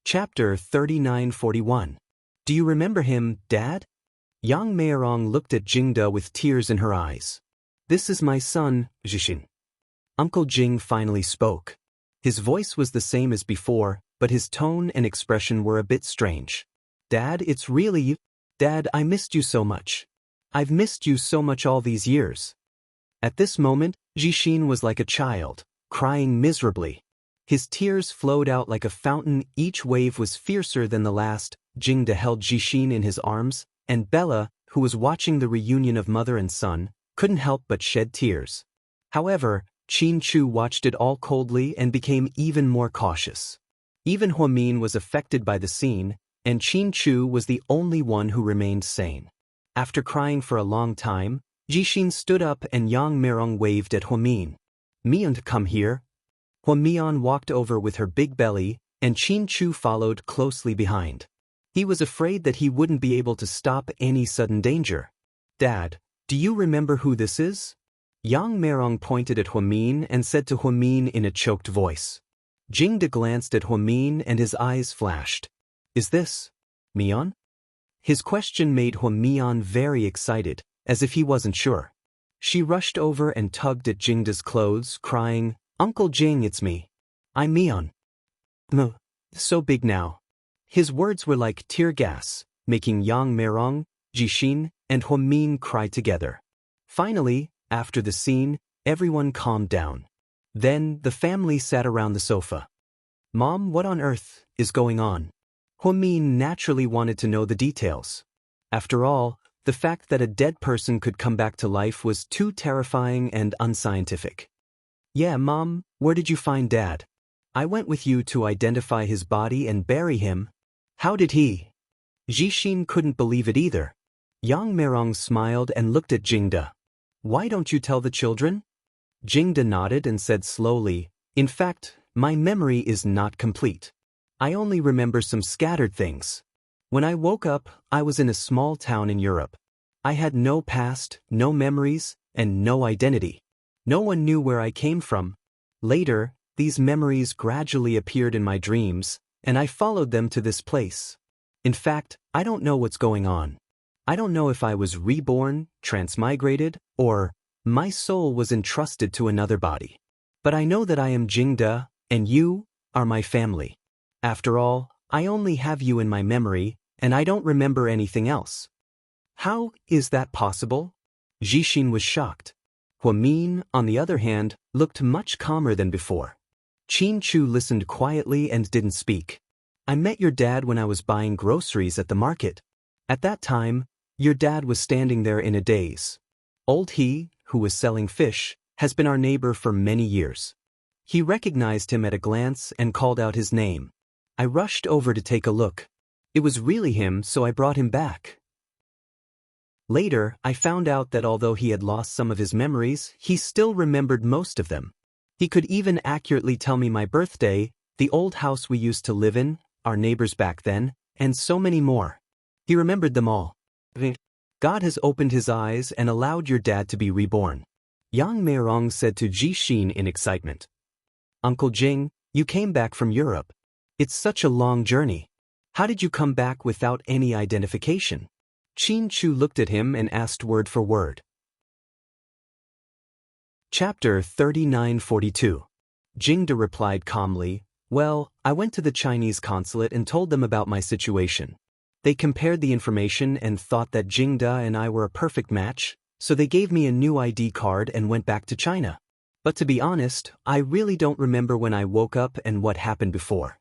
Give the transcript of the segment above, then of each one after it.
Chapter 3941. Do you remember him, Dad? Yang Meirong looked at Jingde with tears in her eyes. This is my son, Zhixin. Uncle Jing finally spoke. His voice was the same as before, but his tone and expression were a bit strange. Dad, it's really you. Dad, I missed you so much. I've missed you so much all these years. At this moment, Zhixin was like a child, crying miserably. His tears flowed out like a fountain, each wave was fiercer than the last. Jingde held Zhixin in his arms, and Bella, who was watching the reunion of mother and son, couldn't help but shed tears. However, Qin Chu watched it all coldly and became even more cautious. Even Huamin was affected by the scene, and Qin Chu was the only one who remained sane. After crying for a long time, Zhixin stood up and Yang Meirong waved at Huamin. Mian, come here. Huamian walked over with her big belly, and Qin Chu followed closely behind. He was afraid that he wouldn't be able to stop any sudden danger. Dad, do you remember who this is? Yang Meirong pointed at Huamin and said to Huamin in a choked voice. Jingde glanced at Huamin and his eyes flashed. Is this Mian? His question made Huamian very excited, as if he wasn't sure. She rushed over and tugged at Jingde's clothes, crying, Uncle Jing, it's me. I'm Mian. So big now. His words were like tear gas, making Yang Meirong, Zhixin, and Huamin cry together. Finally, after the scene, everyone calmed down. Then, the family sat around the sofa. Mom, what on earth is going on? Huamin naturally wanted to know the details. After all, the fact that a dead person could come back to life was too terrifying and unscientific. Yeah, Mom, where did you find Dad? I went with you to identify his body and bury him. How did he? Zhixin couldn't believe it either. Yang Meirong smiled and looked at Jingde. Why don't you tell the children? Jingde nodded and said slowly, In fact, my memory is not complete. I only remember some scattered things. When I woke up, I was in a small town in Europe. I had no past, no memories, and no identity. No one knew where I came from. Later, these memories gradually appeared in my dreams, and I followed them to this place. In fact, I don't know what's going on. I don't know if I was reborn, transmigrated, or my soul was entrusted to another body. But I know that I am Jingde, and you are my family. After all, I only have you in my memory, and I don't remember anything else. How is that possible? Zhixin was shocked. Huamin, on the other hand, looked much calmer than before. Qin Chu listened quietly and didn't speak. I met your dad when I was buying groceries at the market. At that time, your dad was standing there in a daze. Old he, who was selling fish, has been our neighbor for many years. He recognized him at a glance and called out his name. I rushed over to take a look. It was really him, so I brought him back. Later, I found out that although he had lost some of his memories, he still remembered most of them. He could even accurately tell me my birthday, the old house we used to live in, our neighbors back then, and so many more. He remembered them all. God has opened his eyes and allowed your dad to be reborn. Yang Meirong said to Zhixin in excitement. Uncle Jing, you came back from Europe. It's such a long journey. How did you come back without any identification? Qin Chu looked at him and asked word for word. Chapter 3942. Jingde replied calmly, Well, I went to the Chinese consulate and told them about my situation. They compared the information and thought that Jingde and I were a perfect match, so they gave me a new ID card and went back to China. But to be honest, I really don't remember when I woke up and what happened before.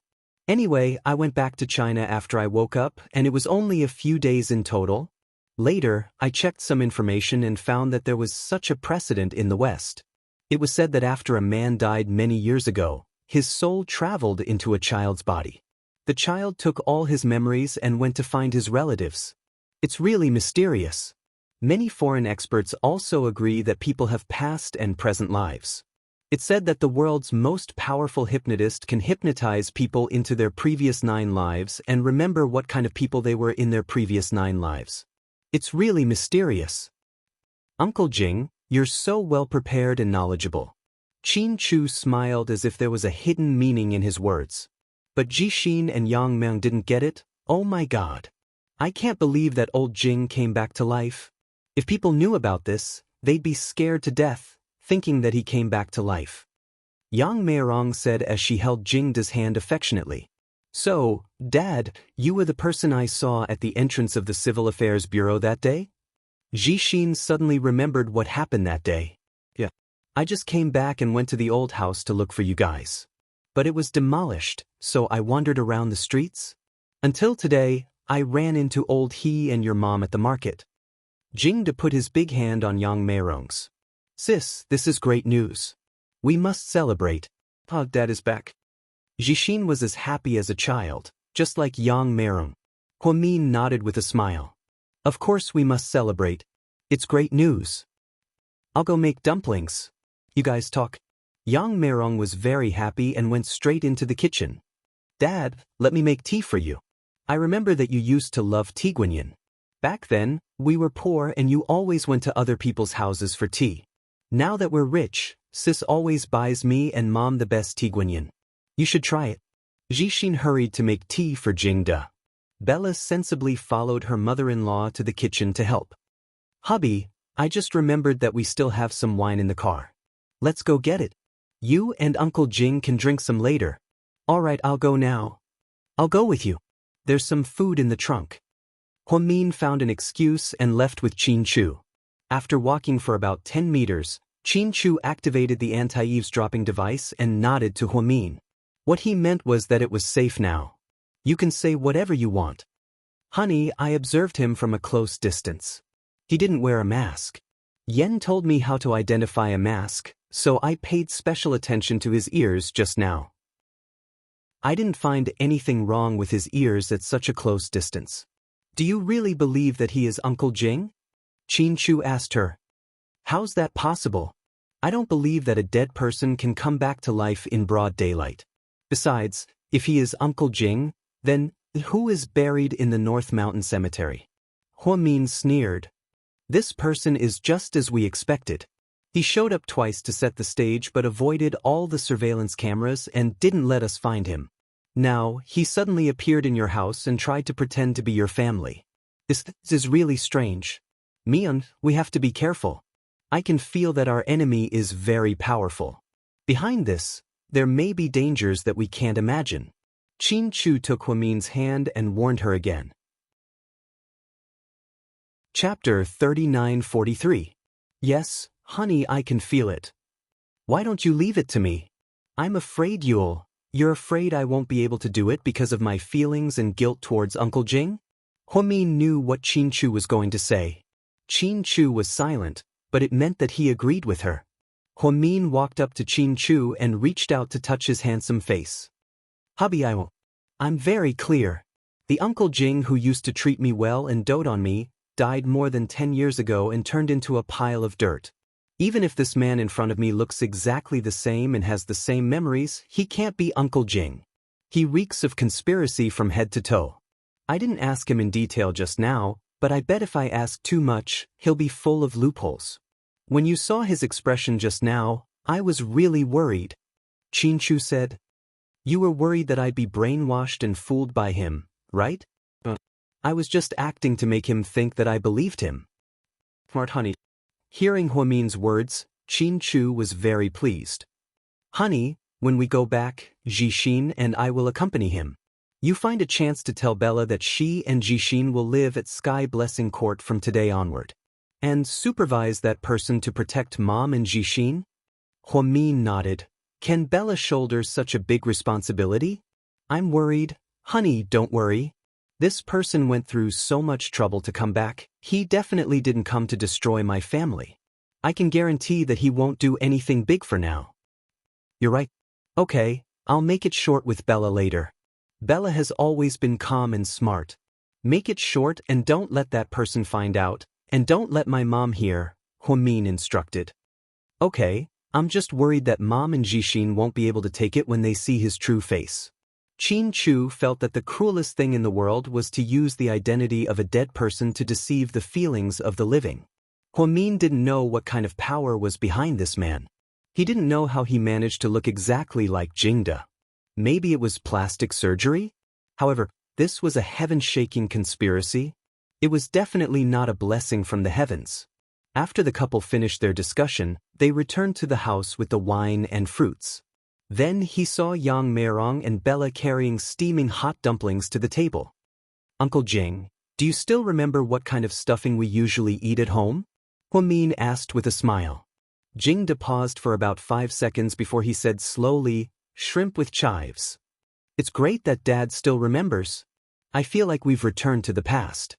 Anyway, I went back to China after I woke up, and it was only a few days in total. Later, I checked some information and found that there was such a precedent in the West. It was said that after a man died many years ago, his soul traveled into a child's body. The child took all his memories and went to find his relatives. It's really mysterious. Many foreign experts also agree that people have past and present lives. It's said that the world's most powerful hypnotist can hypnotize people into their previous 9 lives and remember what kind of people they were in their previous 9 lives. It's really mysterious. Uncle Jing, you're so well prepared and knowledgeable. Qin Chu smiled as if there was a hidden meaning in his words. But Jixin and Yang Meng didn't get it. Oh my god. I can't believe that old Jing came back to life. If people knew about this, they'd be scared to death, thinking that he came back to life. Yang Meirong said as she held Jingda's hand affectionately. So, Dad, you were the person I saw at the entrance of the Civil Affairs Bureau that day? Jixin suddenly remembered what happened that day. Yeah. I just came back and went to the old house to look for you guys. But it was demolished, so I wandered around the streets. Until today, I ran into old he and your mom at the market. Jingda put his big hand on Yang Meirong's. Sis, this is great news. We must celebrate. Dad is back. Jixin was as happy as a child, just like Yang Meirong. Huamin nodded with a smile. Of course we must celebrate. It's great news. I'll go make dumplings. You guys talk. Yang Meirong was very happy and went straight into the kitchen. Dad, let me make tea for you. I remember that you used to love tea guanyin. Back then, we were poor and you always went to other people's houses for tea. Now that we're rich, sis always buys me and mom the best tea guanyin. You should try it. Jixin hurried to make tea for Jingda. Bella sensibly followed her mother-in-law to the kitchen to help. Hubby, I just remembered that we still have some wine in the car. Let's go get it. You and Uncle Jing can drink some later. All right, I'll go now. I'll go with you. There's some food in the trunk. Huamin found an excuse and left with Qin Chu. After walking for about 10 meters, Qin Chu activated the anti-eavesdropping device and nodded to Huamin. What he meant was that it was safe now. You can say whatever you want. Honey, I observed him from a close distance. He didn't wear a mask. Yen told me how to identify a mask, so I paid special attention to his ears just now. I didn't find anything wrong with his ears at such a close distance. Do you really believe that he is Uncle Jing? Qin Chu asked her. How's that possible? I don't believe that a dead person can come back to life in broad daylight. Besides, if he is Uncle Jing, then who is buried in the North Mountain Cemetery? Huamin sneered. This person is just as we expected. He showed up twice to set the stage but avoided all the surveillance cameras and didn't let us find him. Now, he suddenly appeared in your house and tried to pretend to be your family. This is really strange. Mian, we have to be careful. I can feel that our enemy is very powerful. Behind this, there may be dangers that we can't imagine. Qin Chu took Huamin's hand and warned her again. Chapter 3943. Yes, honey, I can feel it. Why don't you leave it to me? I'm afraid you're afraid I won't be able to do it because of my feelings and guilt towards Uncle Jing? Huamin knew what Qin Chu was going to say. Qin Chu was silent, but it meant that he agreed with her. Huamin walked up to Qin Chu and reached out to touch his handsome face. Hubby, I'm very clear. The Uncle Jing who used to treat me well and dote on me died more than 10 years ago and turned into a pile of dirt. Even if this man in front of me looks exactly the same and has the same memories, he can't be Uncle Jing. He reeks of conspiracy from head to toe. I didn't ask him in detail just now, but I bet if I ask too much, he'll be full of loopholes. When you saw his expression just now, I was really worried. Qin Chu said. You were worried that I'd be brainwashed and fooled by him, right? I was just acting to make him think that I believed him. Smart honey. Hearing Huamin's words, Qin Chu was very pleased. Honey, when we go back, Jixin and I will accompany him. You find a chance to tell Bella that she and Jixin will live at Sky Blessing Court from today onward. And supervise that person to protect Mom and Jixin? Huamin nodded. Can Bella shoulder such a big responsibility? I'm worried. Honey, don't worry. This person went through so much trouble to come back. He definitely didn't come to destroy my family. I can guarantee that he won't do anything big for now. You're right. Okay, I'll make it short with Bella later. Bella has always been calm and smart. Make it short and don't let that person find out. And don't let my mom hear, Huamin instructed. Okay, I'm just worried that Mom and Jixin won't be able to take it when they see his true face. Qin Chu felt that the cruelest thing in the world was to use the identity of a dead person to deceive the feelings of the living. Huamin didn't know what kind of power was behind this man. He didn't know how he managed to look exactly like Jingda. Maybe it was plastic surgery? However, this was a heaven-shaking conspiracy. It was definitely not a blessing from the heavens. After the couple finished their discussion, they returned to the house with the wine and fruits. Then he saw Yang Meirong and Bella carrying steaming hot dumplings to the table. Uncle Jing, do you still remember what kind of stuffing we usually eat at home? Huamin asked with a smile. Jingda paused for about 5 seconds before he said slowly, shrimp with chives. It's great that Dad still remembers. I feel like we've returned to the past.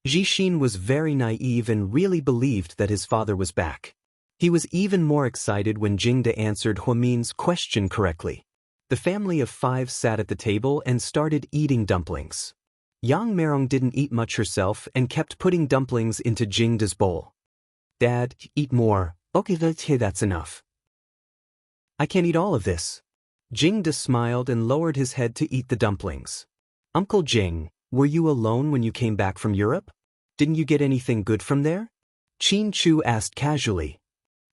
Jixin was very naive and really believed that his father was back. He was even more excited when Jingda answered Huamin's question correctly. The family of 5 sat at the table and started eating dumplings. Yang Meirong didn't eat much herself and kept putting dumplings into Jingda's bowl. Dad, eat more. Okay, that's enough. I can't eat all of this. Jingda smiled and lowered his head to eat the dumplings. Uncle Jing, were you alone when you came back from Europe? Didn't you get anything good from there? Qin Chu asked casually.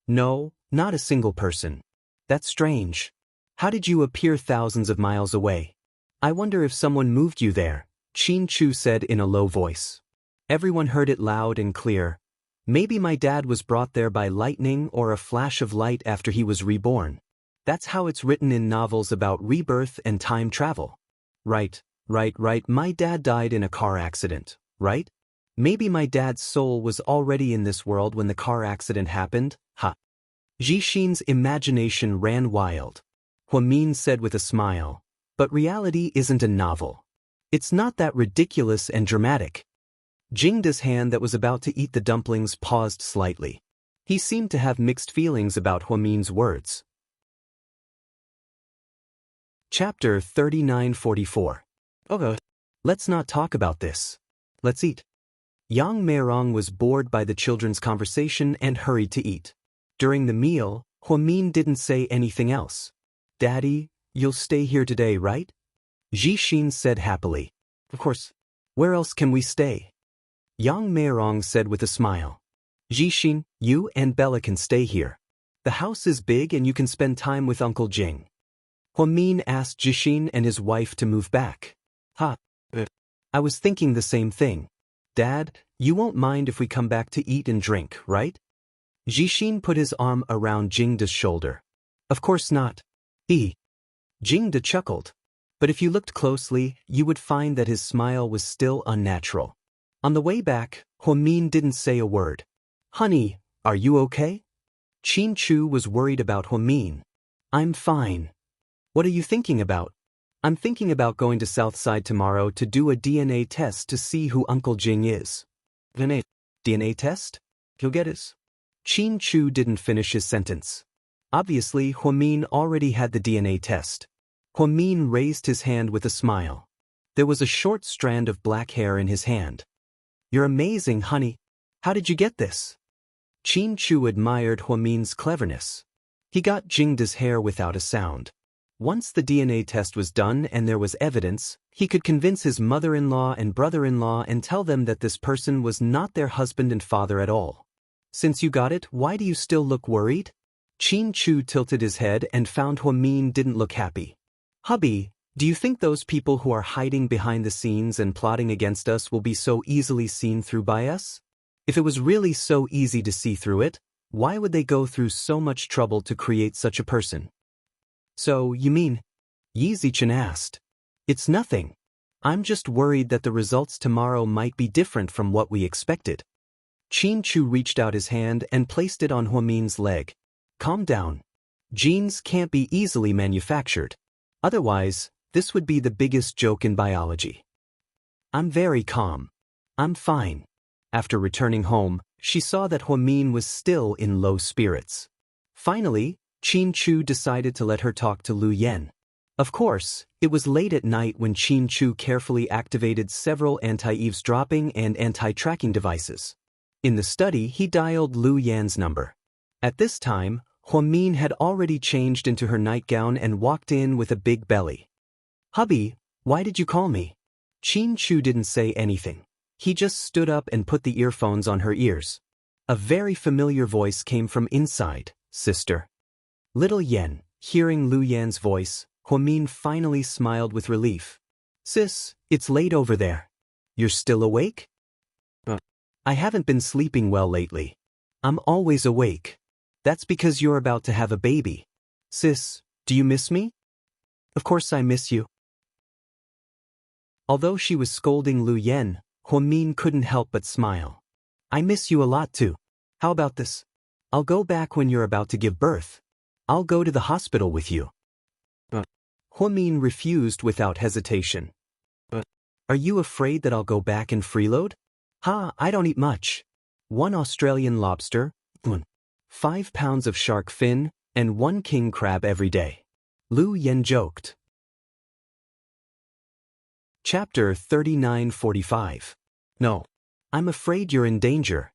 No, not a single person. That's strange. How did you appear thousands of miles away? I wonder if someone moved you there, Qin Chu said in a low voice. Everyone heard it loud and clear. Maybe my dad was brought there by lightning or a flash of light after he was reborn. That's how it's written in novels about rebirth and time travel. Right. My dad died in a car accident, right? Maybe my dad's soul was already in this world when the car accident happened, ha. Jixin's imagination ran wild. Huamin said with a smile, but reality isn't a novel. It's not that ridiculous and dramatic. Jingda's hand that was about to eat the dumplings paused slightly. He seemed to have mixed feelings about Huamin's words. Chapter 3944. Okay. Let's not talk about this. Let's eat. Yang Meirong was bored by the children's conversation and hurried to eat. During the meal, Huamin didn't say anything else. Daddy, you'll stay here today, right? Jixin said happily. Of course. Where else can we stay? Yang Meirong said with a smile. Jixin, you and Bella can stay here. The house is big and you can spend time with Uncle Jing. Huamin asked Jixin and his wife to move back. I was thinking the same thing. Dad, you won't mind if we come back to eat and drink, right? Jixin put his arm around Jingda's shoulder. Of course not. Jingda chuckled. But if you looked closely, you would find that his smile was still unnatural. On the way back, Huamin didn't say a word. Honey, are you okay? Qin Chu was worried about Huamin. I'm fine. What are you thinking about? I'm thinking about going to Southside tomorrow to do a DNA test to see who Uncle Jing is. DNA test? He'll get his. Qin Chu didn't finish his sentence. Obviously, Huamin already had the DNA test. Huamin raised his hand with a smile. There was a short strand of black hair in his hand. You're amazing, honey. How did you get this? Qin Chu admired Huamin's cleverness. He got Jingda's hair without a sound. Once the DNA test was done and there was evidence, he could convince his mother-in-law and brother-in-law and tell them that this person was not their husband and father at all. Since you got it, why do you still look worried? Qin Chu tilted his head and found Huamin didn't look happy. Hubby, do you think those people who are hiding behind the scenes and plotting against us will be so easily seen through by us? If it was really so easy to see through it, why would they go through so much trouble to create such a person? So, you mean? Yi Zichen asked. It's nothing. I'm just worried that the results tomorrow might be different from what we expected. Qin Chu reached out his hand and placed it on Huamin's leg. Calm down. Genes can't be easily manufactured. Otherwise, this would be the biggest joke in biology. I'm very calm. I'm fine. After returning home, she saw that Huamin was still in low spirits. Finally, Qin Chu decided to let her talk to Lu Yan. Of course, it was late at night when Qin Chu carefully activated several anti-eavesdropping and anti-tracking devices. In the study, he dialed Lu Yan's number. At this time, Huamin had already changed into her nightgown and walked in with a big belly. Hubby, why did you call me? Qin Chu didn't say anything. He just stood up and put the earphones on her ears. A very familiar voice came from inside. Sister. Little Yen, hearing Lu Yan's voice, Huamin finally smiled with relief. Sis, it's late over there. You're still awake? I haven't been sleeping well lately. I'm always awake. That's because you're about to have a baby. Sis, do you miss me? Of course I miss you. Although she was scolding Lu Yen, Huamin couldn't help but smile. I miss you a lot too. How about this? I'll go back when you're about to give birth. I'll go to the hospital with you. Huamin refused without hesitation. Are you afraid that I'll go back and freeload? I don't eat much. 1 Australian lobster, 5 pounds of shark fin, and 1 king crab every day. Lu Yen joked. Chapter 3945. No. I'm afraid you're in danger.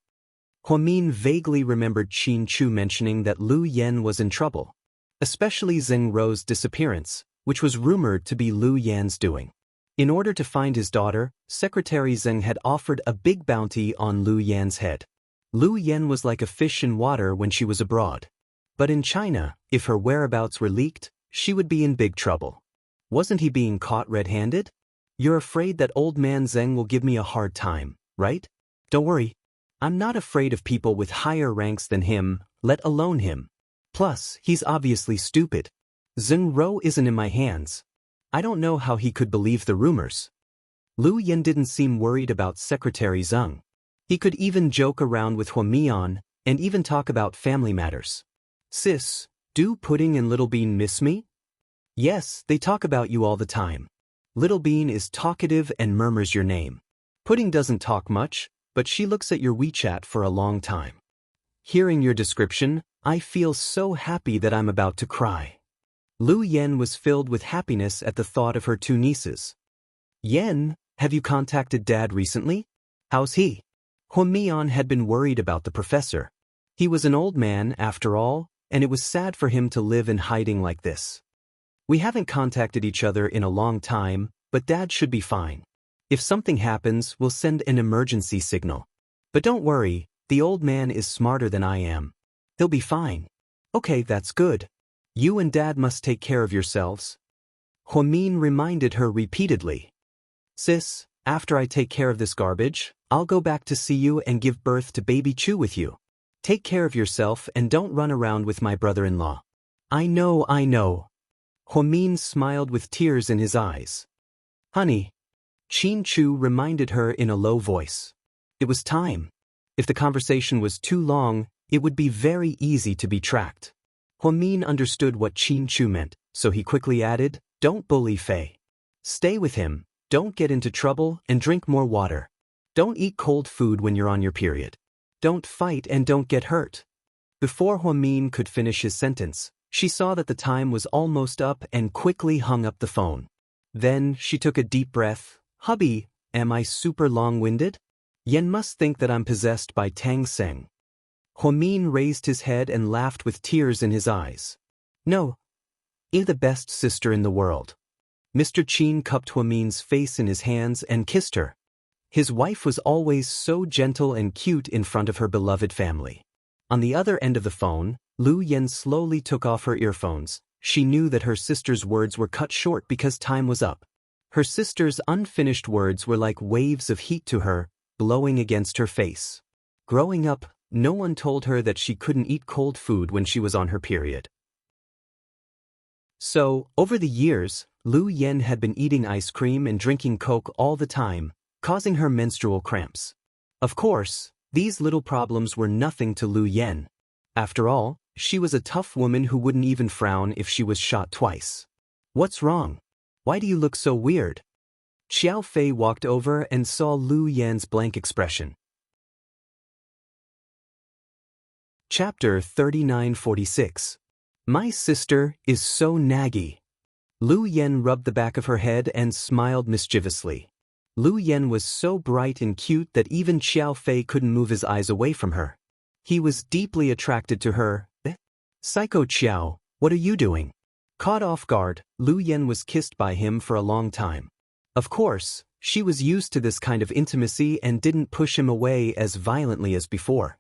Huamin vaguely remembered Qin Chu mentioning that Lu Yen was in trouble, especially Zheng Rou's disappearance, which was rumored to be Lu Yan's doing. In order to find his daughter, Secretary Zheng had offered a big bounty on Lu Yan's head. Lu Yen was like a fish in water when she was abroad. But in China, if her whereabouts were leaked, she would be in big trouble. Wasn't he being caught red-handed? You're afraid that old man Zheng will give me a hard time, right? Don't worry. I'm not afraid of people with higher ranks than him, let alone him. Plus, he's obviously stupid. Zheng Rou isn't in my hands. I don't know how he could believe the rumors. Lu Yen didn't seem worried about Secretary Zheng. He could even joke around with Huamian, and even talk about family matters. Sis, do Pudding and Little Bean miss me? Yes, they talk about you all the time. Little Bean is talkative and murmurs your name. Pudding doesn't talk much, but she looks at your WeChat for a long time. Hearing your description, I feel so happy that I'm about to cry. Lu Yen was filled with happiness at the thought of her 2 nieces. Yen, have you contacted Dad recently? How's he? Huamian had been worried about the professor. He was an old man, after all, and it was sad for him to live in hiding like this. We haven't contacted each other in a long time, but Dad should be fine. If something happens, we'll send an emergency signal. But don't worry, the old man is smarter than I am. He'll be fine. Okay, that's good. You and Dad must take care of yourselves. Huamin reminded her repeatedly. Sis, after I take care of this garbage, I'll go back to see you and give birth to baby Chu with you. Take care of yourself and don't run around with my brother-in-law. I know. Huamin smiled with tears in his eyes. Honey. Qin Chu reminded her in a low voice. It was time. If the conversation was too long, it would be very easy to be tracked. Huamin understood what Qin Chu meant, so he quickly added, Don't bully Fei. Stay with him, don't get into trouble, and drink more water. Don't eat cold food when you're on your period. Don't fight and don't get hurt. Before Huamin could finish his sentence, she saw that the time was almost up and quickly hung up the phone. Then she took a deep breath. Hubby, am I super long-winded? Yen must think that I'm possessed by Tang Seng. Huamin raised his head and laughed with tears in his eyes. No. You're the best sister in the world. Mr. Qin cupped Huamin's face in his hands and kissed her. His wife was always so gentle and cute in front of her beloved family. On the other end of the phone, Lu Yen slowly took off her earphones. She knew that her sister's words were cut short because time was up. Her sister's unfinished words were like waves of heat to her, blowing against her face. Growing up, no one told her that she couldn't eat cold food when she was on her period. So, over the years, Lu Yen had been eating ice cream and drinking Coke all the time, causing her menstrual cramps. Of course, these little problems were nothing to Lu Yen. After all, she was a tough woman who wouldn't even frown if she was shot twice. What's wrong? Why do you look so weird? Xiao Fei walked over and saw Lu Yan's blank expression. Chapter 3946. My sister is so naggy. Lu Yen rubbed the back of her head and smiled mischievously. Lu Yen was so bright and cute that even Xiao Fei couldn't move his eyes away from her. He was deeply attracted to her. Psycho Xiao, what are you doing? Caught off guard, Lu Yen was kissed by him for a long time. Of course, she was used to this kind of intimacy and didn't push him away as violently as before.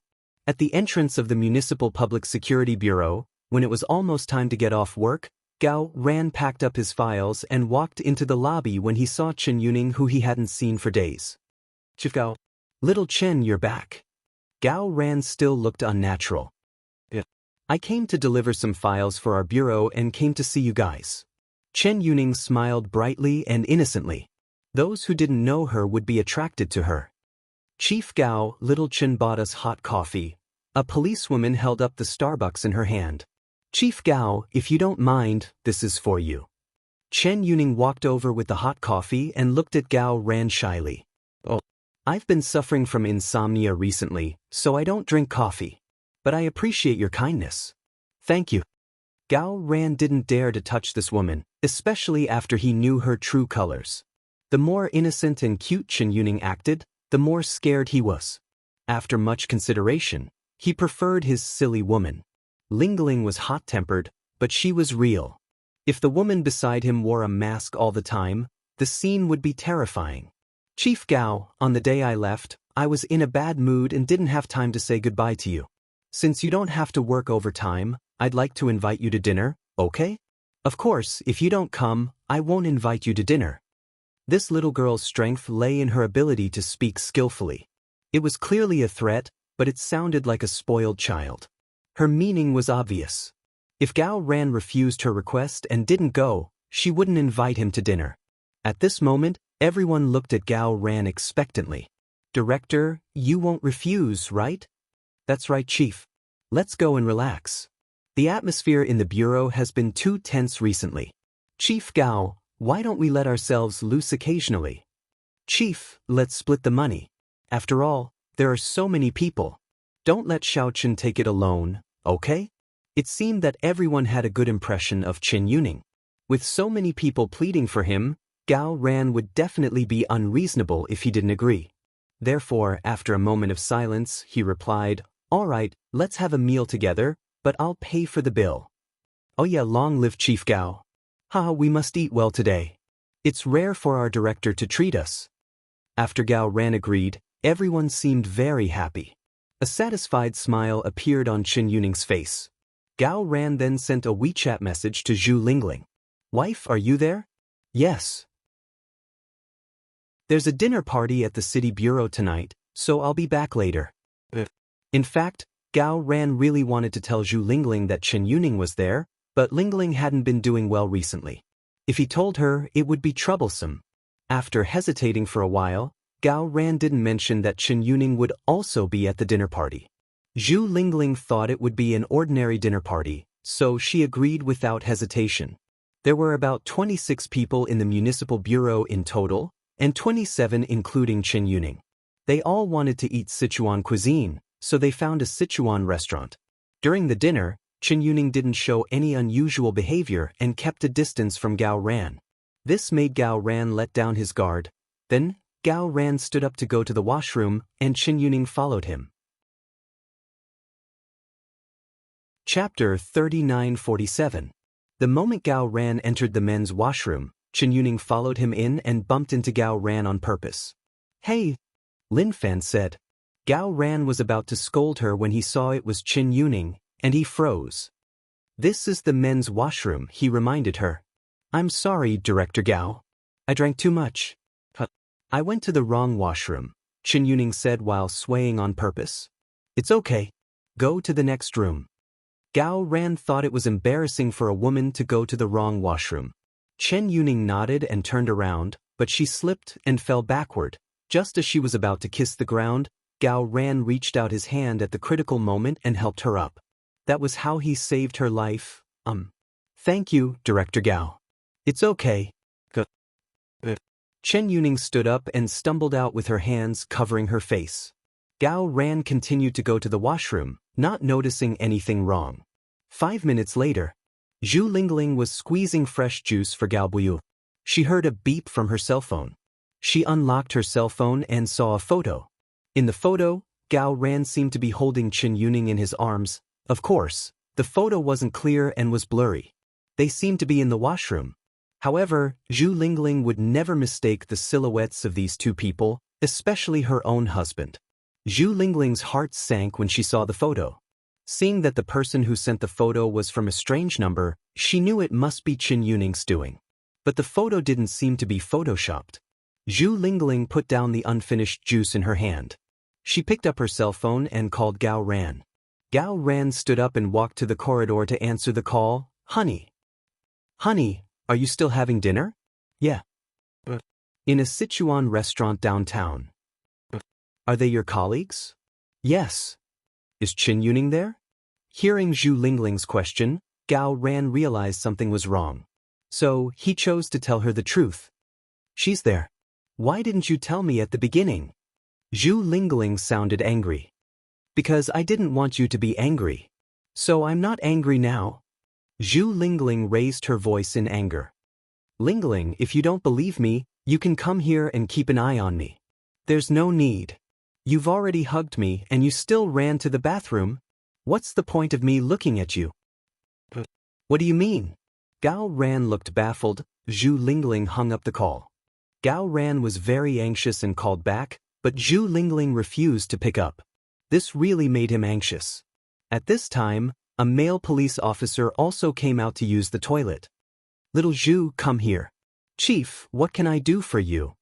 At the entrance of the Municipal Public Security Bureau, when it was almost time to get off work, Gao Ran packed up his files and walked into the lobby when he saw Chen Yuning, who he hadn't seen for days. Chief Gao. Little Chen, you're back. Gao Ran still looked unnatural. Yeah. I came to deliver some files for our bureau and came to see you guys. Chen Yuning smiled brightly and innocently. Those who didn't know her would be attracted to her. Chief Gao, Little Chen bought us hot coffee. A policewoman held up the Starbucks in her hand. Chief Gao, if you don't mind, this is for you. Chen Yuning walked over with the hot coffee and looked at Gao Ran shyly. Oh, I've been suffering from insomnia recently, so I don't drink coffee. But I appreciate your kindness. Thank you. Gao Ran didn't dare to touch this woman, especially after he knew her true colors. The more innocent and cute Chen Yuning acted, the more scared he was. After much consideration, he preferred his silly woman. Lingling was hot-tempered, but she was real. If the woman beside him wore a mask all the time, the scene would be terrifying. Chief Gao, on the day I left, I was in a bad mood and didn't have time to say goodbye to you. Since you don't have to work overtime, I'd like to invite you to dinner, okay? Of course, if you don't come, I won't invite you to dinner. This little girl's strength lay in her ability to speak skillfully. It was clearly a threat, but it sounded like a spoiled child. Her meaning was obvious. If Gao Ran refused her request and didn't go, she wouldn't invite him to dinner. At this moment, everyone looked at Gao Ran expectantly. Director, you won't refuse, right? That's right, Chief. Let's go and relax. The atmosphere in the bureau has been too tense recently. Chief Gao, why don't we let ourselves loose occasionally? Chief, let's split the money. After all, there are so many people. Don't let Xiaochen take it alone, okay? It seemed that everyone had a good impression of Chen Yuning. With so many people pleading for him, Gao Ran would definitely be unreasonable if he didn't agree. Therefore, after a moment of silence, he replied, "All right, let's have a meal together, but I'll pay for the bill." Oh yeah, long live Chief Gao. Ha, we must eat well today. It's rare for our director to treat us. After Gao Ran agreed, everyone seemed very happy. A satisfied smile appeared on Chen Yuning's face. Gao Ran then sent a WeChat message to Zhu Lingling. Wife, are you there? Yes. There's a dinner party at the city bureau tonight, so I'll be back later. In fact, Gao Ran really wanted to tell Zhu Lingling that Chen Yuning was there, but Lingling hadn't been doing well recently. If he told her, it would be troublesome. After hesitating for a while, Gao Ran didn't mention that Chen Yuning would also be at the dinner party. Zhu Lingling thought it would be an ordinary dinner party, so she agreed without hesitation. There were about 26 people in the municipal bureau in total, and 27 including Chen Yuning. They all wanted to eat Sichuan cuisine, so they found a Sichuan restaurant. During the dinner, Chen Yuning didn't show any unusual behavior and kept a distance from Gao Ran. This made Gao Ran let down his guard. Then, Gao Ran stood up to go to the washroom, and Chen Yuning followed him. Chapter 3947. The moment Gao Ran entered the men's washroom, Chen Yuning followed him in and bumped into Gao Ran on purpose. Hey, Lin Fan said. Gao Ran was about to scold her when he saw it was Chen Yuning, and he froze. This is the men's washroom, he reminded her. I'm sorry, Director Gao. I drank too much. I went to the wrong washroom, Chen Yuning said while swaying on purpose. It's okay. Go to the next room. Gao Ran thought it was embarrassing for a woman to go to the wrong washroom. Chen Yuning nodded and turned around, but she slipped and fell backward. Just as she was about to kiss the ground, Gao Ran reached out his hand at the critical moment and helped her up. That was how he saved her life. Thank you, Director Gao. It's okay. Chen Yuning stood up and stumbled out with her hands covering her face. Gao Ran continued to go to the washroom, not noticing anything wrong. 5 minutes later, Zhu Lingling was squeezing fresh juice for Gao Buyu. She heard a beep from her cell phone. She unlocked her cell phone and saw a photo. In the photo, Gao Ran seemed to be holding Chen Yuning in his arms. Of course, the photo wasn't clear and was blurry. They seemed to be in the washroom. However, Zhu Lingling would never mistake the silhouettes of these two people, especially her own husband. Zhu Lingling's heart sank when she saw the photo. Seeing that the person who sent the photo was from a strange number, she knew it must be Qin Yuning's doing. But the photo didn't seem to be photoshopped. Zhu Lingling put down the unfinished juice in her hand. She picked up her cell phone and called Gao Ran. Gao Ran stood up and walked to the corridor to answer the call. Honey. Honey, are you still having dinner? Yeah. But in a Sichuan restaurant downtown. Are they your colleagues? Yes. Is Qin Yuning there? Hearing Zhu Lingling's question, Gao Ran realized something was wrong. So, he chose to tell her the truth. She's there. Why didn't you tell me at the beginning? Zhu Lingling sounded angry. Because I didn't want you to be angry. So I'm not angry now. Zhu Lingling raised her voice in anger. Lingling, if you don't believe me, you can come here and keep an eye on me. There's no need. You've already hugged me and you still ran to the bathroom. What's the point of me looking at you? What do you mean? Gao Ran looked baffled. Zhu Lingling hung up the call. Gao Ran was very anxious and called back, but Zhu Lingling refused to pick up. This really made him anxious. At this time, a male police officer also came out to use the toilet. Little Zhu, come here. Chief, what can I do for you?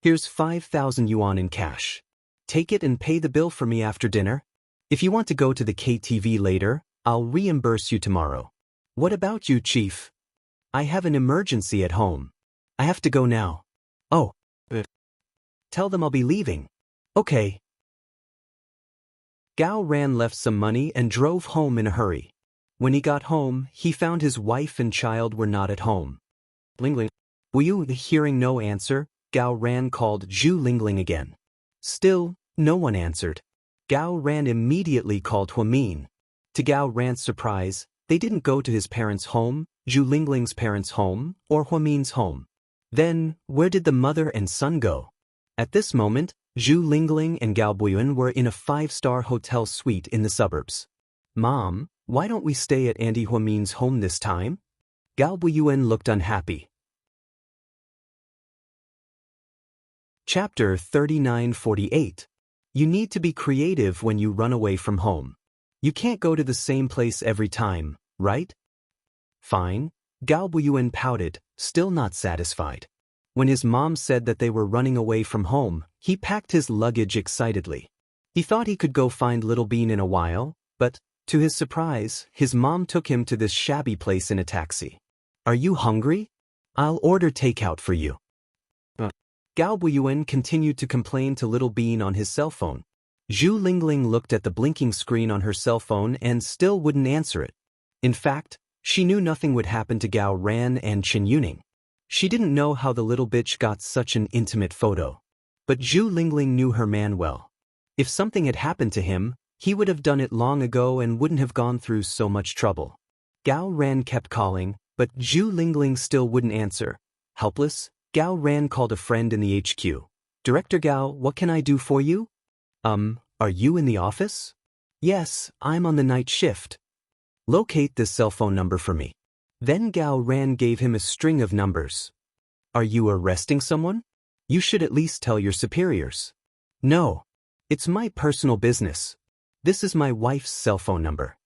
Here's 5,000 yuan in cash. Take it and pay the bill for me after dinner. If you want to go to the KTV later, I'll reimburse you tomorrow. What about you, Chief? I have an emergency at home. I have to go now. Oh. Tell them I'll be leaving. Okay. Gao Ran left some money and drove home in a hurry. When he got home, he found his wife and child were not at home. Lingling. Will you? Hearing no answer, Gao Ran called Zhu Lingling again. Still, no one answered. Gao Ran immediately called Huamin. To Gao Ran's surprise, they didn't go to his parents' home, Zhu Lingling's parents' home, or Huamin's home. Then, where did the mother and son go? At this moment, Zhu Lingling and Gao Buyuan were in a 5-star hotel suite in the suburbs. Mom, why don't we stay at Auntie Huamin's home this time? Gao Buyuan looked unhappy. Chapter 3948. You need to be creative when you run away from home. You can't go to the same place every time, right? Fine. Gao Buyuan pouted, still not satisfied. When his mom said that they were running away from home, he packed his luggage excitedly. He thought he could go find Little Bean in a while, but, to his surprise, his mom took him to this shabby place in a taxi. Are you hungry? I'll order takeout for you. Gao Buyuan continued to complain to Little Bean on his cell phone. Zhu Lingling looked at the blinking screen on her cell phone and still wouldn't answer it. In fact, she knew nothing would happen to Gao Ran and Qin Yuning. She didn't know how the little bitch got such an intimate photo. But Zhu Lingling knew her man well. If something had happened to him, he would have done it long ago and wouldn't have gone through so much trouble. Gao Ran kept calling, but Zhu Lingling still wouldn't answer. Helpless, Gao Ran called a friend in the HQ. Director Gao, what can I do for you? Are you in the office? Yes, I'm on the night shift. Locate this cell phone number for me. Then Gao Ran gave him a string of numbers. Are you arresting someone? You should at least tell your superiors. No. It's my personal business. This is my wife's cell phone number.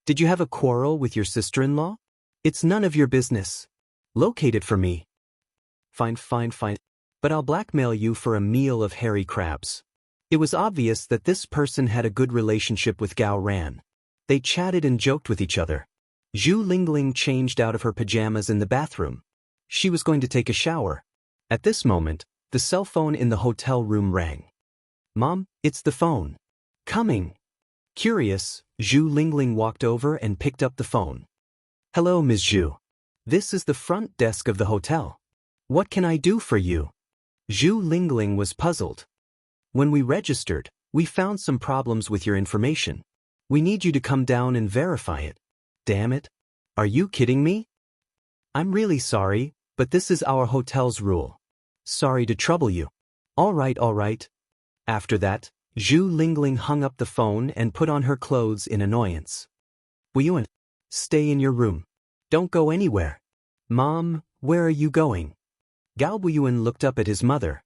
Did you have a quarrel with your sister-in-law? It's none of your business. Locate it for me. Fine. But I'll blackmail you for a meal of hairy crabs. It was obvious that this person had a good relationship with Gao Ran. They chatted and joked with each other. Zhu Lingling changed out of her pajamas in the bathroom. She was going to take a shower. At this moment, the cell phone in the hotel room rang. Mom, it's the phone. Coming. Curious, Zhu Lingling walked over and picked up the phone. Hello, Ms. Zhu. This is the front desk of the hotel. What can I do for you? Zhu Lingling was puzzled. When we registered, we found some problems with your information. We need you to come down and verify it. Damn it. Are you kidding me? I'm really sorry, but this is our hotel's rule. Sorry to trouble you. All right. After that, Zhu Lingling hung up the phone and put on her clothes in annoyance. Buyuan, stay in your room. Don't go anywhere. Mom, where are you going? Gao Buyuan looked up at his mother.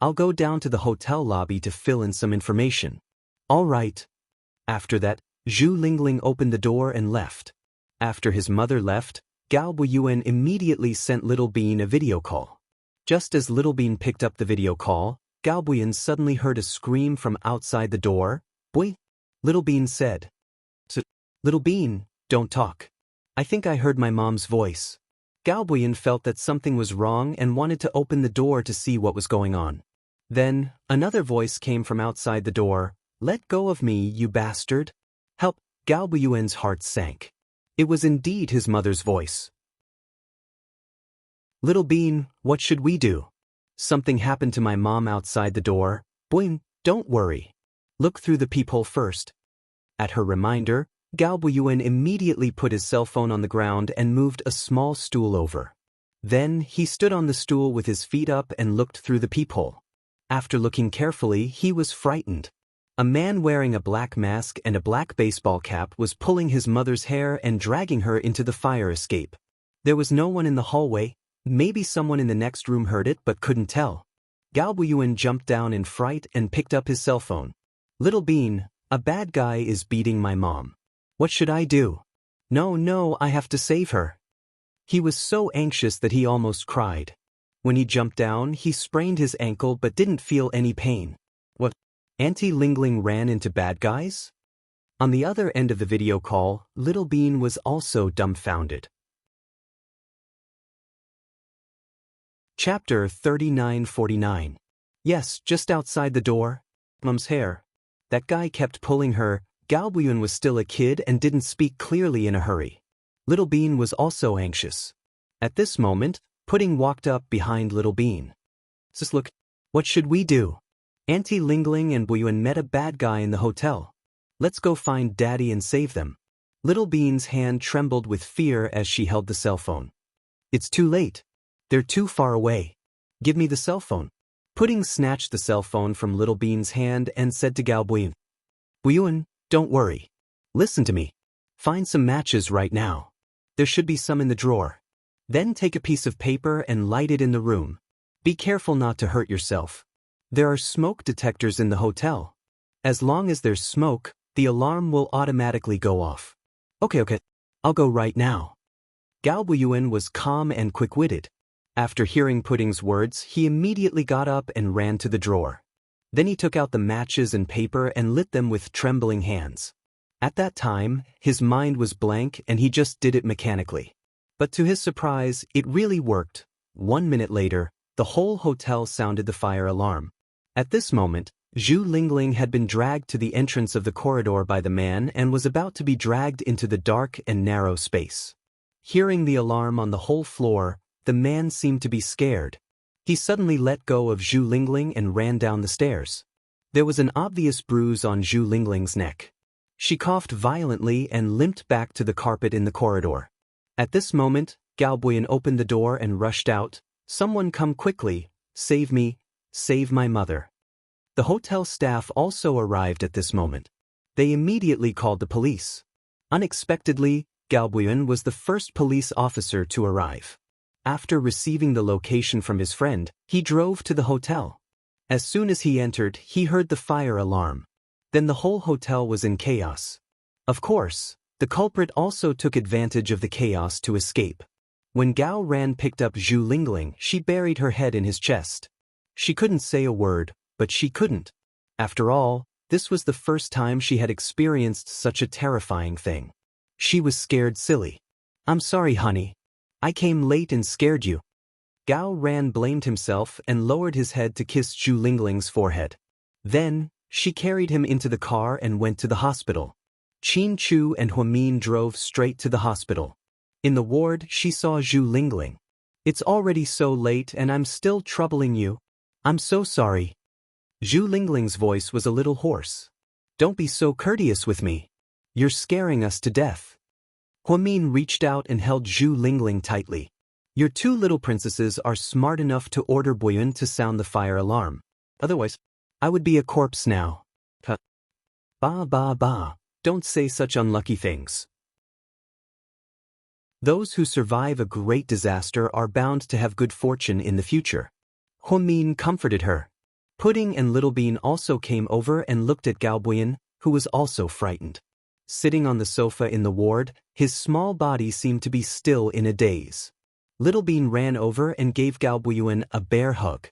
I'll go down to the hotel lobby to fill in some information. All right. After that, Zhu Lingling opened the door and left. After his mother left, Gao Buyuan immediately sent Little Bean a video call. Just as Little Bean picked up the video call, Gao Buyuan suddenly heard a scream from outside the door. "Boy!" Little Bean said. "Little Bean, don't talk. I think I heard my mom's voice." Gao Buyuan felt that something was wrong and wanted to open the door to see what was going on. Then, another voice came from outside the door. "Let go of me, you bastard." Help! Gao Buyuan's heart sank. It was indeed his mother's voice. "Little Bean, what should we do? Something happened to my mom outside the door." "Boing, don't worry. Look through the peephole first." At her reminder, Gao Buyuan immediately put his cell phone on the ground and moved a small stool over. Then, he stood on the stool with his feet up and looked through the peephole. After looking carefully, he was frightened. A man wearing a black mask and a black baseball cap was pulling his mother's hair and dragging her into the fire escape. There was no one in the hallway. Maybe someone in the next room heard it but couldn't tell. Gao Buyuan jumped down in fright and picked up his cell phone. "Little Bean, a bad guy is beating my mom. What should I do? No, I have to save her." He was so anxious that he almost cried. When he jumped down, he sprained his ankle but didn't feel any pain. What? Auntie Lingling ran into bad guys? On the other end of the video call, Little Bean was also dumbfounded. Chapter 3949. Yes, just outside the door. Mom's hair. That guy kept pulling her. Gao Buyuan was still a kid and didn't speak clearly in a hurry. Little Bean was also anxious. At this moment, Pudding walked up behind Little Bean. "Sis, look, what should we do? Auntie Lingling and Buyuan met a bad guy in the hotel. Let's go find Daddy and save them." Little Bean's hand trembled with fear as she held the cell phone. "It's too late. They're too far away. Give me the cell phone." Pudding snatched the cell phone from Little Bean's hand and said to Gao Buyuan, "Buyuan, don't worry. Listen to me. Find some matches right now. There should be some in the drawer. Then take a piece of paper and light it in the room. Be careful not to hurt yourself. There are smoke detectors in the hotel. As long as there's smoke, the alarm will automatically go off." Okay. I'll go right now." Gao Buyuan was calm and quick-witted. After hearing Pudding's words, he immediately got up and ran to the drawer. Then he took out the matches and paper and lit them with trembling hands. At that time, his mind was blank and he just did it mechanically. But to his surprise, it really worked. 1 minute later, the whole hotel sounded the fire alarm. At this moment, Zhu Lingling had been dragged to the entrance of the corridor by the man and was about to be dragged into the dark and narrow space. Hearing the alarm on the whole floor, the man seemed to be scared. He suddenly let go of Zhu Lingling and ran down the stairs. There was an obvious bruise on Zhu Lingling's neck. She coughed violently and limped back to the carpet in the corridor. At this moment, Gao Buyuan opened the door and rushed out. "Someone come quickly. Save me. Save my mother." The hotel staff also arrived at this moment. They immediately called the police. Unexpectedly, Gao Buyuan was the first police officer to arrive. After receiving the location from his friend, he drove to the hotel. As soon as he entered, he heard the fire alarm. Then the whole hotel was in chaos. Of course, the culprit also took advantage of the chaos to escape. When Gao Ran picked up Zhu Lingling, she buried her head in his chest. She couldn't say a word, but she couldn't. After all, this was the first time she had experienced such a terrifying thing. She was scared silly. "I'm sorry, honey. I came late and scared you." Gao Ran blamed himself and lowered his head to kiss Zhu Lingling's forehead. Then, she carried him into the car and went to the hospital. Qin Chu and Huamin drove straight to the hospital. In the ward, she saw Zhu Lingling. "It's already so late and I'm still troubling you. I'm so sorry." Zhu Lingling's voice was a little hoarse. "Don't be so courteous with me. You're scaring us to death." Huamin reached out and held Zhu Lingling tightly. "Your two little princesses are smart enough to order Buyuan to sound the fire alarm. Otherwise, I would be a corpse now." Bah. Don't say such unlucky things. Those who survive a great disaster are bound to have good fortune in the future. Huamin comforted her. Pudding and Little Bean also came over and looked at Gao Buyuan. who was also frightened. Sitting on the sofa in the ward, his small body seemed to be still in a daze. Little Bean ran over and gave Gao Buyuan a bear hug.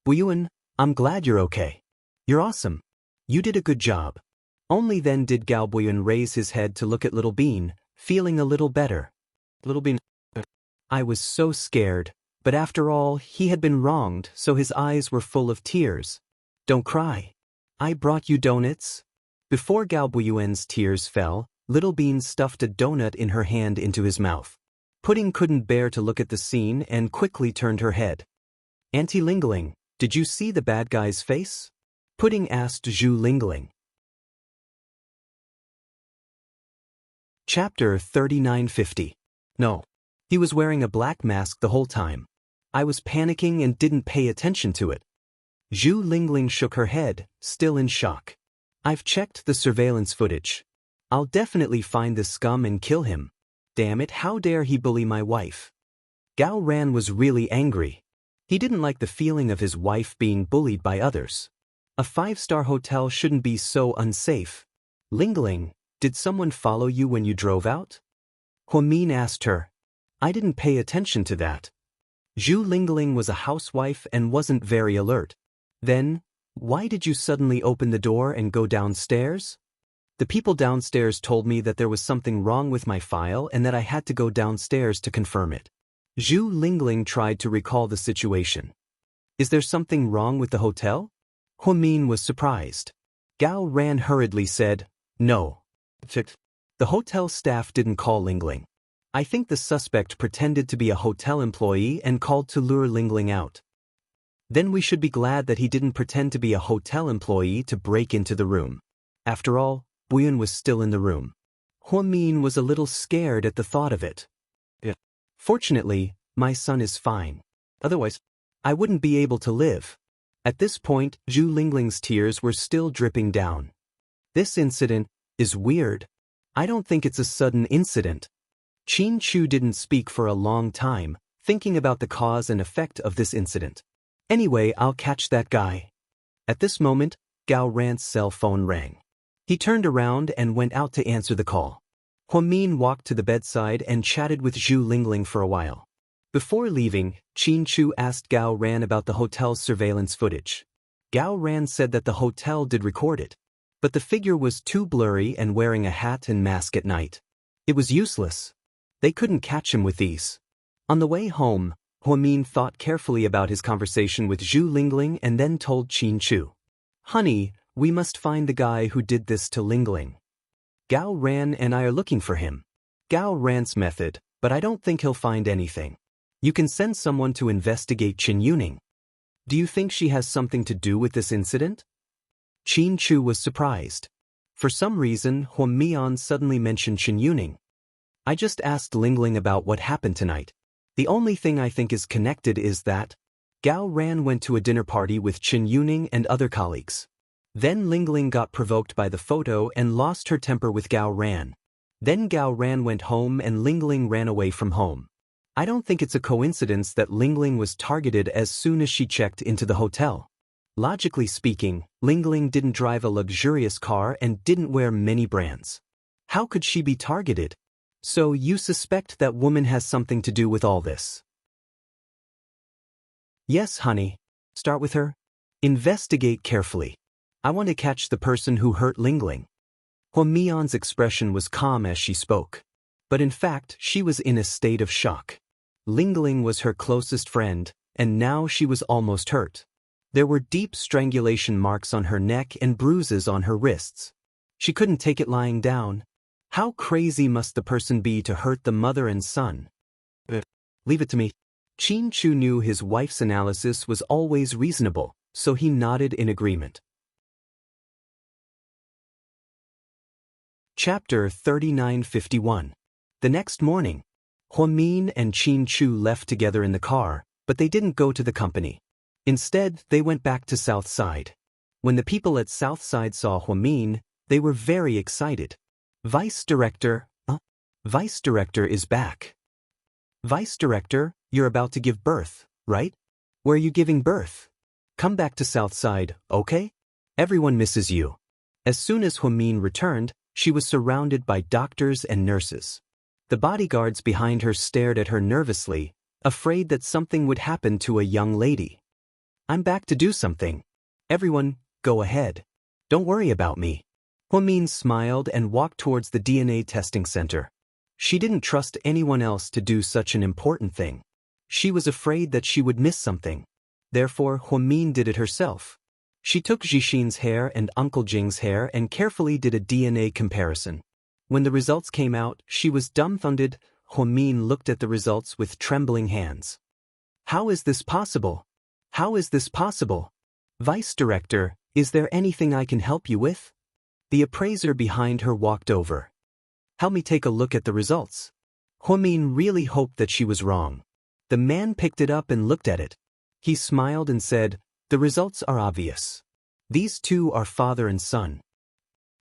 "Buyuan, I'm glad you're okay. You're awesome. You did a good job." Only then did Gao Buyuan raise his head to look at Little Bean, feeling a little better. Little Bean, I was so scared, but after all, he had been wronged, so his eyes were full of tears. "Don't cry. I brought you donuts." Before Gao Buyuan's tears fell, Little Bean stuffed a donut in her hand into his mouth. Pudding couldn't bear to look at the scene and quickly turned her head. "Auntie Lingling, did you see the bad guy's face?" Pudding asked Zhu Lingling. Chapter 3950. No. He was wearing a black mask the whole time. I was panicking and didn't pay attention to it. Zhu Lingling shook her head, still in shock. "I've checked the surveillance footage. I'll definitely find this scum and kill him. Damn it, how dare he bully my wife." Gao Ran was really angry. He didn't like the feeling of his wife being bullied by others. A 5-star hotel shouldn't be so unsafe. "Lingling, did someone follow you when you drove out?" Huamin asked her. "I didn't pay attention to that." Zhu Lingling was a housewife and wasn't very alert. "Then, why did you suddenly open the door and go downstairs?" "The people downstairs told me that there was something wrong with my file and that I had to go downstairs to confirm it." Zhu Lingling tried to recall the situation. "Is there something wrong with the hotel?" Huamin was surprised. Gao Ran hurriedly said, "No. The hotel staff didn't call Lingling. I think the suspect pretended to be a hotel employee and called to lure Lingling out. Then we should be glad that he didn't pretend to be a hotel employee to break into the room. After all, Buyuan was still in the room." Huamin was a little scared at the thought of it. "Fortunately, my son is fine. Otherwise, I wouldn't be able to live." At this point, Zhu Lingling's tears were still dripping down. "This incident is weird. I don't think it's a sudden incident." Qin Chu didn't speak for a long time, thinking about the cause and effect of this incident. "Anyway, I'll catch that guy." At this moment, Gao Ran's cell phone rang. He turned around and went out to answer the call. Huamin walked to the bedside and chatted with Zhu Lingling for a while. Before leaving, Qin Chu asked Gao Ran about the hotel's surveillance footage. Gao Ran said that the hotel did record it, but the figure was too blurry and wearing a hat and mask at night. It was useless. They couldn't catch him with these. On the way home, Huamin thought carefully about his conversation with Zhu Lingling and then told Qin Chu, "Honey, we must find the guy who did this to Lingling. Gao Ran and I are looking for him. Gao Ran's method, but I don't think he'll find anything. You can send someone to investigate Qin Yuning. Do you think she has something to do with this incident?" Qin Chu was surprised. For some reason, Huamian suddenly mentioned Qin Yuning. "I just asked Lingling about what happened tonight. The only thing I think is connected is that Gao Ran went to a dinner party with Qin Yuning and other colleagues. Then Lingling got provoked by the photo and lost her temper with Gao Ran. Then Gao Ran went home and Lingling ran away from home. I don't think it's a coincidence that Lingling was targeted as soon as she checked into the hotel. Logically speaking, Lingling didn't drive a luxurious car and didn't wear many brands. How could she be targeted? So you suspect that woman has something to do with all this?" "Yes, honey. Start with her. Investigate carefully. I want to catch the person who hurt Lingling." Huamian's expression was calm as she spoke. But in fact, she was in a state of shock. Lingling was her closest friend, and now she was almost hurt. There were deep strangulation marks on her neck and bruises on her wrists. She couldn't take it lying down. How crazy must the person be to hurt the mother and son? "Leave it to me." Qin Chu knew his wife's analysis was always reasonable, so he nodded in agreement. Chapter 3951. The next morning, Huamin and Qin Chu left together in the car, but they didn't go to the company. Instead, they went back to Southside. When the people at Southside saw Huamin, they were very excited. Vice Director is back." "Vice Director, you're about to give birth, right? Where are you giving birth? Come back to Southside, okay? Everyone misses you." As soon as Huamin returned, she was surrounded by doctors and nurses. The bodyguards behind her stared at her nervously, afraid that something would happen to a young lady. "I'm back to do something. Everyone, go ahead. Don't worry about me." Huamin smiled and walked towards the DNA testing center. She didn't trust anyone else to do such an important thing. She was afraid that she would miss something. Therefore, Huamin did it herself. She took Xixin's hair and Uncle Jing's hair and carefully did a DNA comparison. When the results came out, she was dumbfounded. Huamin looked at the results with trembling hands. "How is this possible? How is this possible? Vice Director, is there anything I can help you with?" The appraiser behind her walked over. "Help me take a look at the results." Huamin really hoped that she was wrong. The man picked it up and looked at it. He smiled and said, "The results are obvious. These two are father and son."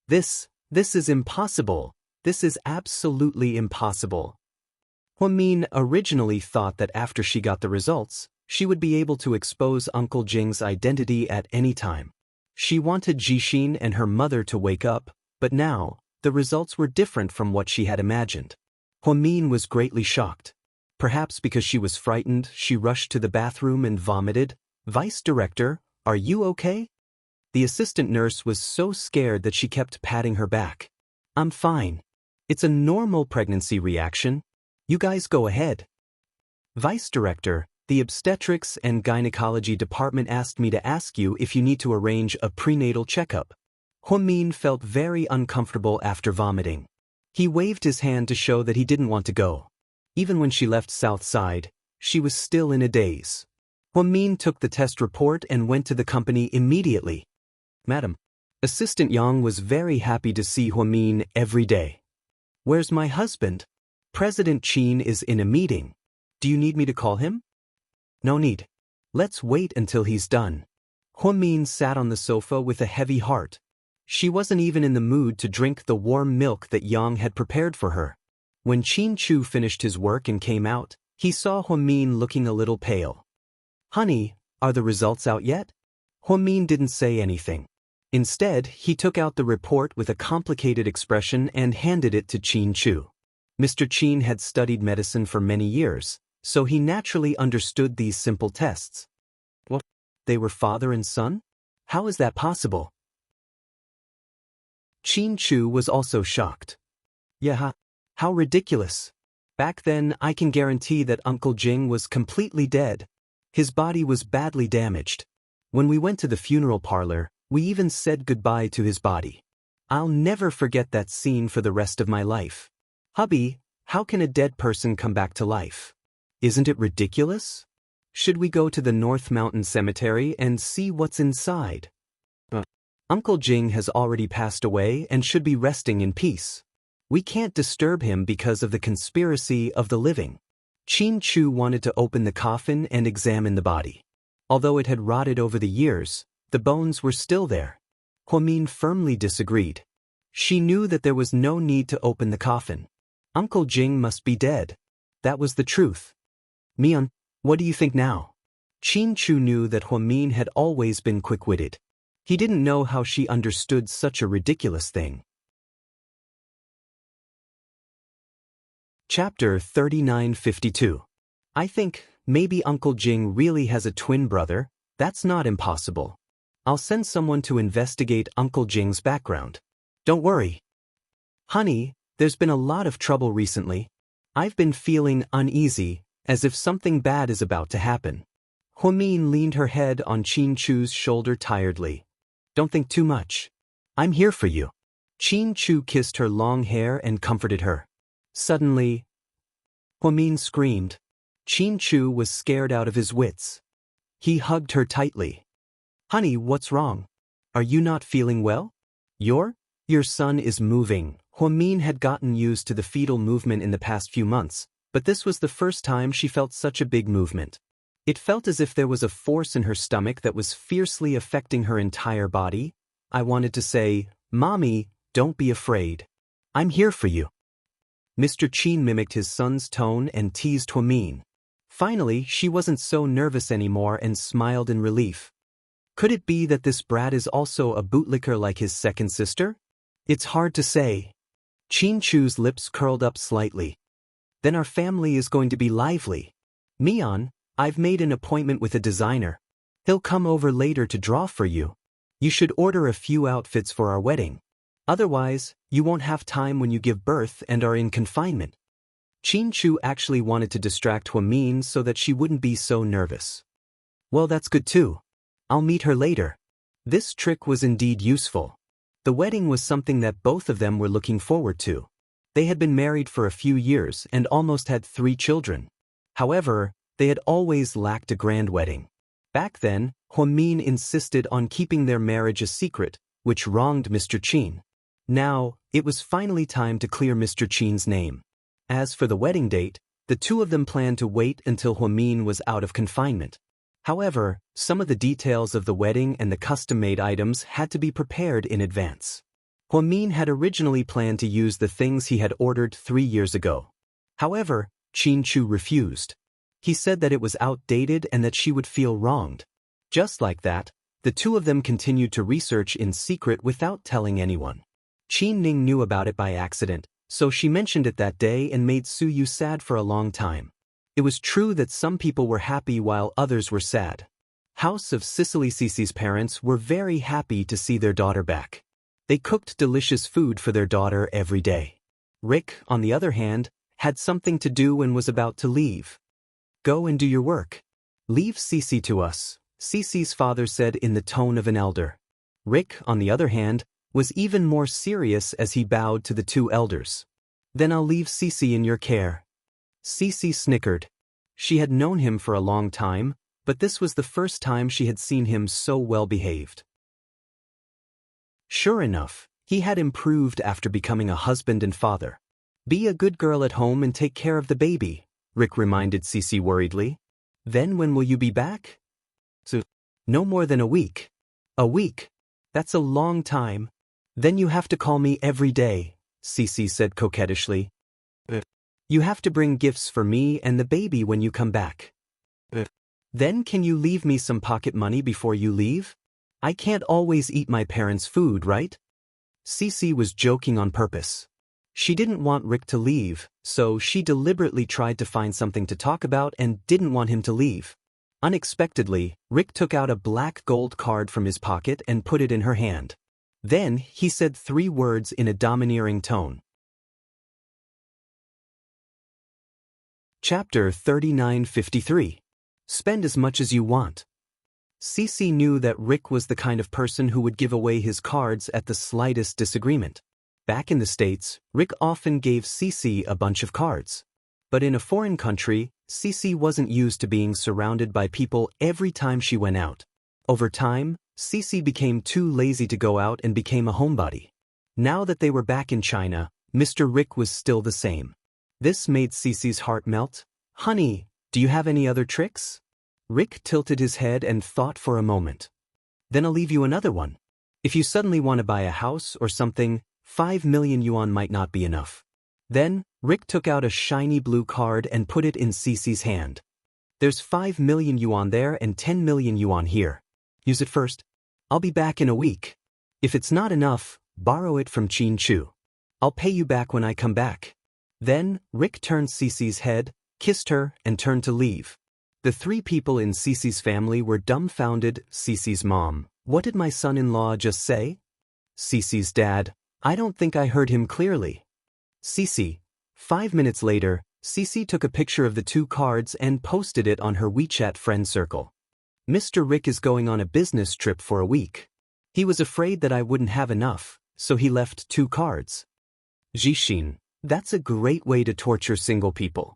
This is impossible. This is absolutely impossible." Huamin originally thought that after she got the results, she would be able to expose Uncle Jing's identity at any time. She wanted Xixin and her mother to wake up, but now, the results were different from what she had imagined. Huamin was greatly shocked. Perhaps because she was frightened, she rushed to the bathroom and vomited. "Vice Director, are you okay?" The assistant nurse was so scared that she kept patting her back. "I'm fine. It's a normal pregnancy reaction. You guys go ahead." "Vice Director, the obstetrics and gynecology department asked me to ask you if you need to arrange a prenatal checkup." Huamin felt very uncomfortable after vomiting. He waved his hand to show that he didn't want to go. Even when she left South Side, she was still in a daze. Huamin took the test report and went to the company immediately. "Madam." Assistant Yang was very happy to see Huamin every day. "Where's my husband? President Qin is in a meeting. Do you need me to call him?" "No need. Let's wait until he's done." Huamin sat on the sofa with a heavy heart. She wasn't even in the mood to drink the warm milk that Yang had prepared for her. When Qin Chu finished his work and came out, he saw Huamin looking a little pale. "Honey, are the results out yet?" Huamin didn't say anything. Instead, he took out the report with a complicated expression and handed it to Qin Chu. Mr. Qin had studied medicine for many years, so he naturally understood these simple tests. What? They were father and son? How is that possible? Qin Chu was also shocked. "Yeah, how ridiculous. Back then, I can guarantee that Uncle Jing was completely dead. His body was badly damaged. When we went to the funeral parlor, we even said goodbye to his body. I'll never forget that scene for the rest of my life. Hubby, how can a dead person come back to life? Isn't it ridiculous? Should we go to the North Mountain Cemetery and see what's inside?" Uncle Jing has already passed away and should be resting in peace. We can't disturb him because of the conspiracy of the living. Qin Chu wanted to open the coffin and examine the body. Although it had rotted over the years, the bones were still there. Huamin firmly disagreed. She knew that there was no need to open the coffin. Uncle Jing must be dead. That was the truth. "Mian, what do you think now?" Qin Chu knew that Huamin had always been quick-witted. He didn't know how she understood such a ridiculous thing. Chapter 3952. I think, maybe Uncle Jing really has a twin brother. That's not impossible. I'll send someone to investigate Uncle Jing's background. Don't worry. Honey, there's been a lot of trouble recently. I've been feeling uneasy, as if something bad is about to happen. Huamin leaned her head on Qin Chu's shoulder tiredly. Don't think too much. I'm here for you. Qin Chu kissed her long hair and comforted her. Suddenly, Huamin screamed. Qin Chu was scared out of his wits. He hugged her tightly. Honey, what's wrong? Are you not feeling well? Your son is moving. Huamin had gotten used to the fetal movement in the past few months, but this was the first time she felt such a big movement. It felt as if there was a force in her stomach that was fiercely affecting her entire body. I wanted to say, Mommy, don't be afraid. I'm here for you. Mr. Qin mimicked his son's tone and teased Huamin. Finally, she wasn't so nervous anymore and smiled in relief. Could it be that this brat is also a bootlicker like his second sister? It's hard to say. Qin Chu's lips curled up slightly. Then our family is going to be lively. Mian, I've made an appointment with a designer. He'll come over later to draw for you. You should order a few outfits for our wedding. Otherwise, you won't have time when you give birth and are in confinement. Qin Chu actually wanted to distract Huamin so that she wouldn't be so nervous. Well, that's good too. I'll meet her later. This trick was indeed useful. The wedding was something that both of them were looking forward to. They had been married for a few years and almost had 3 children. However, they had always lacked a grand wedding. Back then, Huamin insisted on keeping their marriage a secret, which wronged Mr. Qin. Now, it was finally time to clear Mr. Qin's name. As for the wedding date, the two of them planned to wait until Huamin was out of confinement. However, some of the details of the wedding and the custom-made items had to be prepared in advance. Huamin had originally planned to use the things he had ordered 3 years ago. However, Qin Chu refused. He said that it was outdated and that she would feel wronged. Just like that, the two of them continued to research in secret without telling anyone. Qin Ning knew about it by accident, so she mentioned it that day and made Su Yu sad for a long time. It was true that some people were happy while others were sad. House of Sicily Cece's parents were very happy to see their daughter back. They cooked delicious food for their daughter every day. Rick, on the other hand, had something to do and was about to leave. Go and do your work. Leave Cece to us, Cece's father said in the tone of an elder. Rick, on the other hand, was even more serious as he bowed to the 2 elders. Then I'll leave Cece in your care. Cece snickered. She had known him for a long time, but this was the first time she had seen him so well behaved. Sure enough, he had improved after becoming a husband and father. Be a good girl at home and take care of the baby, Rick reminded Cece worriedly. Then when will you be back? So, no more than a week. A week? That's a long time. Then you have to call me every day, Cece said coquettishly. You have to bring gifts for me and the baby when you come back. Then can you leave me some pocket money before you leave? I can't always eat my parents' food, right? Cece was joking on purpose. She didn't want Rick to leave, so she deliberately tried to find something to talk about and didn't want him to leave. Unexpectedly, Rick took out a black gold card from his pocket and put it in her hand. Then, he said 3 words in a domineering tone. Chapter 3953. Spend as much as you want. Cece knew that Rick was the kind of person who would give away his cards at the slightest disagreement. Back in the States, Rick often gave Cece a bunch of cards. But in a foreign country, Cece wasn't used to being surrounded by people every time she went out. Over time, Cece became too lazy to go out and became a homebody. Now that they were back in China, Mr. Rick was still the same. This made Cece's heart melt. Honey, do you have any other tricks? Rick tilted his head and thought for a moment. Then I'll leave you another one. If you suddenly want to buy a house or something, 5 million yuan might not be enough. Then, Rick took out a shiny blue card and put it in Cece's hand. There's 5 million yuan there and 10 million yuan here. Use it first. I'll be back in a week. If it's not enough, borrow it from Qin Chu. I'll pay you back when I come back. Then, Rick turned Cece's head, kissed her, and turned to leave. The 3 people in Cece's family were dumbfounded. Cece's mom, what did my son-in-law just say? Cece's dad, I don't think I heard him clearly. Cece. 5 minutes later, Cece took a picture of the 2 cards and posted it on her WeChat friend circle. Mr. Rick is going on a business trip for a week. He was afraid that I wouldn't have enough, so he left 2 cards. Jixin. That's a great way to torture single people.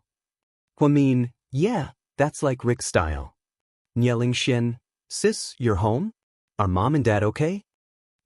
Huamin, yeah, that's like Rick's style. Nielingxian, sis, you're home? Are mom and dad okay?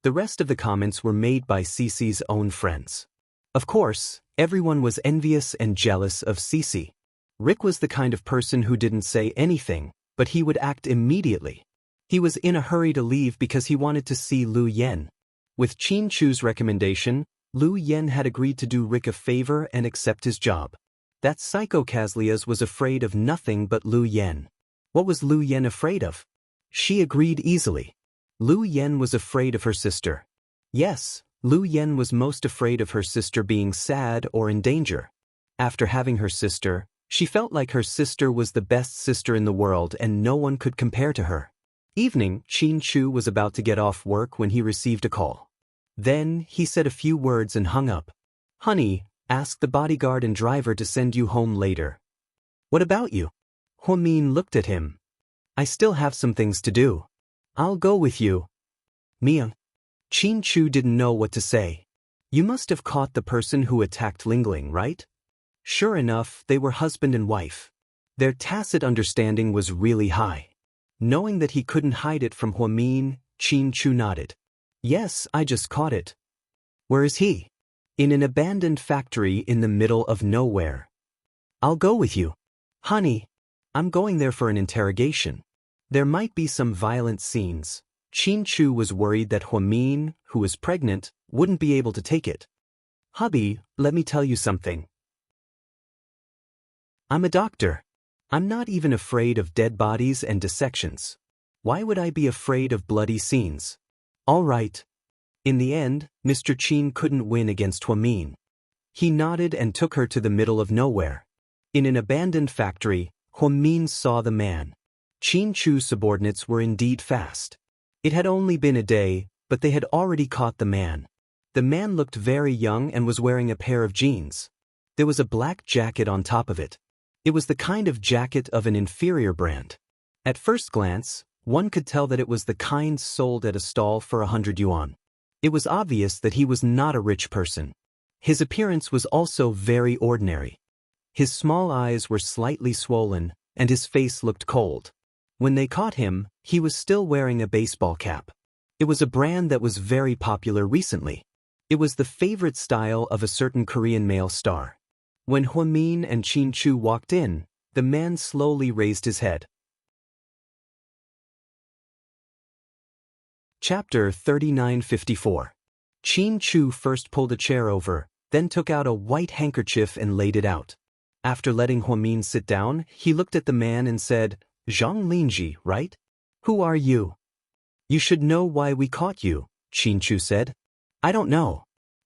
The rest of the comments were made by Cece's own friends. Of course, everyone was envious and jealous of Cece. Rick was the kind of person who didn't say anything, but he would act immediately. He was in a hurry to leave because he wanted to see Lu Yen. With Qin Chu's recommendation, Lu Yen had agreed to do Rick a favor and accept his job. That psycho Caslias was afraid of nothing but Lu Yen. What was Lu Yen afraid of? She agreed easily. Lu Yen was afraid of her sister. Yes, Lu Yen was most afraid of her sister being sad or in danger. After having her sister, she felt like her sister was the best sister in the world and no one could compare to her. Evening, Qin Chu was about to get off work when he received a call. Then, he said a few words and hung up. Honey, ask the bodyguard and driver to send you home later. What about you? Huamin looked at him. I still have some things to do. I'll go with you. Mia. Qin Chu didn't know what to say. You must have caught the person who attacked Lingling, right? Sure enough, they were husband and wife. Their tacit understanding was really high. Knowing that he couldn't hide it from Huamin, Qin Chu nodded. Yes, I just caught it. Where is he? In an abandoned factory in the middle of nowhere. I'll go with you. Honey, I'm going there for an interrogation. There might be some violent scenes. Qin Chu was worried that Huamin, who was pregnant, wouldn't be able to take it. Hubby, let me tell you something. I'm a doctor. I'm not even afraid of dead bodies and dissections. Why would I be afraid of bloody scenes? All right. In the end, Mr. Qin couldn't win against Huamin. He nodded and took her to the middle of nowhere. In an abandoned factory, Huamin saw the man. Qin Chu's subordinates were indeed fast. It had only been a day, but they had already caught the man. The man looked very young and was wearing a pair of jeans. There was a black jacket on top of it. It was the kind of jacket of an inferior brand. At first glance, one could tell that it was the kind sold at a stall for 100 yuan. It was obvious that he was not a rich person. His appearance was also very ordinary. His small eyes were slightly swollen, and his face looked cold. When they caught him, he was still wearing a baseball cap. It was a brand that was very popular recently. It was the favorite style of a certain Korean male star. When Huamin and Qin Chu walked in, the man slowly raised his head. Chapter 3954. Qin Chu first pulled a chair over, then took out a white handkerchief and laid it out. After letting Huamin sit down, he looked at the man and said, Zhang Linji, right? Who are you? You should know why we caught you, Qin Chu said. I don't know.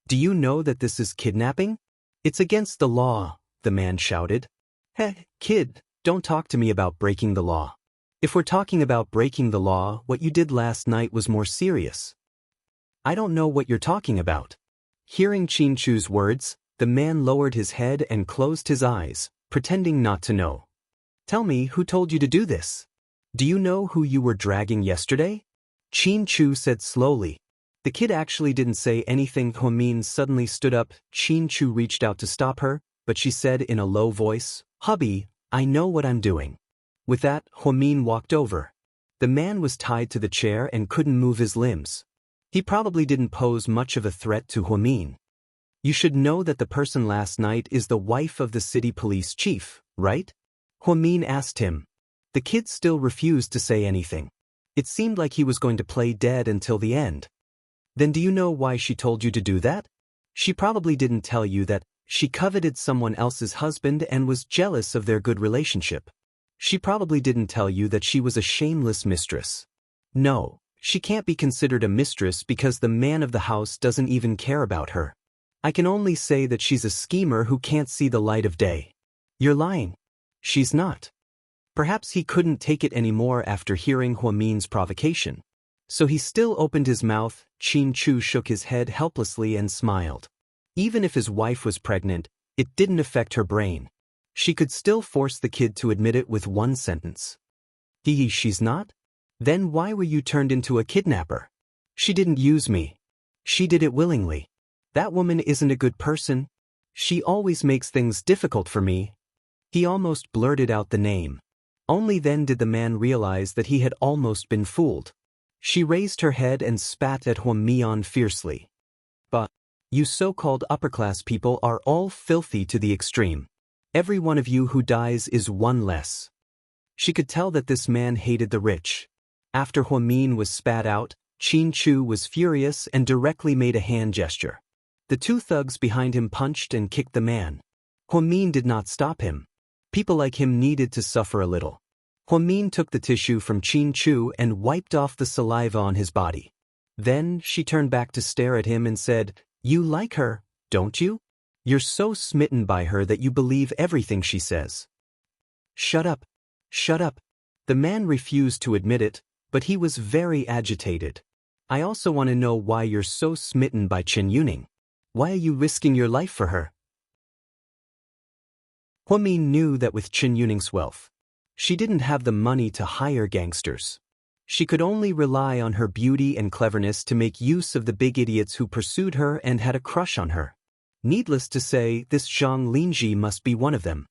Do you know that this is kidnapping? It's against the law, the man shouted. Heh, kid, don't talk to me about breaking the law. If we're talking about breaking the law, what you did last night was more serious. I don't know what you're talking about. Hearing Qin Chu's words, the man lowered his head and closed his eyes, pretending not to know. Tell me, who told you to do this? Do you know who you were dragging yesterday? Qin Chu said slowly. The kid actually didn't say anything. Huamin suddenly stood up. Qin Chu reached out to stop her, but she said in a low voice, Hubby, I know what I'm doing. With that, Huamin walked over. The man was tied to the chair and couldn't move his limbs. He probably didn't pose much of a threat to Huamin. You should know that the person last night is the wife of the city police chief, right? Huamin asked him. The kid still refused to say anything. It seemed like he was going to play dead until the end. Then do you know why she told you to do that? She probably didn't tell you that she coveted someone else's husband and was jealous of their good relationship. She probably didn't tell you that she was a shameless mistress. No, she can't be considered a mistress because the man of the house doesn't even care about her. I can only say that she's a schemer who can't see the light of day. You're lying. She's not. Perhaps he couldn't take it anymore after hearing Huamin's provocation. So he still opened his mouth. Qin Chu shook his head helplessly and smiled. Even if his wife was pregnant, it didn't affect her brain. She could still force the kid to admit it with one sentence. She's not? Then why were you turned into a kidnapper? She didn't use me. She did it willingly. That woman isn't a good person. She always makes things difficult for me. He almost blurted out the name. Only then did the man realize that he had almost been fooled. She raised her head and spat at Huamian fiercely. But, you so-called upper-class people are all filthy to the extreme. Every one of you who dies is one less. She could tell that this man hated the rich. After Huamin was spat out, Qin Chu was furious and directly made a hand gesture. The two thugs behind him punched and kicked the man. Huamin did not stop him. People like him needed to suffer a little. Huamin took the tissue from Qin Chu and wiped off the saliva on his body. Then she turned back to stare at him and said, "You like her, don't you? You're so smitten by her that you believe everything she says." "Shut up. Shut up." The man refused to admit it, but he was very agitated. "I also want to know why you're so smitten by Chen Yuning. Why are you risking your life for her?" Huamin knew that with Chen Yuning's wealth, she didn't have the money to hire gangsters. She could only rely on her beauty and cleverness to make use of the big idiots who pursued her and had a crush on her. Needless to say, this Zhang Linji must be one of them.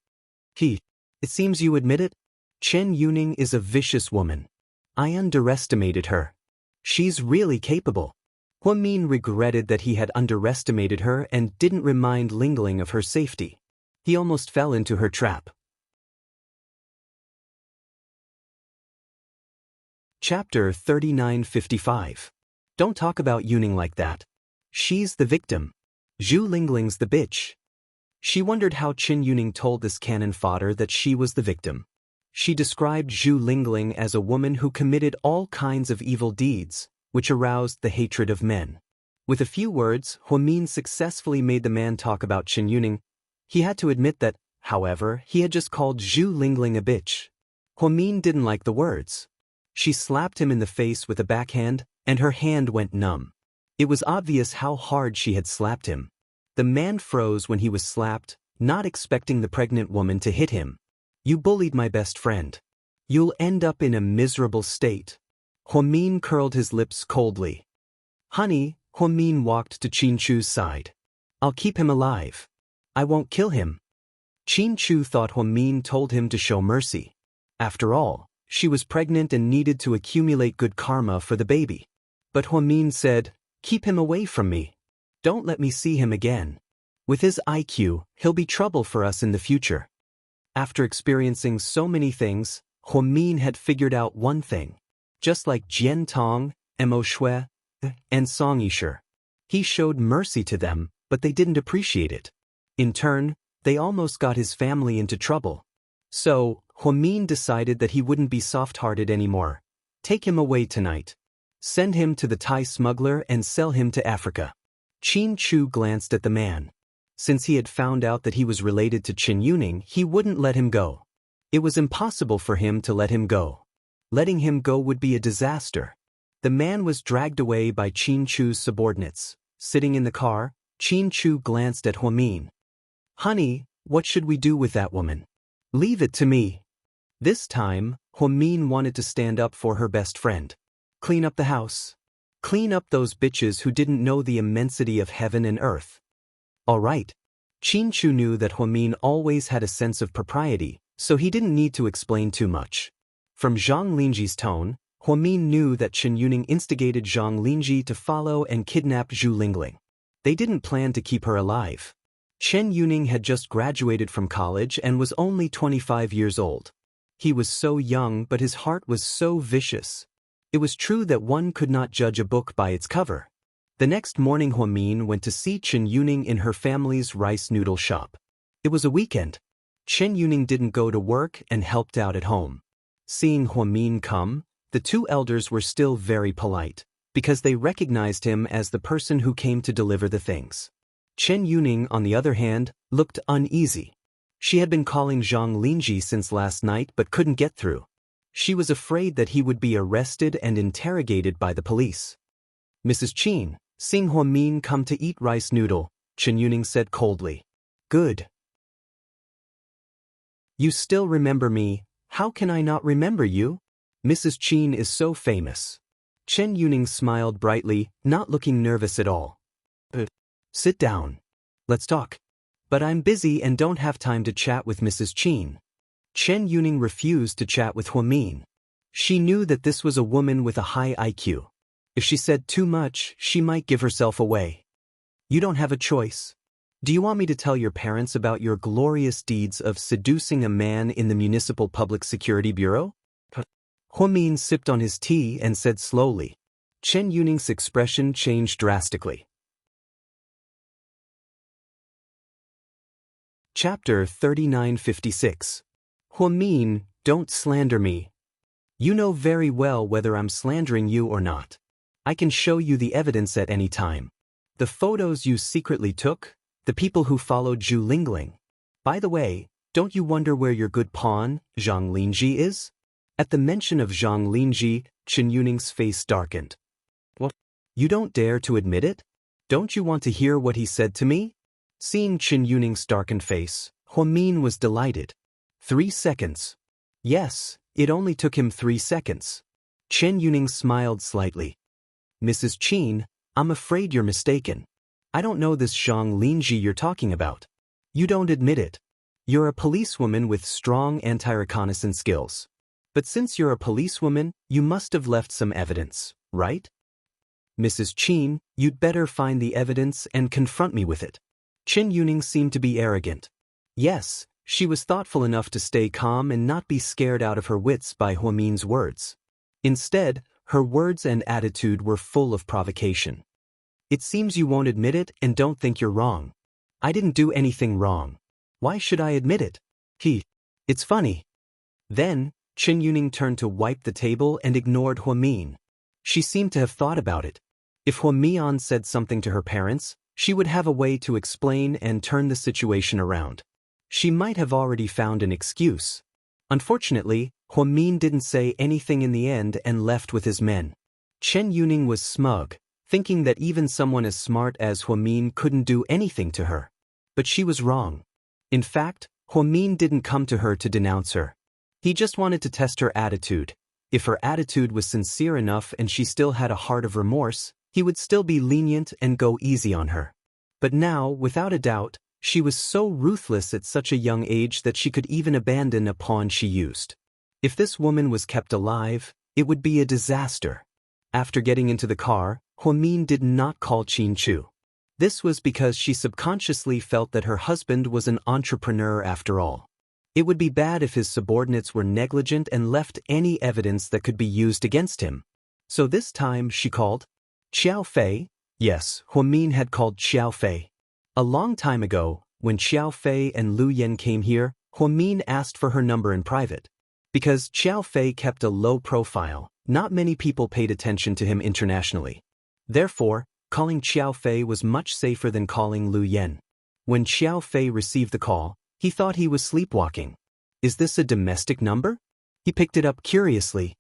"It seems you admit it? Chen Yuning is a vicious woman. I underestimated her. She's really capable." Huamin regretted that he had underestimated her and didn't remind Lingling of her safety. He almost fell into her trap. Chapter 3955. Don't talk about Yuning like that. She's the victim. Zhu Lingling's the bitch. She wondered how Chen Yuning told this cannon fodder that she was the victim. She described Zhu Lingling as a woman who committed all kinds of evil deeds, which aroused the hatred of men. With a few words, Huamin successfully made the man talk about Chen Yuning. He had to admit that, however, he had just called Zhu Lingling a bitch. Huamin didn't like the words. She slapped him in the face with a backhand, and her hand went numb. It was obvious how hard she had slapped him. The man froze when he was slapped, not expecting the pregnant woman to hit him. "You bullied my best friend. You'll end up in a miserable state." Huamin curled his lips coldly. "Honey," Huamin walked to Qin Chu's side. "I'll keep him alive. I won't kill him." Qin Chu thought Huamin told him to show mercy. After all, she was pregnant and needed to accumulate good karma for the baby. But Huamin said, "Keep him away from me. Don't let me see him again. With his IQ, he'll be trouble for us in the future." After experiencing so many things, Huamin had figured out one thing. Just like Jian Tong, Mo Shui, and Song Yishe, he showed mercy to them, but they didn't appreciate it. In turn, they almost got his family into trouble. So, Huamin decided that he wouldn't be soft-hearted anymore. Take him away tonight. Send him to the Thai smuggler and sell him to Africa. Qin Chu glanced at the man. Since he had found out that he was related to Chen Yuning, he wouldn't let him go. It was impossible for him to let him go. Letting him go would be a disaster. The man was dragged away by Qin Chu's subordinates. Sitting in the car, Qin Chu glanced at Huamin. "Honey, what should we do with that woman?" "Leave it to me." This time, Huamin wanted to stand up for her best friend. "Clean up the house. Clean up those bitches who didn't know the immensity of heaven and earth." "All right." Qin Chu knew that Huamin always had a sense of propriety, so he didn't need to explain too much. From Zhang Linji's tone, Huamin knew that Chen Yuning instigated Zhang Linji to follow and kidnap Zhu Lingling. They didn't plan to keep her alive. Chen Yuning had just graduated from college and was only 25 years old. He was so young, but his heart was so vicious. It was true that one could not judge a book by its cover. The next morning Huamin went to see Chen Yuning in her family's rice noodle shop. It was a weekend. Chen Yuning didn't go to work and helped out at home. Seeing Huamin come, the two elders were still very polite, because they recognized him as the person who came to deliver the things. Chen Yuning, on the other hand, looked uneasy. She had been calling Zhang Linji since last night but couldn't get through. She was afraid that he would be arrested and interrogated by the police. "Mrs. Qin," seeing Huamin come to eat rice noodle, Chen Yuning said coldly. "Good. You still remember me. How can I not remember you? Mrs. Qin is so famous." Chen Yuning smiled brightly, not looking nervous at all. Sit down. Let's talk." "But I'm busy and don't have time to chat with Mrs. Qin." Chen Yuning refused to chat with Huamin. She knew that this was a woman with a high IQ. If she said too much, she might give herself away. "You don't have a choice. Do you want me to tell your parents about your glorious deeds of seducing a man in the Municipal Public Security Bureau?" Huamin sipped on his tea and said slowly. Chen Yuning's expression changed drastically. Chapter 3956. Huamin, don't slander me. You know very well whether I'm slandering you or not. I can show you the evidence at any time. The photos you secretly took, the people who followed Zhu Lingling. By the way, don't you wonder where your good pawn, Zhang Linji, is? At the mention of Zhang Linji, Chen Yuning's face darkened. What? You don't dare to admit it? Don't you want to hear what he said to me? Seeing Chen Yuning's darkened face, Huamin was delighted. 3 seconds. Yes, it only took him 3 seconds. Chen Yuning smiled slightly. Mrs. Qin, I'm afraid you're mistaken. I don't know this Zhang Linji you're talking about. You don't admit it. You're a policewoman with strong anti-reconnaissance skills. But since you're a policewoman, you must have left some evidence, right? Mrs. Qin, you'd better find the evidence and confront me with it. Chen Yuning seemed to be arrogant. Yes, she was thoughtful enough to stay calm and not be scared out of her wits by Huamin's words. Instead, her words and attitude were full of provocation. It seems you won't admit it and don't think you're wrong. I didn't do anything wrong. Why should I admit it? It's funny. Then, Chen Yuning turned to wipe the table and ignored Huamin. She seemed to have thought about it. If Huamian said something to her parents, she would have a way to explain and turn the situation around. She might have already found an excuse. Unfortunately, Huamin didn't say anything in the end and left with his men. Chen Yuning was smug, thinking that even someone as smart as Huamin couldn't do anything to her. But she was wrong. In fact, Huamin didn't come to her to denounce her. He just wanted to test her attitude. If her attitude was sincere enough and she still had a heart of remorse, he would still be lenient and go easy on her. But now, without a doubt, she was so ruthless at such a young age that she could even abandon a pawn she used. If this woman was kept alive, it would be a disaster. After getting into the car, Huamin did not call Qin Chu. This was because she subconsciously felt that her husband was an entrepreneur after all. It would be bad if his subordinates were negligent and left any evidence that could be used against him. So this time she called Xiao Fei. Yes, Huamin had called Xiao Fei. A long time ago, when Xiao Fei and Lu Yan came here, Huamin asked for her number in private. Because Xiao Fei kept a low profile, not many people paid attention to him internationally. Therefore, calling Xiao Fei was much safer than calling Lu Yan. When Xiao Fei received the call, he thought he was sleepwalking. Is this a domestic number? He picked it up curiously.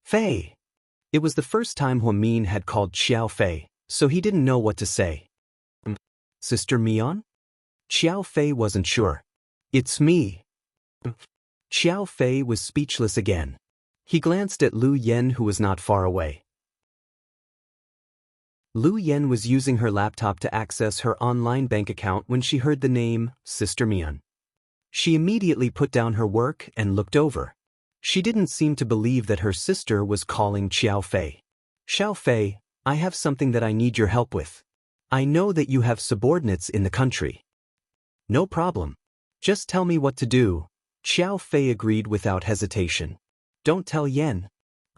Fei. It was the first time Huamin had called Xiao Fei, so he didn't know what to say. Sister Mian? Xiao Fei wasn't sure. It's me. Xiao Fei was speechless again. He glanced at Lu Yan, who was not far away. Lu Yan was using her laptop to access her online bank account when she heard the name Sister Mian. She immediately put down her work and looked over. She didn't seem to believe that her sister was calling Xiao Fei. Xiao Fei, I have something that I need your help with. I know that you have subordinates in the country. No problem. Just tell me what to do. Xiao Fei agreed without hesitation. Don't tell Yan.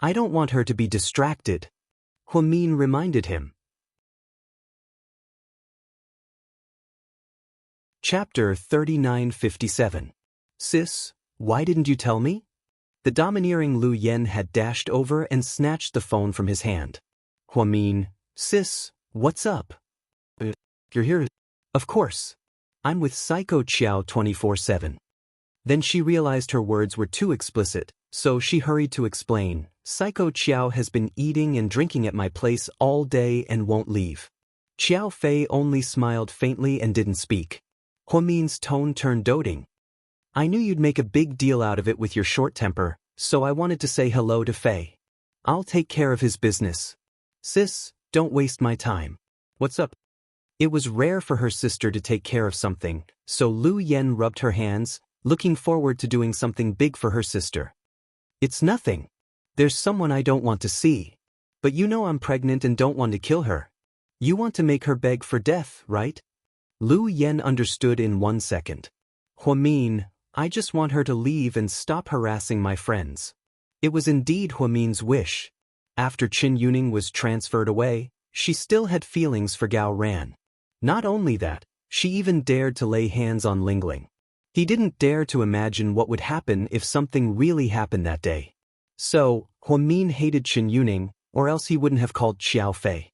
I don't want her to be distracted. Huamin reminded him. Chapter 3957. Sis, why didn't you tell me? The domineering Lu Yan had dashed over and snatched the phone from his hand. Huamin, sis, what's up? You're here? Of course. I'm with Psycho Qiao 24/7. Then she realized her words were too explicit, so she hurried to explain. Psycho Qiao has been eating and drinking at my place all day and won't leave. Xiao Fei only smiled faintly and didn't speak. Huamin's tone turned doting. I knew you'd make a big deal out of it with your short temper, so I wanted to say hello to Fei. I'll take care of his business. Sis, don't waste my time. What's up? It was rare for her sister to take care of something, so Lu Yan rubbed her hands, looking forward to doing something big for her sister. It's nothing. There's someone I don't want to see. But you know I'm pregnant and don't want to kill her. You want to make her beg for death, right? Lu Yan understood in 1 second. Huamin, I just want her to leave and stop harassing my friends. It was indeed Huamin's wish. After Qin Yuning was transferred away, she still had feelings for Gao Ran. Not only that, she even dared to lay hands on Lingling. He didn't dare to imagine what would happen if something really happened that day. So, Huamin hated Qin Yuning, or else he wouldn't have called Xiao Fei.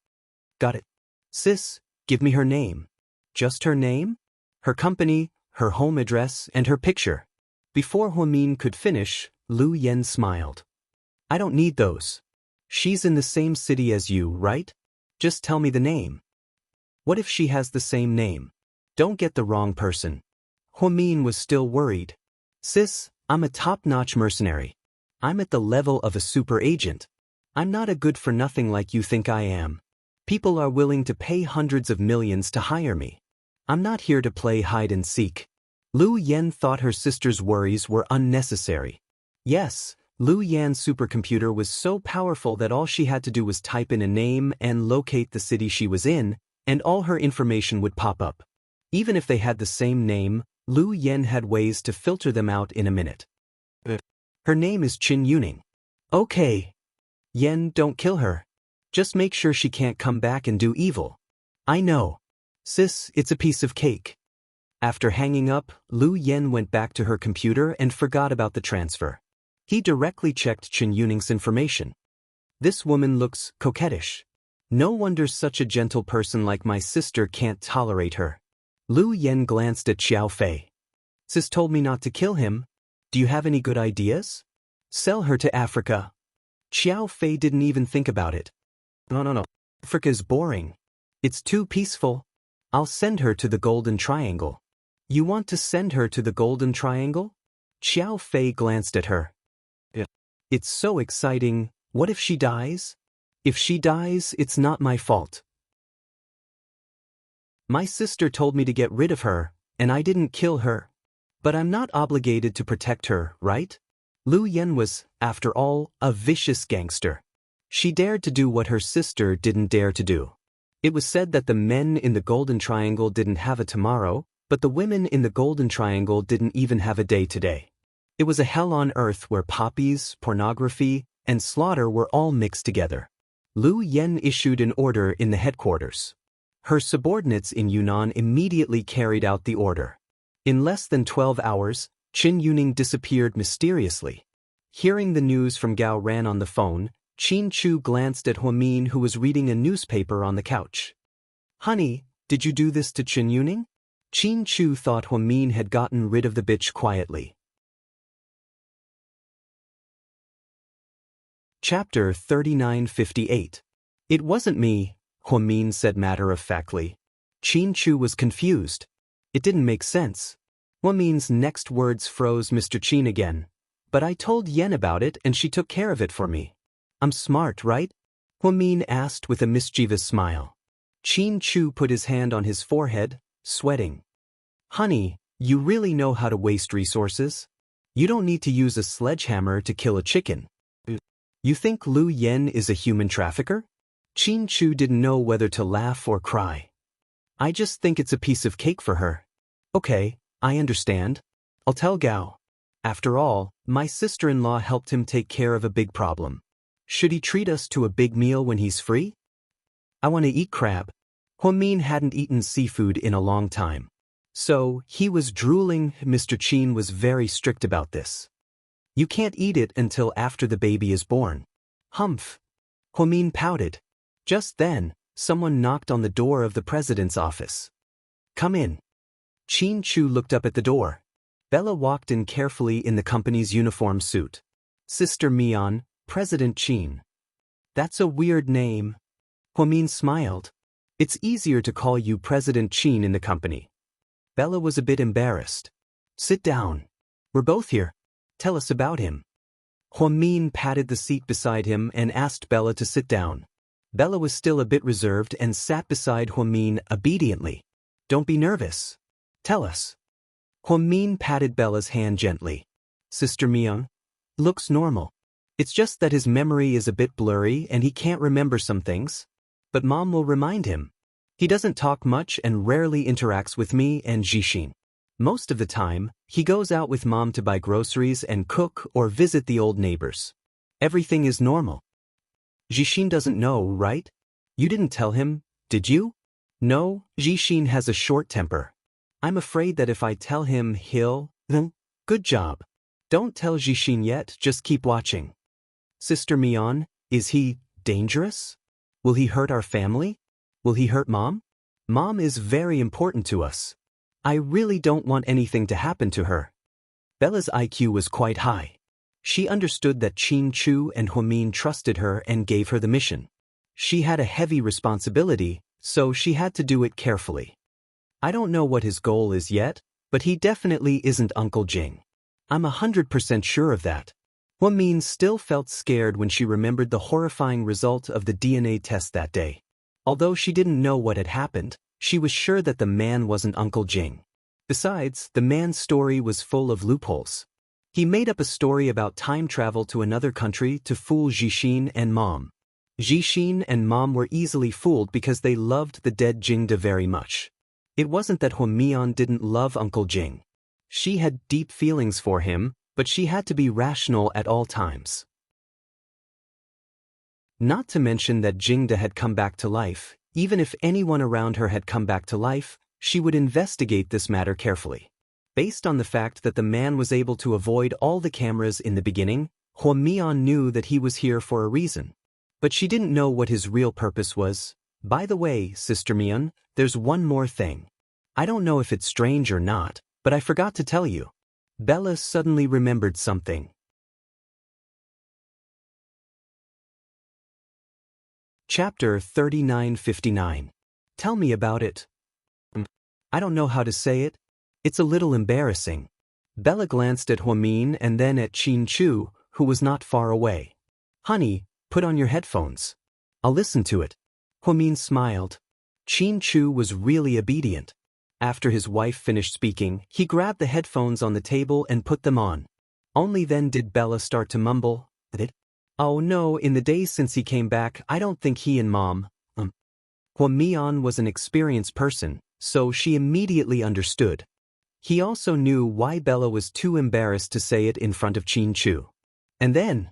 Got it. Sis, give me her name. Just her name? Her company, her home address, and her picture. Before Huamin could finish, Lu Yen smiled. I don't need those. She's in the same city as you, right? Just tell me the name. What if she has the same name? Don't get the wrong person. Huamin was still worried. Sis, I'm a top-notch mercenary. I'm at the level of a super agent. I'm not a good-for-nothing like you think I am. People are willing to pay hundreds of millions to hire me. I'm not here to play hide-and-seek. Lu Yen thought her sister's worries were unnecessary. Yes, Lu Yan's supercomputer was so powerful that all she had to do was type in a name and locate the city she was in, and all her information would pop up. Even if they had the same name, Lu Yen had ways to filter them out in a minute. Her name is Qin Yuning. Okay. Yen, don't kill her. Just make sure she can't come back and do evil. I know. Sis, it's a piece of cake. After hanging up, Lu Yen went back to her computer and forgot about the transfer. He directly checked Qin Yuning's information. This woman looks coquettish. No wonder such a gentle person like my sister can't tolerate her. Lu Yen glanced at Xiao Fei. Sis told me not to kill him. Do you have any good ideas? Sell her to Africa. Xiao Fei didn't even think about it. No. Africa's boring. It's too peaceful. I'll send her to the Golden Triangle. You want to send her to the Golden Triangle? Xiao Fei glanced at her. Yeah. It's so exciting. What if she dies? If she dies, it's not my fault. My sister told me to get rid of her, and I didn't kill her. But I'm not obligated to protect her, right? Lu Yen was, after all, a vicious gangster. She dared to do what her sister didn't dare to do. It was said that the men in the Golden Triangle didn't have a tomorrow, but the women in the Golden Triangle didn't even have a day today. It was a hell on earth where poppies, pornography, and slaughter were all mixed together. Lu Yen issued an order in the headquarters. Her subordinates in Yunnan immediately carried out the order. In less than 12 hours, Qin Yuning disappeared mysteriously. Hearing the news from Gao Ran on the phone, Qin Chu glanced at Huamin, who was reading a newspaper on the couch. Honey, did you do this to Qin Yuning? Qin Chu thought Huamin had gotten rid of the bitch quietly. Chapter 3958. It wasn't me, Huamin said matter-of-factly. Qin Chu was confused. It didn't make sense. Huamin's next words froze Mr. Qin again. But I told Yen about it and she took care of it for me. I'm smart, right? Huamin asked with a mischievous smile. Qin Chu put his hand on his forehead, sweating. Honey, you really know how to waste resources? You don't need to use a sledgehammer to kill a chicken. You think Lu Yen is a human trafficker? Qin Chu didn't know whether to laugh or cry. I just think it's a piece of cake for her. Okay, I understand. I'll tell Gao. After all, my sister-in-law helped him take care of a big problem. Should he treat us to a big meal when he's free? I want to eat crab. Huamin hadn't eaten seafood in a long time. So, he was drooling. Mr. Qin was very strict about this. You can't eat it until after the baby is born. Humph. Huamin pouted. Just then, someone knocked on the door of the president's office. Come in. Qin Chu looked up at the door. Bella walked in carefully in the company's uniform suit. Sister Mian, President Qin. That's a weird name. Huamin smiled. It's easier to call you President Qin in the company. Bella was a bit embarrassed. Sit down. We're both here. Tell us about him. Huamin patted the seat beside him and asked Bella to sit down. Bella was still a bit reserved and sat beside Huamin obediently. Don't be nervous. Tell us. Huamin patted Bella's hand gently. Sister Mian, looks normal. It's just that his memory is a bit blurry and he can't remember some things. But Mom will remind him. He doesn't talk much and rarely interacts with me and Jixin. Most of the time, he goes out with Mom to buy groceries and cook or visit the old neighbors. Everything is normal. Jixin doesn't know, right? You didn't tell him, did you? No, Jixin has a short temper. I'm afraid that if I tell him, he'll Then, good job. Don't tell Xixin yet, just keep watching. Sister Mian, is he dangerous? Will he hurt our family? Will he hurt Mom? Mom is very important to us. I really don't want anything to happen to her. Bella's IQ was quite high. She understood that Qin Chu and Huamin trusted her and gave her the mission. She had a heavy responsibility, so she had to do it carefully. I don't know what his goal is yet, but he definitely isn't Uncle Jing. I'm 100% sure of that. Huamin still felt scared when she remembered the horrifying result of the DNA test that day. Although she didn't know what had happened, she was sure that the man wasn't Uncle Jing. Besides, the man's story was full of loopholes. He made up a story about time travel to another country to fool Xixin and Mom. Xixin and Mom were easily fooled because they loved the dead Jingde very much. It wasn't that Huamian didn't love Uncle Jing. She had deep feelings for him, but she had to be rational at all times. Not to mention that Jingde had come back to life. Even if anyone around her had come back to life, she would investigate this matter carefully. Based on the fact that the man was able to avoid all the cameras in the beginning, Huamian knew that he was here for a reason. But she didn't know what his real purpose was. By the way, Sister Mian, there's one more thing. I don't know if it's strange or not, but I forgot to tell you. Bella suddenly remembered something. Chapter 3959. Tell me about it. I don't know how to say it. It's a little embarrassing. Bella glanced at Huamin and then at Qin Chu, who was not far away. Honey, put on your headphones. I'll listen to it. Huamin smiled. Qin Chu was really obedient. After his wife finished speaking, he grabbed the headphones on the table and put them on. Only then did Bella start to mumble, "Oh no, in the days since he came back, I don't think he and Mom, Huamian was an experienced person, so she immediately understood. He also knew why Bella was too embarrassed to say it in front of Qin Chu. And then,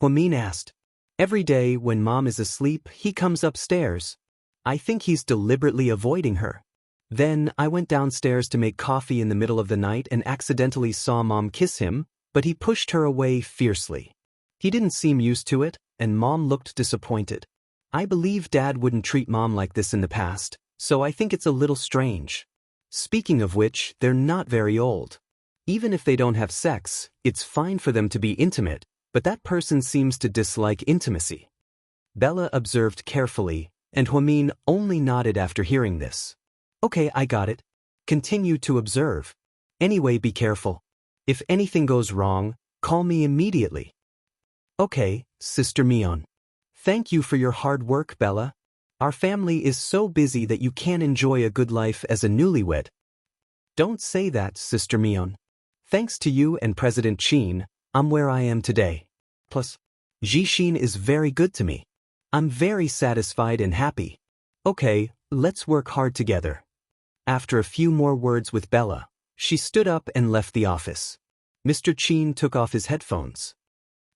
Huamin asked, "Every day when Mom is asleep, he comes upstairs. I think he's deliberately avoiding her. Then I went downstairs to make coffee in the middle of the night and accidentally saw Mom kiss him, but he pushed her away fiercely. He didn't seem used to it, and Mom looked disappointed. I believe Dad wouldn't treat Mom like this in the past, so I think it's a little strange. Speaking of which, they're not very old. Even if they don't have sex, it's fine for them to be intimate, but that person seems to dislike intimacy." Bella observed carefully, and Huamin only nodded after hearing this. "Okay, I got it. Continue to observe. Anyway, be careful. If anything goes wrong, call me immediately." "Okay, Sister Mian. Thank you for your hard work, Bella. Our family is so busy that you can't enjoy a good life as a newlywed." "Don't say that, Sister Mian. Thanks to you and President Qin, I'm where I am today. Plus, Xixin is very good to me. I'm very satisfied and happy. Okay, let's work hard together." After a few more words with Bella, she stood up and left the office. Mr. Qin took off his headphones.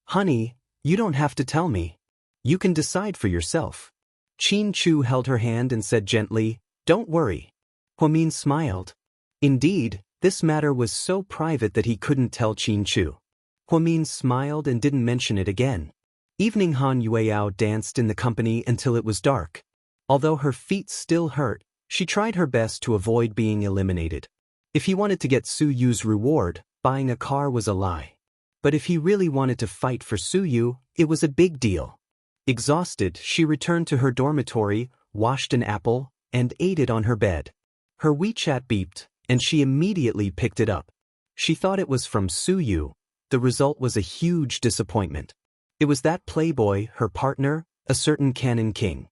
"Honey, you don't have to tell me. You can decide for yourself." Qin Chu held her hand and said gently, "Don't worry." Huamin smiled. Indeed, this matter was so private that he couldn't tell Qin Chu. Huamin smiled and didn't mention it again. Evening Han Yueyao danced in the company until it was dark. Although her feet still hurt, she tried her best to avoid being eliminated. If he wanted to get Su Yu's reward, buying a car was a lie. But if he really wanted to fight for Su Yu, it was a big deal. Exhausted, she returned to her dormitory, washed an apple, and ate it on her bed. Her WeChat beeped, and she immediately picked it up. She thought it was from Su Yu. The result was a huge disappointment. It was that playboy, her partner, a certain Canon King.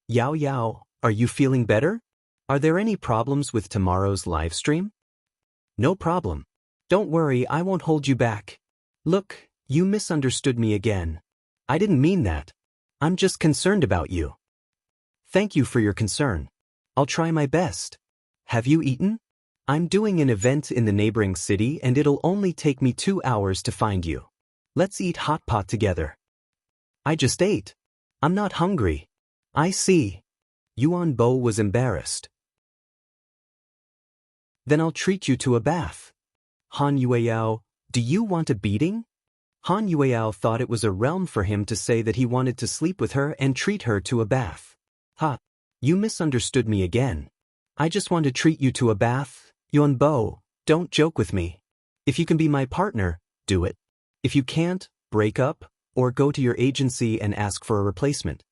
"Yao Yao, are you feeling better? Are there any problems with tomorrow's live stream?" "No problem. Don't worry, I won't hold you back. Look, you misunderstood me again. I didn't mean that. I'm just concerned about you." "Thank you for your concern. I'll try my best. Have you eaten? I'm doing an event in the neighboring city and it'll only take me 2 hours to find you. Let's eat hot pot together." "I just ate. I'm not hungry." "I see." Yuan Bo was embarrassed. "Then I'll treat you to a bath." Han Yueyao, do you want a beating? Han Yueyao thought it was a realm for him to say that he wanted to sleep with her and treat her to a bath. Ha! You misunderstood me again. I just want to treat you to a bath. Yuanbo, don't joke with me. If you can be my partner, do it. If you can't, break up, or go to your agency and ask for a replacement.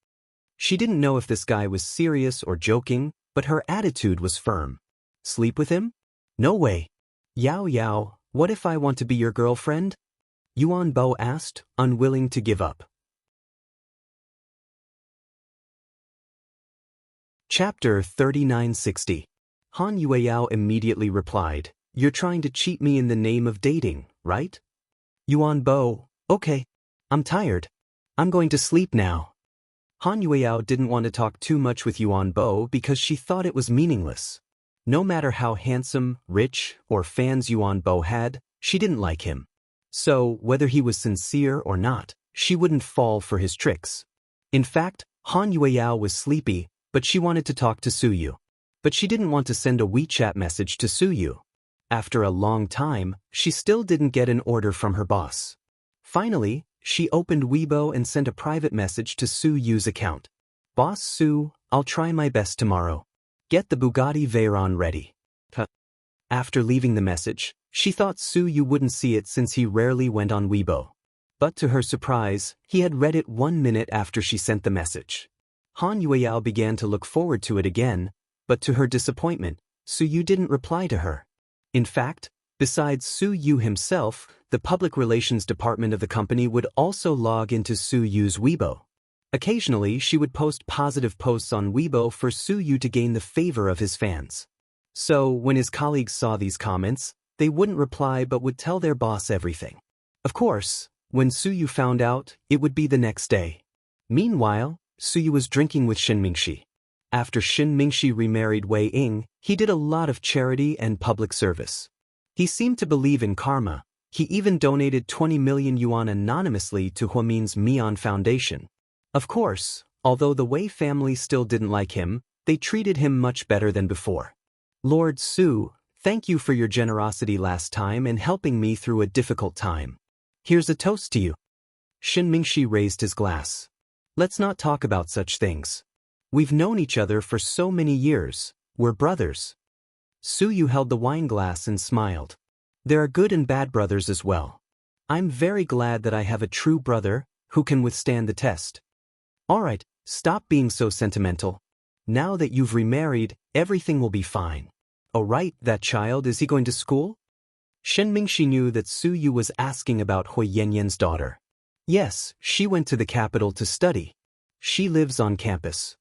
She didn't know if this guy was serious or joking, but her attitude was firm. Sleep with him? No way. Yao Yao, what if I want to be your girlfriend? Yuan Bo asked, unwilling to give up. Chapter 3960. Han Yueyao immediately replied, You're trying to cheat me in the name of dating, right? Yuan Bo, okay. I'm tired. I'm going to sleep now. Han Yueyao didn't want to talk too much with Yuan Bo because she thought it was meaningless. No matter how handsome, rich, or fans Yuan Bo had, she didn't like him. So, whether he was sincere or not, she wouldn't fall for his tricks. In fact, Han Yueyao was sleepy, but she wanted to talk to Suyu. But she didn't want to send a WeChat message to Suyu. After a long time, she still didn't get an order from her boss. Finally, she opened Weibo and sent a private message to Suyu's account. Boss Su, I'll try my best tomorrow. Get the Bugatti Veyron ready. After leaving the message, she thought Suyu wouldn't see it since he rarely went on Weibo. But to her surprise, he had read it 1 minute after she sent the message. Han Yueyao began to look forward to it again, but to her disappointment, Suyu didn't reply to her. In fact, besides Suyu himself, the public relations department of the company would also log into Suyu's Weibo. Occasionally, she would post positive posts on Weibo for Suyu to gain the favor of his fans. So, when his colleagues saw these comments, they wouldn't reply but would tell their boss everything. Of course, when Suyu found out, it would be the next day. Meanwhile, Suyu was drinking with Shin Mingxi. After Shin Mingxi remarried Wei Ying, he did a lot of charity and public service. He seemed to believe in karma. He even donated 20 million yuan anonymously to Huamin's Mian Foundation. Of course, although the Wei family still didn't like him, they treated him much better than before. Lord Su, thank you for your generosity last time and helping me through a difficult time. Here's a toast to you. Shin Mingxi raised his glass. Let's not talk about such things. We've known each other for so many years. We're brothers. Suyu held the wine glass and smiled. There are good and bad brothers as well. I'm very glad that I have a true brother who can withstand the test. All right, stop being so sentimental. Now that you've remarried, everything will be fine. Oh right, that child, is he going to school? Shen Mingxi knew that Suyu was asking about Hui Yanyan's daughter. Yes, she went to the capital to study. She lives on campus.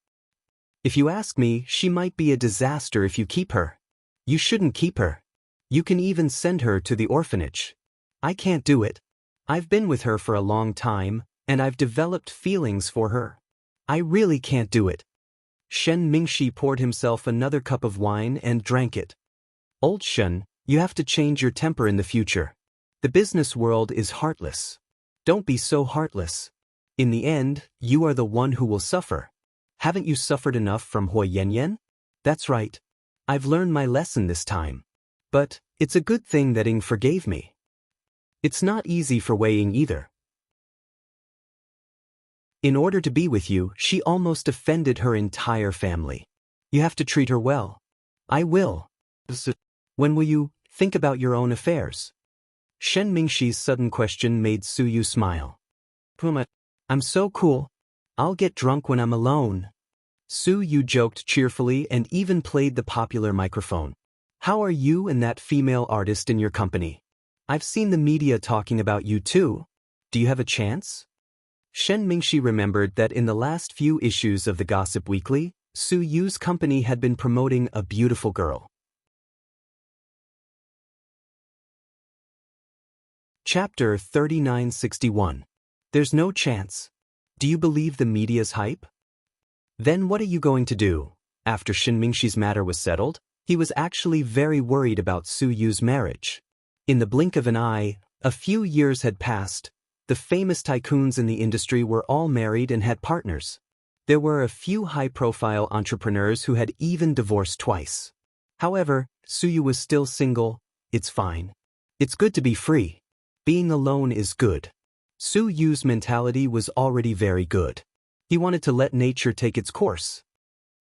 If you ask me, she might be a disaster if you keep her. You shouldn't keep her. You can even send her to the orphanage. I can't do it. I've been with her for a long time, and I've developed feelings for her. I really can't do it. Shen Mingxi poured himself another cup of wine and drank it. Old Shen, you have to change your temper in the future. The business world is heartless. Don't be so heartless. In the end, you are the one who will suffer. Haven't you suffered enough from Hui Yanyan? That's right. I've learned my lesson this time. But it's a good thing that Ying forgave me. It's not easy for Wei Ying either. In order to be with you, she almost offended her entire family. You have to treat her well. I will. When will you think about your own affairs? Shen Mingxi's sudden question made Suyu smile. Puma, I'm so cool. I'll get drunk when I'm alone. Suyu joked cheerfully and even played the popular microphone. How are you and that female artist in your company? I've seen the media talking about you too. Do you have a chance? Shen Mingxi remembered that in the last few issues of the Gossip Weekly, Suyu's company had been promoting a beautiful girl. Chapter 3961. There's no chance. Do you believe the media's hype? Then what are you going to do? After Shen Mingxi's matter was settled, he was actually very worried about Suyu's marriage. In the blink of an eye, a few years had passed. The famous tycoons in the industry were all married and had partners. There were a few high-profile entrepreneurs who had even divorced twice. However, Suyu was still single. It's fine. It's good to be free. Being alone is good. Su Yu's mentality was already very good. He wanted to let nature take its course.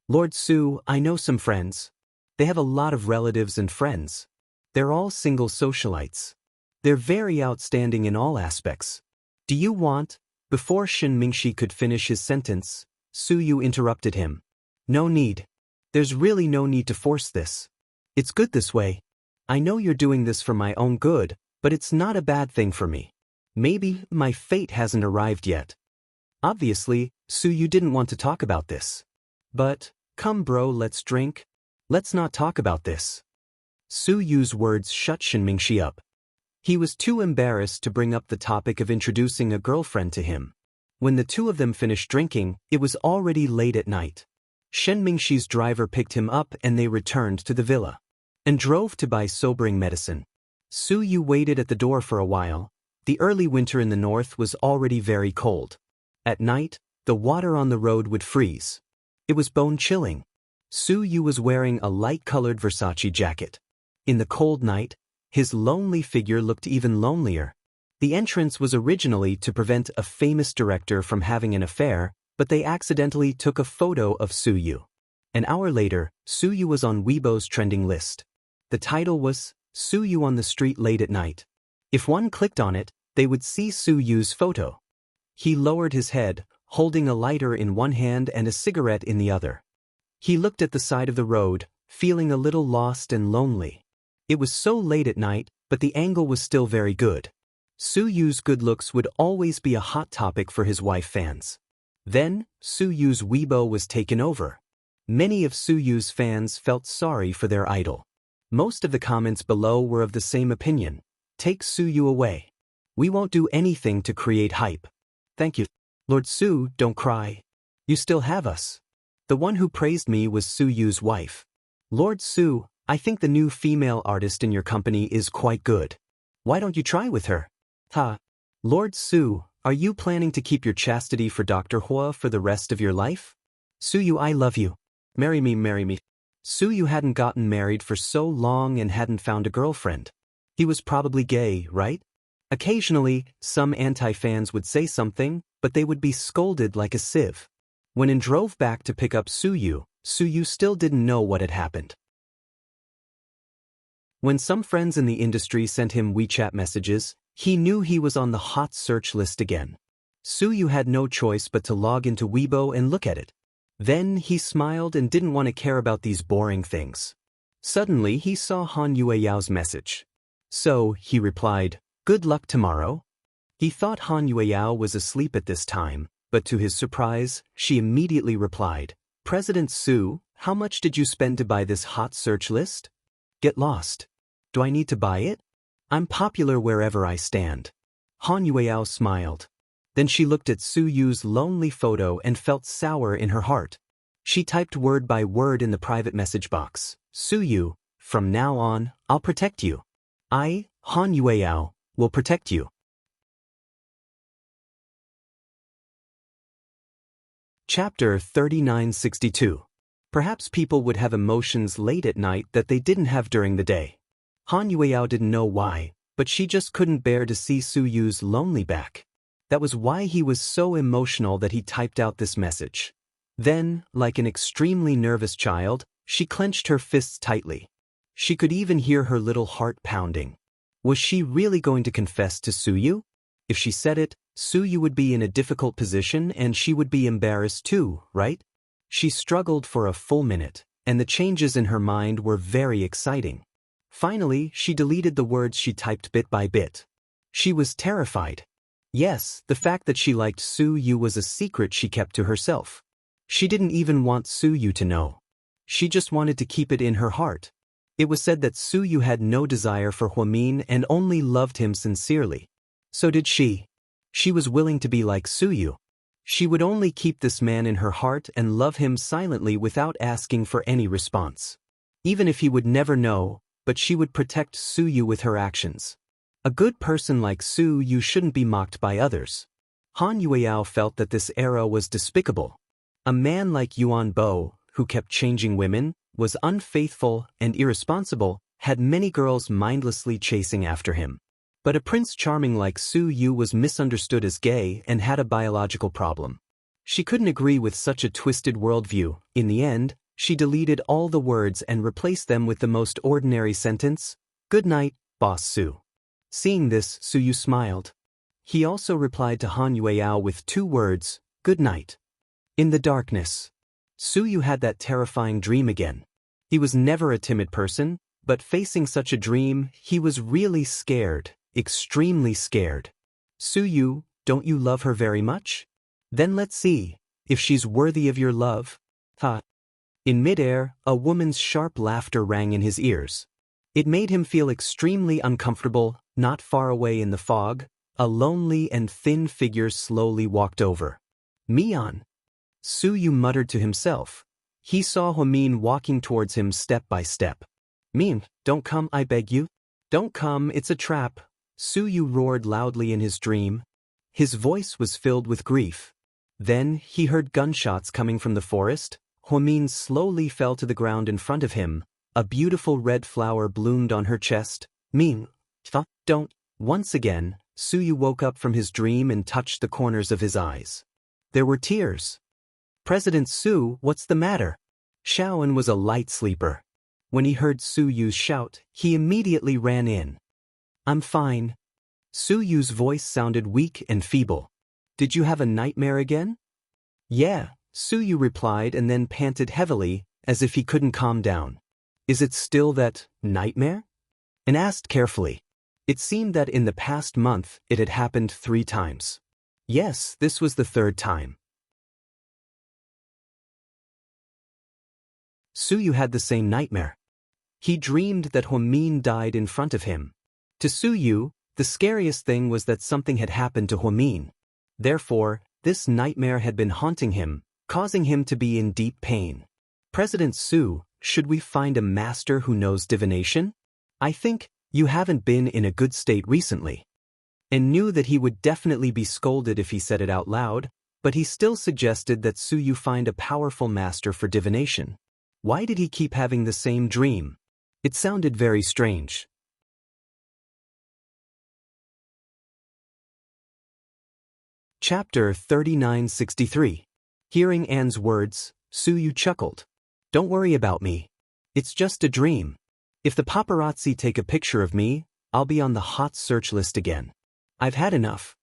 Lord Su, I know some friends. They have a lot of relatives and friends. They're all single socialites. They're very outstanding in all aspects. Do you want? Before Shen Mingxi could finish his sentence, Su Yu interrupted him. No need. There's really no need to force this. It's good this way. I know you're doing this for my own good, but it's not a bad thing for me. Maybe my fate hasn't arrived yet. Obviously, Su Yu didn't want to talk about this. But, come bro, let's drink. Let's not talk about this. Su Yu's words shut Shen Mingxi up. He was too embarrassed to bring up the topic of introducing a girlfriend to him. When the two of them finished drinking, it was already late at night. Shen Mingxi's driver picked him up and they returned to the villa and drove to buy sobering medicine. Su Yu waited at the door for a while. The early winter in the north was already very cold. At night, the water on the road would freeze. It was bone-chilling. Su Yu was wearing a light-colored Versace jacket. In the cold night, his lonely figure looked even lonelier. The entrance was originally to prevent a famous director from having an affair, but they accidentally took a photo of Su Yu. An hour later, Su Yu was on Weibo's trending list. The title was, Su Yu on the street late at night. If one clicked on it, they would see Su Yu's photo. He lowered his head, holding a lighter in one hand and a cigarette in the other. He looked at the side of the road, feeling a little lost and lonely. It was so late at night, but the angle was still very good. Su Yu's good looks would always be a hot topic for his wife fans. Then, Su Yu's Weibo was taken over. Many of Su Yu's fans felt sorry for their idol. Most of the comments below were of the same opinion. Take Su Yu away. We won't do anything to create hype. Thank you. Lord Su, don't cry. You still have us. The one who praised me was Su Yu's wife. Lord Su, I think the new female artist in your company is quite good. Why don't you try with her? Ha. Lord Su, are you planning to keep your chastity for Dr. Hua for the rest of your life? Su Yu, I love you. Marry me, marry me. Su Yu hadn't gotten married for so long and hadn't found a girlfriend. He was probably gay, right? Occasionally, some anti-fans would say something, but they would be scolded like a sieve. When An drove back to pick up Su Yu still didn't know what had happened. When some friends in the industry sent him WeChat messages, he knew he was on the hot search list again. Su Yu had no choice but to log into Weibo and look at it. Then he smiled and didn't want to care about these boring things. Suddenly he saw Han Yueyao's message. So, he replied, "Good luck tomorrow." He thought Han Yueyao was asleep at this time, but to his surprise, she immediately replied, "President Su, how much did you spend to buy this hot search list? Get lost. Do I need to buy it? I'm popular wherever I stand." Han Yueyao smiled. Then she looked at Su Yu's lonely photo and felt sour in her heart. She typed word by word in the private message box, "Su Yu, from now on, I'll protect you. I, Han Yueyao, will protect you." Chapter 3962. Perhaps people would have emotions late at night that they didn't have during the day. Han Yueyao didn't know why, but she just couldn't bear to see Su Yu's lonely back. That was why he was so emotional that he typed out this message. Then, like an extremely nervous child, she clenched her fists tightly. She could even hear her little heart pounding. Was she really going to confess to Su Yu? If she said it, Su Yu would be in a difficult position and she would be embarrassed too, right? She struggled for a full minute, and the changes in her mind were very exciting. Finally, she deleted the words she typed bit by bit. She was terrified. Yes, the fact that she liked Su Yu was a secret she kept to herself. She didn't even want Su Yu to know. She just wanted to keep it in her heart. It was said that Su Yu had no desire for Huamin and only loved him sincerely. So did she. She was willing to be like Su Yu. She would only keep this man in her heart and love him silently without asking for any response. Even if he would never know, but she would protect Su Yu with her actions. A good person like Su Yu shouldn't be mocked by others. Han Yueyao felt that this era was despicable. A man like Yuan Bo, who kept changing women, was unfaithful and irresponsible, had many girls mindlessly chasing after him. But a prince charming like Su Yu was misunderstood as gay and had a biological problem. She couldn't agree with such a twisted worldview. In the end, she deleted all the words and replaced them with the most ordinary sentence, "Good night, Boss Su." Seeing this, Su Yu smiled. He also replied to Han Yueyao with 2 words, "Good night." In the darkness, Su Yu had that terrifying dream again. He was never a timid person, but facing such a dream, he was really scared, extremely scared. "Su Yu, don't you love her very much? Then let's see if she's worthy of your love." Ha! In midair, a woman's sharp laughter rang in his ears. It made him feel extremely uncomfortable. Not far away in the fog, a lonely and thin figure slowly walked over. "Mian." Su Yu muttered to himself. He saw Huamin walking towards him step by step. "Mian, don't come, I beg you. Don't come, it's a trap," Su Yu roared loudly in his dream. His voice was filled with grief. Then he heard gunshots coming from the forest. Huamin slowly fell to the ground in front of him. A beautiful red flower bloomed on her chest. "Mian, don't." Once again, Su Yu woke up from his dream and touched the corners of his eyes. There were tears. "President Su, what's the matter?" Xiaoan was a light sleeper. When he heard Su Yu's shout, he immediately ran in. "I'm fine." Su Yu's voice sounded weak and feeble. "Did you have a nightmare again?" "Yeah," Su Yu replied and then panted heavily, as if he couldn't calm down. "Is it still that nightmare?" And asked carefully. It seemed that in the past month it had happened 3 times. Yes, this was the 3rd time. Su Yu had the same nightmare. He dreamed that Huamin died in front of him. To Su Yu, the scariest thing was that something had happened to Huamin. Therefore, this nightmare had been haunting him, causing him to be in deep pain. "President Su, should we find a master who knows divination? I think you haven't been in a good state recently." And knew that he would definitely be scolded if he said it out loud, but he still suggested that Su Yu find a powerful master for divination. Why did he keep having the same dream? It sounded very strange. Chapter 3963. Hearing Anne's words, Su Yu chuckled. "Don't worry about me. It's just a dream. If the paparazzi take a picture of me, I'll be on the hot search list again. I've had enough."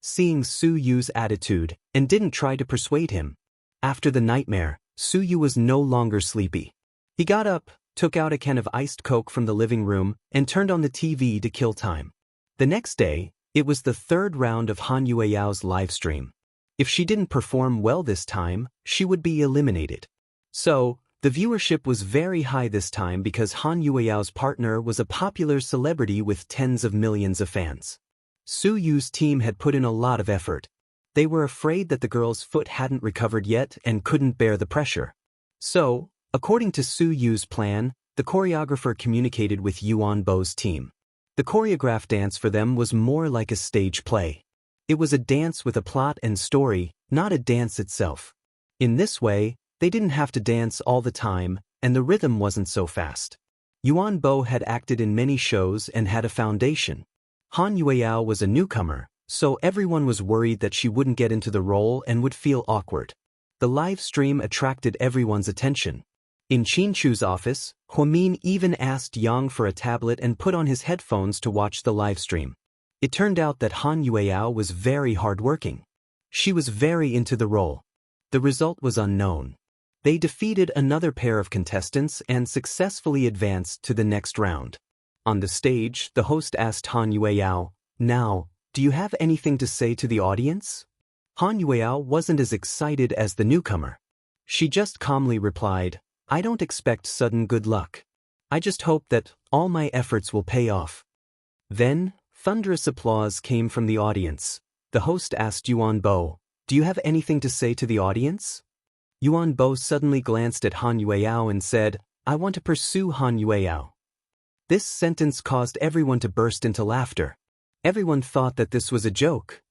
Seeing Su Yu's attitude, and didn't try to persuade him. After the nightmare, Su Yu was no longer sleepy. He got up, took out a can of iced Coke from the living room, and turned on the TV to kill time. The next day, it was the 3rd round of Han Yueyao's livestream. If she didn't perform well this time, she would be eliminated. So, the viewership was very high this time because Han Yueyao's partner was a popular celebrity with tens of millions of fans. Su Yu's team had put in a lot of effort. They were afraid that the girl's foot hadn't recovered yet and couldn't bear the pressure. So, according to Su Yu's plan, the choreographer communicated with Yuan Bo's team. The choreographed dance for them was more like a stage play. It was a dance with a plot and story, not a dance itself. In this way, they didn't have to dance all the time, and the rhythm wasn't so fast. Yuan Bo had acted in many shows and had a foundation. Han Yueyao was a newcomer, so everyone was worried that she wouldn't get into the role and would feel awkward. The live stream attracted everyone's attention. In Qinchu's office, Huamin even asked Yang for a tablet and put on his headphones to watch the live stream. It turned out that Han Yueyao was very hardworking. She was very into the role. The result was unknown. They defeated another pair of contestants and successfully advanced to the next round. On the stage, the host asked Han Yueyao, "Now, do you have anything to say to the audience?" Han Yueyao wasn't as excited as the newcomer. She just calmly replied, "I don't expect sudden good luck. I just hope that all my efforts will pay off." Then, thunderous applause came from the audience. The host asked Yuan Bo, "Do you have anything to say to the audience?" Yuan Bo suddenly glanced at Han Yueyao and said, "I want to pursue Han Yueyao." This sentence caused everyone to burst into laughter. Everyone thought that this was a joke.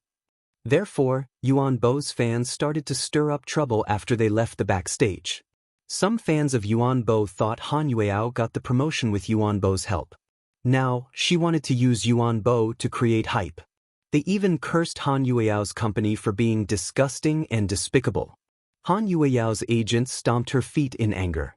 Therefore, Yuan Bo's fans started to stir up trouble after they left the backstage. Some fans of Yuan Bo thought Han Yueao got the promotion with Yuan Bo's help. Now, she wanted to use Yuan Bo to create hype. They even cursed Han Yueao's company for being disgusting and despicable. Han Yueao's agent stomped her feet in anger.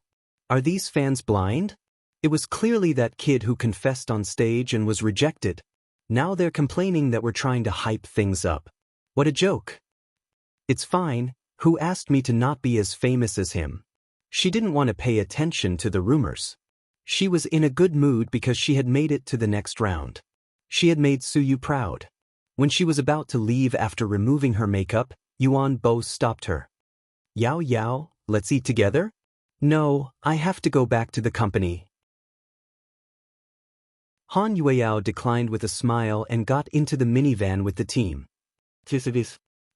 Are these fans blind? It was clearly that kid who confessed on stage and was rejected. Now they're complaining that we're trying to hype things up. What a joke. It's fine, who asked me to not be as famous as him? She didn't want to pay attention to the rumors. She was in a good mood because she had made it to the next round. She had made Suyu proud. When she was about to leave after removing her makeup, Yuan Bo stopped her. Yao Yao, let's eat together? No, I have to go back to the company. Han Yueao declined with a smile and got into the minivan with the team.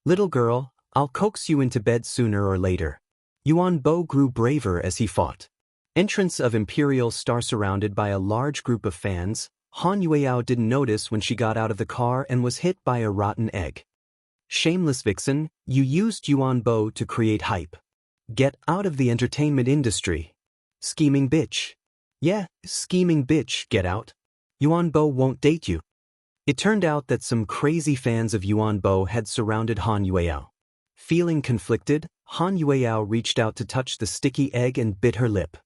Little girl, I'll coax you into bed sooner or later. Yuan Bo grew braver as he fought. Entrance of Imperial Star surrounded by a large group of fans, Han Yueao didn't notice when she got out of the car and was hit by a rotten egg. Shameless vixen, you used Yuan Bo to create hype. Get out of the entertainment industry. Scheming bitch. Yeah, scheming bitch, get out. Yuan Bo won't date you. It turned out that some crazy fans of Yuan Bo had surrounded Han Yueao. Feeling conflicted, Han Yueao reached out to touch the sticky egg and bit her lip.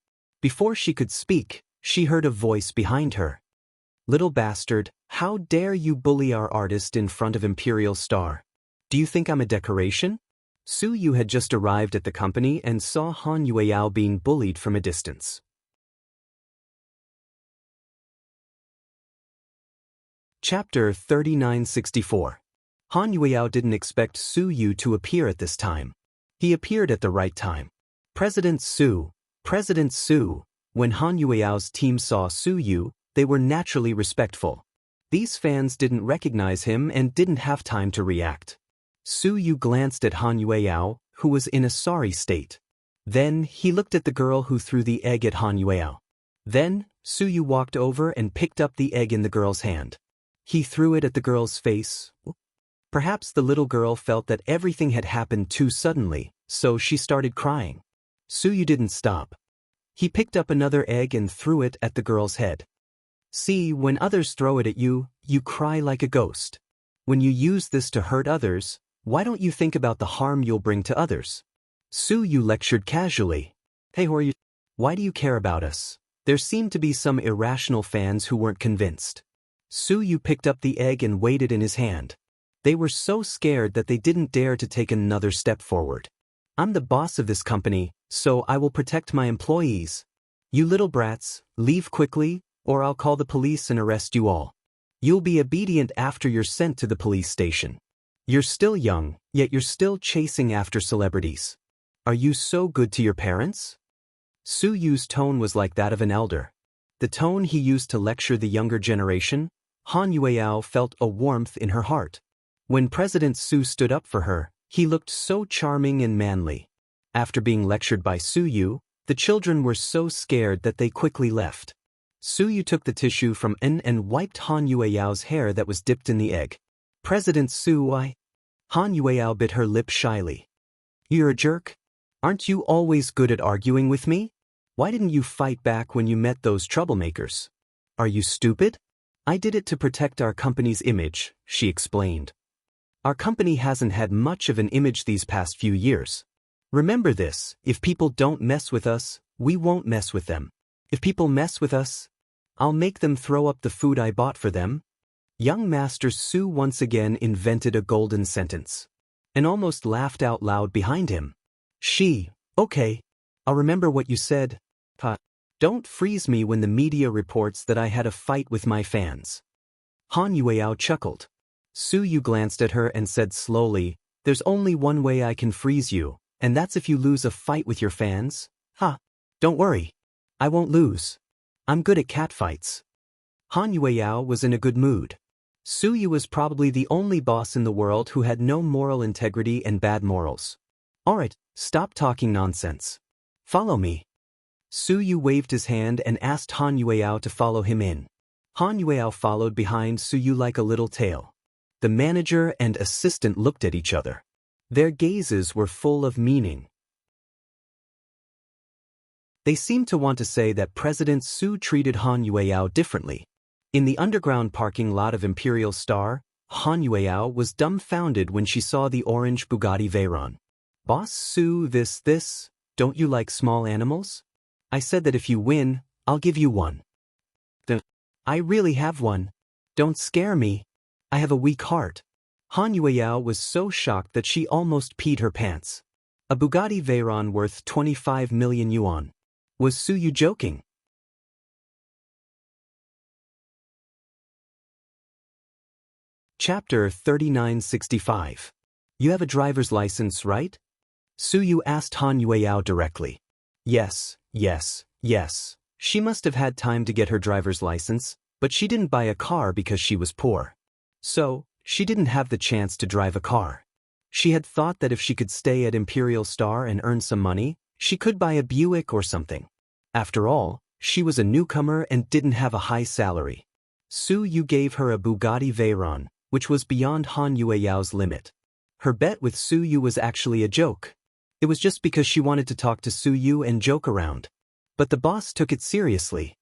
Before she could speak, she heard a voice behind her. Little bastard, how dare you bully our artist in front of Imperial Star? Do you think I'm a decoration? Suyu had just arrived at the company and saw Han Yueao being bullied from a distance. Chapter 3964. Han Yueao didn't expect Suyu to appear at this time. He appeared at the right time. President Su. When Han Yueao's team saw Suyu, they were naturally respectful. These fans didn't recognize him and didn't have time to react. Suyu glanced at Han Yueao, who was in a sorry state. Then, he looked at the girl who threw the egg at Han Yueao. Then, Suyu walked over and picked up the egg in the girl's hand. He threw it at the girl's face. Perhaps the little girl felt that everything had happened too suddenly, so she started crying. Suyu didn't stop. He picked up another egg and threw it at the girl's head. See, when others throw it at you, you cry like a ghost. When you use this to hurt others, why don't you think about the harm you'll bring to others? Suyu lectured casually. Hey, who are you? Why do you care about us? There seemed to be some irrational fans who weren't convinced. Suyu picked up the egg and weighed it in his hand. They were so scared that they didn't dare to take another step forward. I'm the boss of this company, so I will protect my employees. You little brats, leave quickly, or I'll call the police and arrest you all. You'll be obedient after you're sent to the police station. You're still young, yet you're still chasing after celebrities. Are you so good to your parents? Suyu's tone was like that of an elder. The tone he used to lecture the younger generation. Han Yueao felt a warmth in her heart. When President Su stood up for her, he looked so charming and manly. After being lectured by Suyu, the children were so scared that they quickly left. Suyu took the tissue from N and wiped Han Yueao's hair that was dipped in the egg. President Su, Han Yueao bit her lip shyly. You're a jerk? Aren't you always good at arguing with me? Why didn't you fight back when you met those troublemakers? Are you stupid? I did it to protect our company's image, she explained. Our company hasn't had much of an image these past few years. Remember this, if people don't mess with us, we won't mess with them. If people mess with us, I'll make them throw up the food I bought for them. Young Master Su once again invented a golden sentence. And almost laughed out loud behind him. Okay, I'll remember what you said. Don't freeze me when the media reports that I had a fight with my fans. Han Yueao chuckled. Suyu glanced at her and said slowly, there's only one way I can freeze you, and that's if you lose a fight with your fans. Don't worry. I won't lose. I'm good at catfights. Han Yueao was in a good mood. Suyu was probably the only boss in the world who had no moral integrity and bad morals. Alright, stop talking nonsense. Follow me. Suyu waved his hand and asked Han Yueao to follow him in. Han Yueao followed behind Suyu like a little tail. The manager and assistant looked at each other. Their gazes were full of meaning. They seemed to want to say that President Su treated Han Yueyao differently. In the underground parking lot of Imperial Star, Han Yueyao was dumbfounded when she saw the orange Bugatti Veyron. Boss Su, this, don't you like small animals? I said that if you win, I'll give you one. I really have one. Don't scare me. I have a weak heart. Han Yueyao was so shocked that she almost peed her pants. A Bugatti Veyron worth 25 million yuan. Was Su Yu joking? Chapter 3965. You have a driver's license, right? Su Yu asked Han Yueyao directly. Yes. She must have had time to get her driver's license, but she didn't buy a car because she was poor. So, she didn't have the chance to drive a car. She had thought that if she could stay at Imperial Star and earn some money, she could buy a Buick or something. After all, she was a newcomer and didn't have a high salary. Su Yu gave her a Bugatti Veyron, which was beyond Han Yueyao's limit. Her bet with Su Yu was actually a joke. It was just because she wanted to talk to Su Yu and joke around. But the boss took it seriously.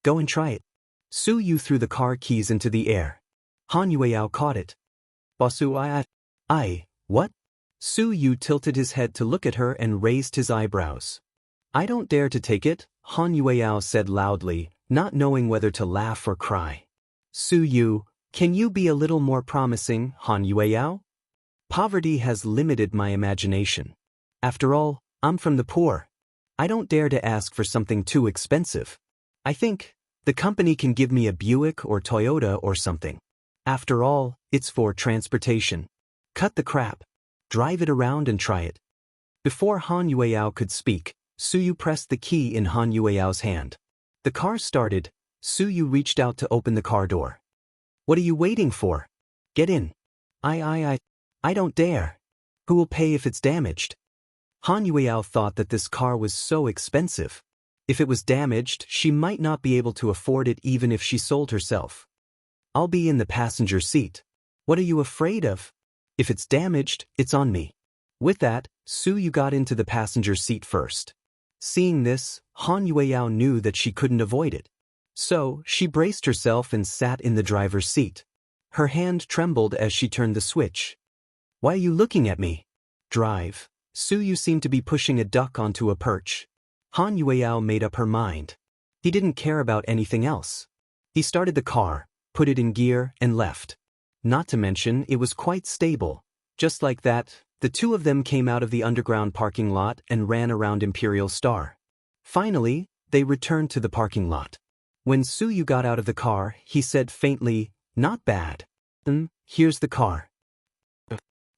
Go and try it. Su Yu threw the car keys into the air. Han Yueyao caught it. Bossu, what? Su Yu tilted his head to look at her and raised his eyebrows. I don't dare to take it, Han Yueyao said loudly, not knowing whether to laugh or cry. Su Yu, can you be a little more promising, Han Yueyao? Poverty has limited my imagination. After all, I'm from the poor. I don't dare to ask for something too expensive. I think the company can give me a Buick or Toyota or something. After all, it's for transportation. Cut the crap. Drive it around and try it. Before Han Yueyao could speak, Su Yu pressed the key in Han Yueyao's hand. The car started. Su Yu reached out to open the car door. What are you waiting for? Get in. I don't dare. Who will pay if it's damaged? Han Yueyao thought that this car was so expensive. If it was damaged, she might not be able to afford it even if she sold herself. I'll be in the passenger seat. What are you afraid of? If it's damaged, it's on me. With that, Su Yu got into the passenger seat first. Seeing this, Han Yueyao knew that she couldn't avoid it. So, she braced herself and sat in the driver's seat. Her hand trembled as she turned the switch. Why are you looking at me? Drive. Su Yu seemed to be pushing a duck onto a perch. Han Yueyao made up her mind. He didn't care about anything else. He started the car, put it in gear, and left. Not to mention, it was quite stable. Just like that, the two of them came out of the underground parking lot and ran around Imperial Star. Finally, they returned to the parking lot. When Su Yu got out of the car, he said faintly, "Not bad. Here's the car."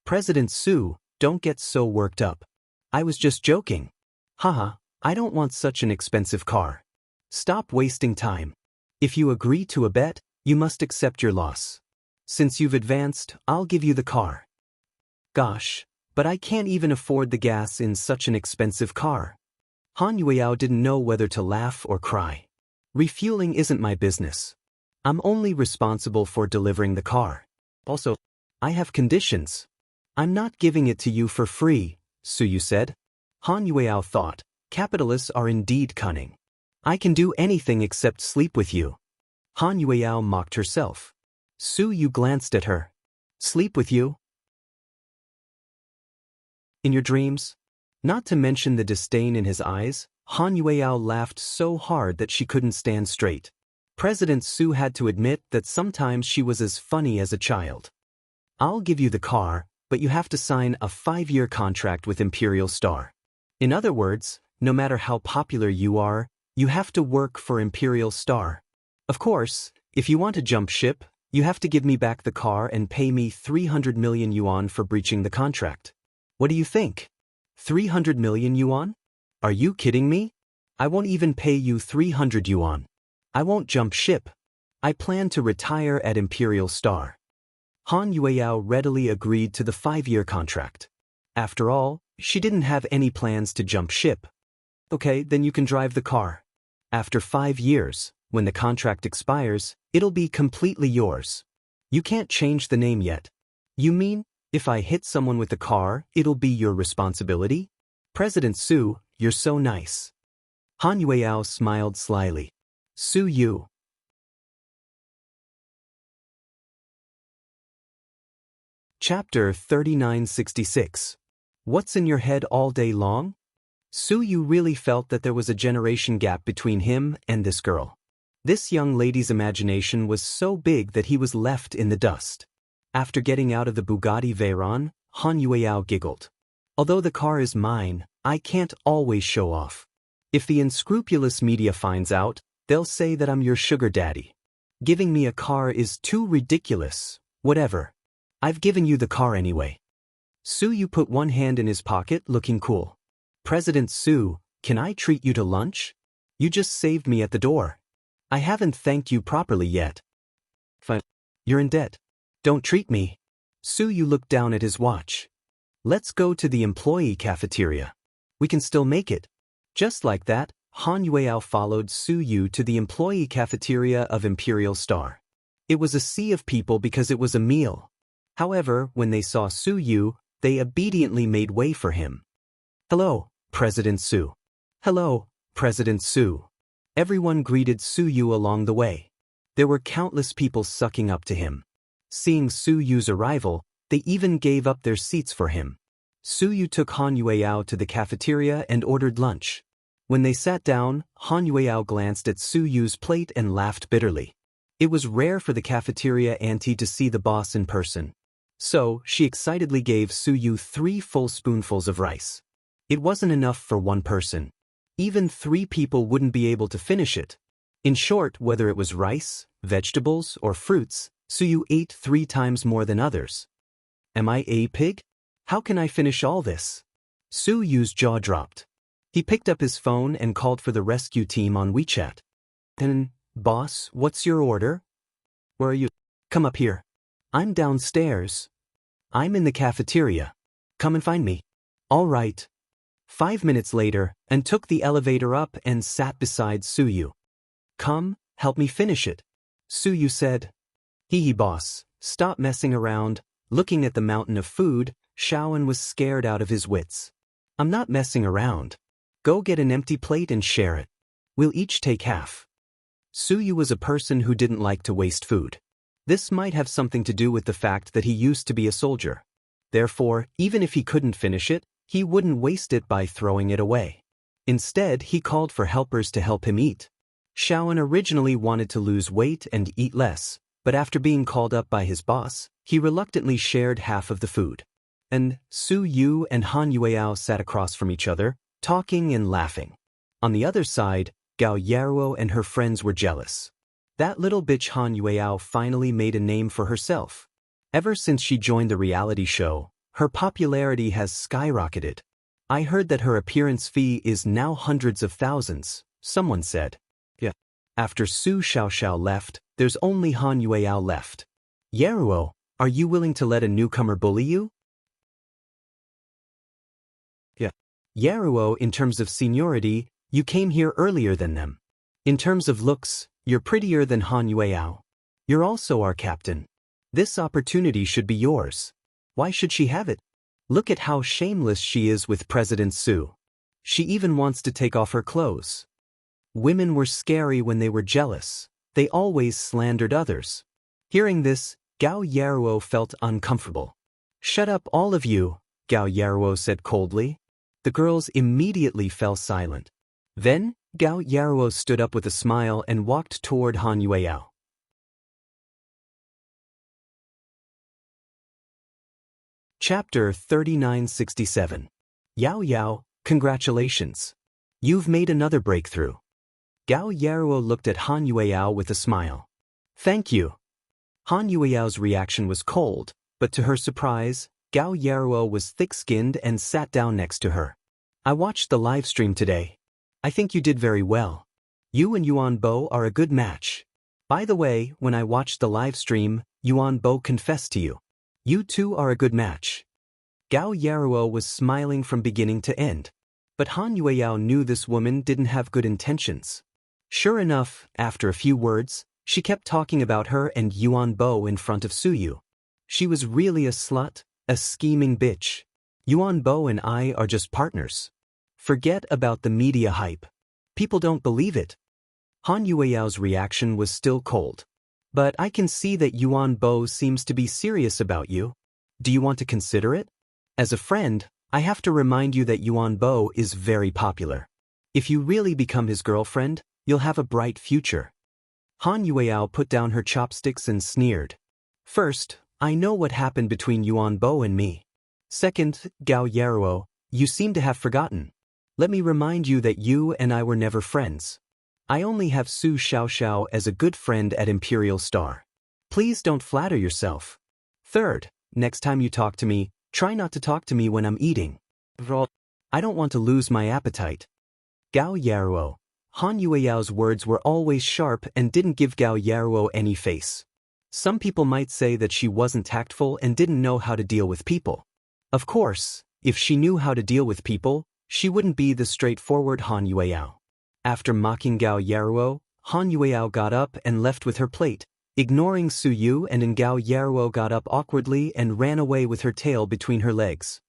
President Su, don't get so worked up. I was just joking. Haha, I don't want such an expensive car. Stop wasting time. If you agree to a bet, you must accept your loss. Since you've advanced, I'll give you the car. Gosh, but I can't even afford the gas in such an expensive car. Han Yueyao didn't know whether to laugh or cry. Refueling isn't my business. I'm only responsible for delivering the car. Also, I have conditions. I'm not giving it to you for free, Su Yu said. Han Yueyao thought, capitalists are indeed cunning. I can do anything except sleep with you. Han Yueyao mocked herself. Su Yu glanced at her. Sleep with you? In your dreams? Not to mention the disdain in his eyes, Han Yueyao laughed so hard that she couldn't stand straight. President Su had to admit that sometimes she was as funny as a child. I'll give you the car, but you have to sign a 5-year contract with Imperial Star. In other words, no matter how popular you are, you have to work for Imperial Star. Of course, if you want to jump ship, you have to give me back the car and pay me 300 million yuan for breaching the contract. What do you think? 300 million yuan? Are you kidding me? I won't even pay you 300 yuan. I won't jump ship. I plan to retire at Imperial Star. Han Yueyao readily agreed to the 5-year contract. After all, she didn't have any plans to jump ship. Okay, then you can drive the car. After 5 years, when the contract expires, it'll be completely yours. You can't change the name yet. You mean, if I hit someone with the car, it'll be your responsibility? President Su, you're so nice. Han Yueyao smiled slyly. Su Yu. Chapter 3966. What's in your head all day long? Su Yu really felt that there was a generation gap between him and this girl. This young lady's imagination was so big that he was left in the dust. After getting out of the Bugatti Veyron, Han Yueyao giggled. Although the car is mine, I can't always show off. If the unscrupulous media finds out, they'll say that I'm your sugar daddy. Giving me a car is too ridiculous. Whatever. I've given you the car anyway. Su Yu put one hand in his pocket, looking cool. President Su, can I treat you to lunch? You just saved me at the door. I haven't thanked you properly yet. Fine. You're in debt. Don't treat me. Su Yu looked down at his watch. Let's go to the employee cafeteria. We can still make it. Just like that, Han Yueyao followed Su Yu to the employee cafeteria of Imperial Star. It was a sea of people because it was a meal. However, when they saw Su Yu, they obediently made way for him. Hello, President Su. Hello, President Su. Everyone greeted Su Yu along the way. There were countless people sucking up to him. Seeing Su Yu's arrival, they even gave up their seats for him. Su Yu took Han Yueyao to the cafeteria and ordered lunch. When they sat down, Han Yueyao glanced at Su Yu's plate and laughed bitterly. It was rare for the cafeteria auntie to see the boss in person. So, she excitedly gave Su Yu 3 full spoonfuls of rice. It wasn't enough for one person. Even 3 people wouldn't be able to finish it. In short, whether it was rice, vegetables, or fruits, Su Yu ate 3 times more than others. Am I a pig? How can I finish all this? Su Yu's jaw dropped. He picked up his phone and called for the rescue team on WeChat. Then, boss, what's your order? Where are you? Come up here. I'm downstairs. I'm in the cafeteria. Come and find me. All right. 5 minutes later, and took the elevator up and sat beside Su Yu. Come, help me finish it. Su Yu said. Hee boss, stop messing around. Looking at the mountain of food, Xiaoan was scared out of his wits. I'm not messing around. Go get an empty plate and share it. We'll each take half. Su Yu was a person who didn't like to waste food. This might have something to do with the fact that he used to be a soldier. Therefore, even if he couldn't finish it, he wouldn't waste it by throwing it away. Instead, he called for helpers to help him eat. Xiaoan originally wanted to lose weight and eat less, but after being called up by his boss, he reluctantly shared half of the food. And Su Yu and Han Yueyao sat across from each other, talking and laughing. On the other side, Gao Yaruo and her friends were jealous. That little bitch Han Yueyao finally made a name for herself. Ever since she joined the reality show, her popularity has skyrocketed. I heard that her appearance fee is now hundreds of thousands, someone said. Yeah. After Su Xiaoxiao left, there's only Han Yueyao left. Yaruo, are you willing to let a newcomer bully you? Yeah. Yaruo, in terms of seniority, you came here earlier than them. In terms of looks, you're prettier than Han Yueyao. You're also our captain. This opportunity should be yours. Why should she have it? Look at how shameless she is with President Su. She even wants to take off her clothes. Women were scary when they were jealous. They always slandered others. Hearing this, Gao Yaruo felt uncomfortable. Shut up, all of you, Gao Yaruo said coldly. The girls immediately fell silent. Then, Gao Yaruo stood up with a smile and walked toward Han Yueyao. Chapter 3967. Yao Yao, congratulations. You've made another breakthrough. Gao Yaruo looked at Han Yueyao with a smile. Thank you. Han Yueyao's reaction was cold, but to her surprise, Gao Yaruo was thick-skinned and sat down next to her. I watched the live stream today. I think you did very well. You and Yuan Bo are a good match. By the way, when I watched the live stream, Yuan Bo confessed to you. You two are a good match. Gao Yaruo was smiling from beginning to end. But Han Yueyao knew this woman didn't have good intentions. Sure enough, after a few words, she kept talking about her and Yuan Bo in front of Su Yu. She was really a slut, a scheming bitch. Yuan Bo and I are just partners. Forget about the media hype. people don't believe it. Han Yueyao's reaction was still cold. But I can see that Yuan Bo seems to be serious about you. Do you want to consider it? As a friend, I have to remind you that Yuan Bo is very popular. If you really become his girlfriend, you'll have a bright future. Han Yueyao put down her chopsticks and sneered. First, I know what happened between Yuan Bo and me. Second, Gao Yaruo, you seem to have forgotten. Let me remind you that you and I were never friends. I only have Su Xiaoxiao as a good friend at Imperial Star. Please don't flatter yourself. Third, next time you talk to me, try not to talk to me when I'm eating. I don't want to lose my appetite. Gao Yaruo. Han Yueyao's words were always sharp and didn't give Gao Yaruo any face. Some people might say that she wasn't tactful and didn't know how to deal with people. Of course, if she knew how to deal with people, she wouldn't be the straightforward Han Yueyao. After mocking Gao Yaruo, Han Yueyao got up and left with her plate, ignoring Su Yu, and Gao Yaruo got up awkwardly and ran away with her tail between her legs.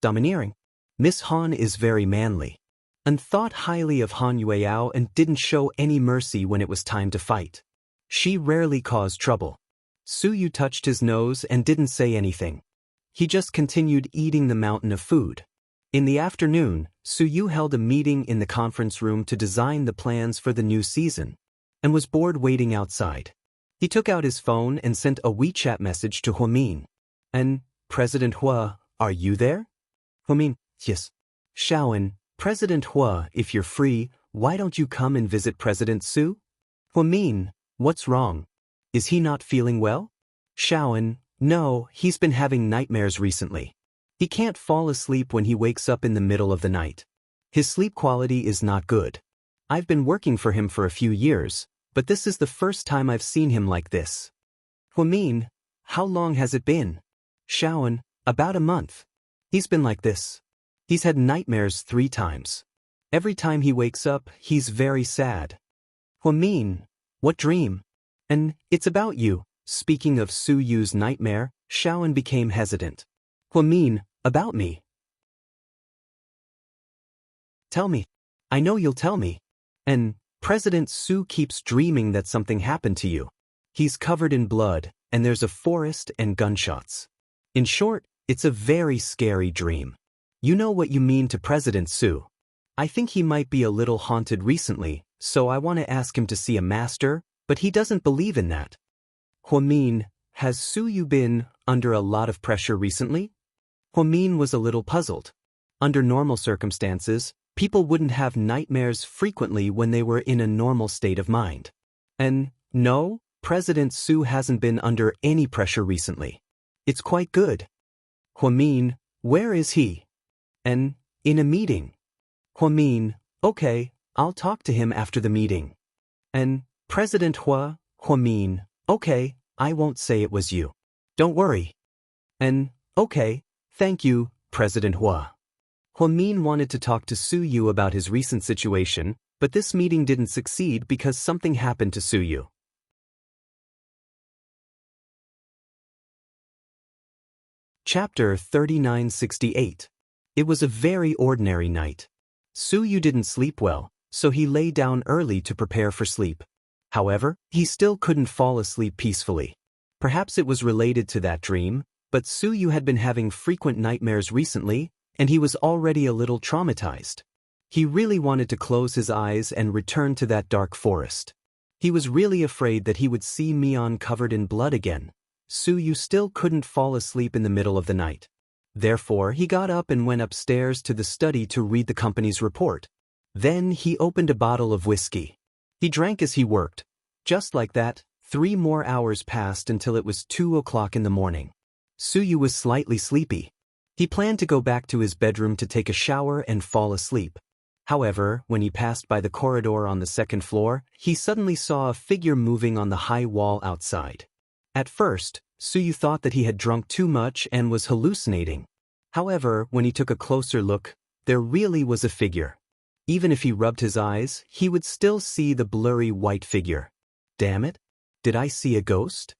Domineering. Miss Han is very manly. And thought highly of Han Yueyao and didn't show any mercy when it was time to fight. She rarely caused trouble. Su Yu touched his nose and didn't say anything. He just continued eating the mountain of food. In the afternoon, Su Yu held a meeting in the conference room to design the plans for the new season, and was bored waiting outside. He took out his phone and sent a WeChat message to Huamin. And, President Hua, are you there? Huamin, yes. Shaoan, President Hua, if you're free, why don't you come and visit President Su? Huamin, what's wrong? Is he not feeling well? Shaoan, no, he's been having nightmares recently. He can't fall asleep when he wakes up in the middle of the night. His sleep quality is not good. I've been working for him for a few years, but this is the first time I've seen him like this. Huamin, how long has it been? Shaoan, about a month. He's been like this. He's had nightmares 3 times. Every time he wakes up, he's very sad. Huamin, what dream? And it's about you. Speaking of Su Yu's nightmare, Shaoan became hesitant. Huamin, about me. Tell me. I know you'll tell me. And President Su keeps dreaming that something happened to you. He's covered in blood, and there's a forest and gunshots. In short, it's a very scary dream. You know what you mean to President Su. I think he might be a little haunted recently, so I want to ask him to see a master, but he doesn't believe in that. Huamin, has Su Yu been under a lot of pressure recently? Huamin was a little puzzled. Under normal circumstances, people wouldn't have nightmares frequently when they were in a normal state of mind. And, no, President Su hasn't been under any pressure recently. It's quite good. Huamin, where is he? And, in a meeting. Huamin, okay, I'll talk to him after the meeting. And, President Hua, Huamin, okay, I won't say it was you. Don't worry. And, okay, thank you, President Hua. Huamin wanted to talk to Su Yu about his recent situation, but this meeting didn't succeed because something happened to Su Yu. Chapter 3968. It was a very ordinary night. Su Yu didn't sleep well, so he lay down early to prepare for sleep. However, he still couldn't fall asleep peacefully. Perhaps it was related to that dream, but Su Yu had been having frequent nightmares recently, and he was already a little traumatized. He really wanted to close his eyes and return to that dark forest. He was really afraid that he would see Mian covered in blood again. Su Yu still couldn't fall asleep in the middle of the night. Therefore, he got up and went upstairs to the study to read the company's report. Then he opened a bottle of whiskey. He drank as he worked. Just like that, 3 more hours passed until it was 2 o'clock in the morning. Su Yu was slightly sleepy. He planned to go back to his bedroom to take a shower and fall asleep. However, when he passed by the corridor on the 2nd floor, he suddenly saw a figure moving on the high wall outside. At first, Su Yu thought that he had drunk too much and was hallucinating. However, when he took a closer look, there really was a figure. Even if he rubbed his eyes, he would still see the blurry white figure. Damn it! Did I see a ghost?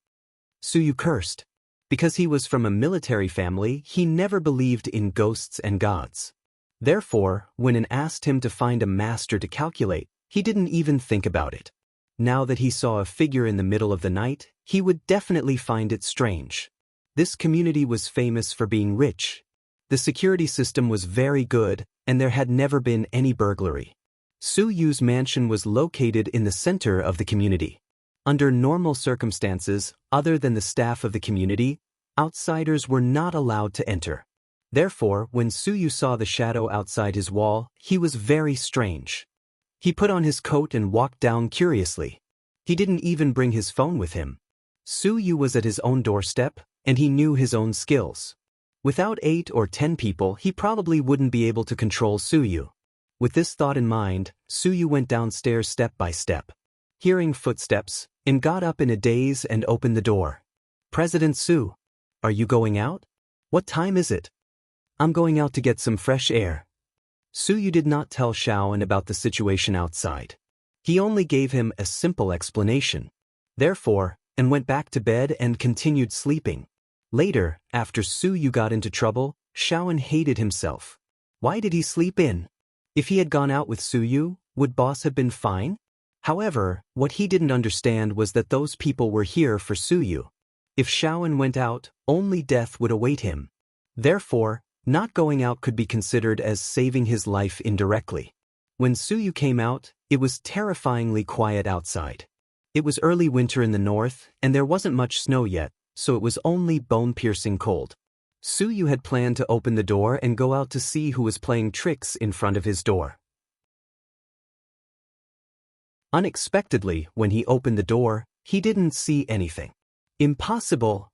Su Yu cursed. Because he was from a military family, he never believed in ghosts and gods. Therefore, when An asked him to find a master to calculate, he didn't even think about it. Now that he saw a figure in the middle of the night, he would definitely find it strange. This community was famous for being rich. The security system was very good, and there had never been any burglary. Su Yu's mansion was located in the center of the community. Under normal circumstances, other than the staff of the community, outsiders were not allowed to enter. Therefore, when Su Yu saw the shadow outside his wall, he was very strange. He put on his coat and walked down curiously. He didn't even bring his phone with him. Su Yu was at his own doorstep, and he knew his own skills. Without 8 or 10 people, he probably wouldn't be able to control Su Yu. With this thought in mind, Su Yu went downstairs step by step. Hearing footsteps, An got up in a daze and opened the door. "President Su, are you going out? What time is it?" "I'm going out to get some fresh air." Su Yu did not tell Xiaoan about the situation outside. He only gave him a simple explanation. Therefore, An went back to bed and continued sleeping. Later, after Su Yu got into trouble, Xiaoan hated himself. Why did he sleep in? If he had gone out with Su Yu, would boss have been fine? However, what he didn't understand was that those people were here for Su Yu. If Xiaoan went out, only death would await him. Therefore, not going out could be considered as saving his life indirectly. When Su Yu came out, it was terrifyingly quiet outside. It was early winter in the north, and there wasn't much snow yet, so it was only bone-piercing cold. Su Yu had planned to open the door and go out to see who was playing tricks in front of his door. Unexpectedly, when he opened the door, he didn't see anything. Impossible!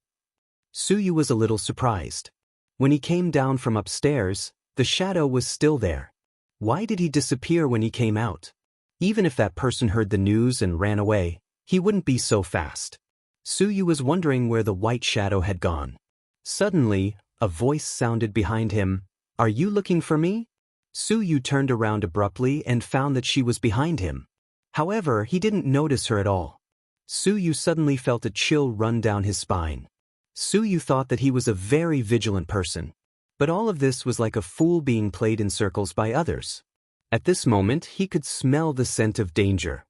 Su Yu was a little surprised. When he came down from upstairs, the shadow was still there. Why did he disappear when he came out? Even if that person heard the news and ran away, he wouldn't be so fast. Su Yu was wondering where the white shadow had gone. Suddenly, a voice sounded behind him. "Are you looking for me?" Su Yu turned around abruptly and found that she was behind him. However, he didn't notice her at all. Su Yu suddenly felt a chill run down his spine. Su Yu thought that he was a very vigilant person. But all of this was like a fool being played in circles by others. At this moment, he could smell the scent of danger.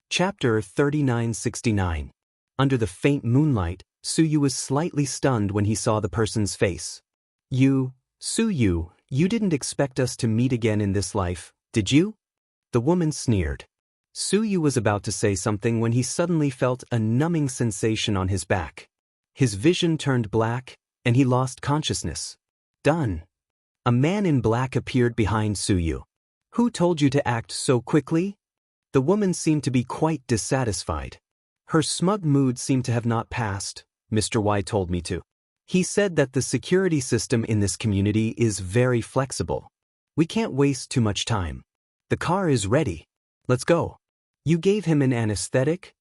Chapter 3969. Under the faint moonlight, Su Yu was slightly stunned when he saw the person's face. Su Yu, you didn't expect us to meet again in this life, did you?" The woman sneered. Su Yu was about to say something when he suddenly felt a numbing sensation on his back. His vision turned black, and he lost consciousness. Done. A man in black appeared behind Su Yu. "Who told you to act so quickly?" The woman seemed to be quite dissatisfied. Her smug mood seemed to have not passed. "Mr. Y told me to. He said that the security system in this community is very flexible. We can't waste too much time. The car is ready. Let's go." "You gave him an anesthetic?"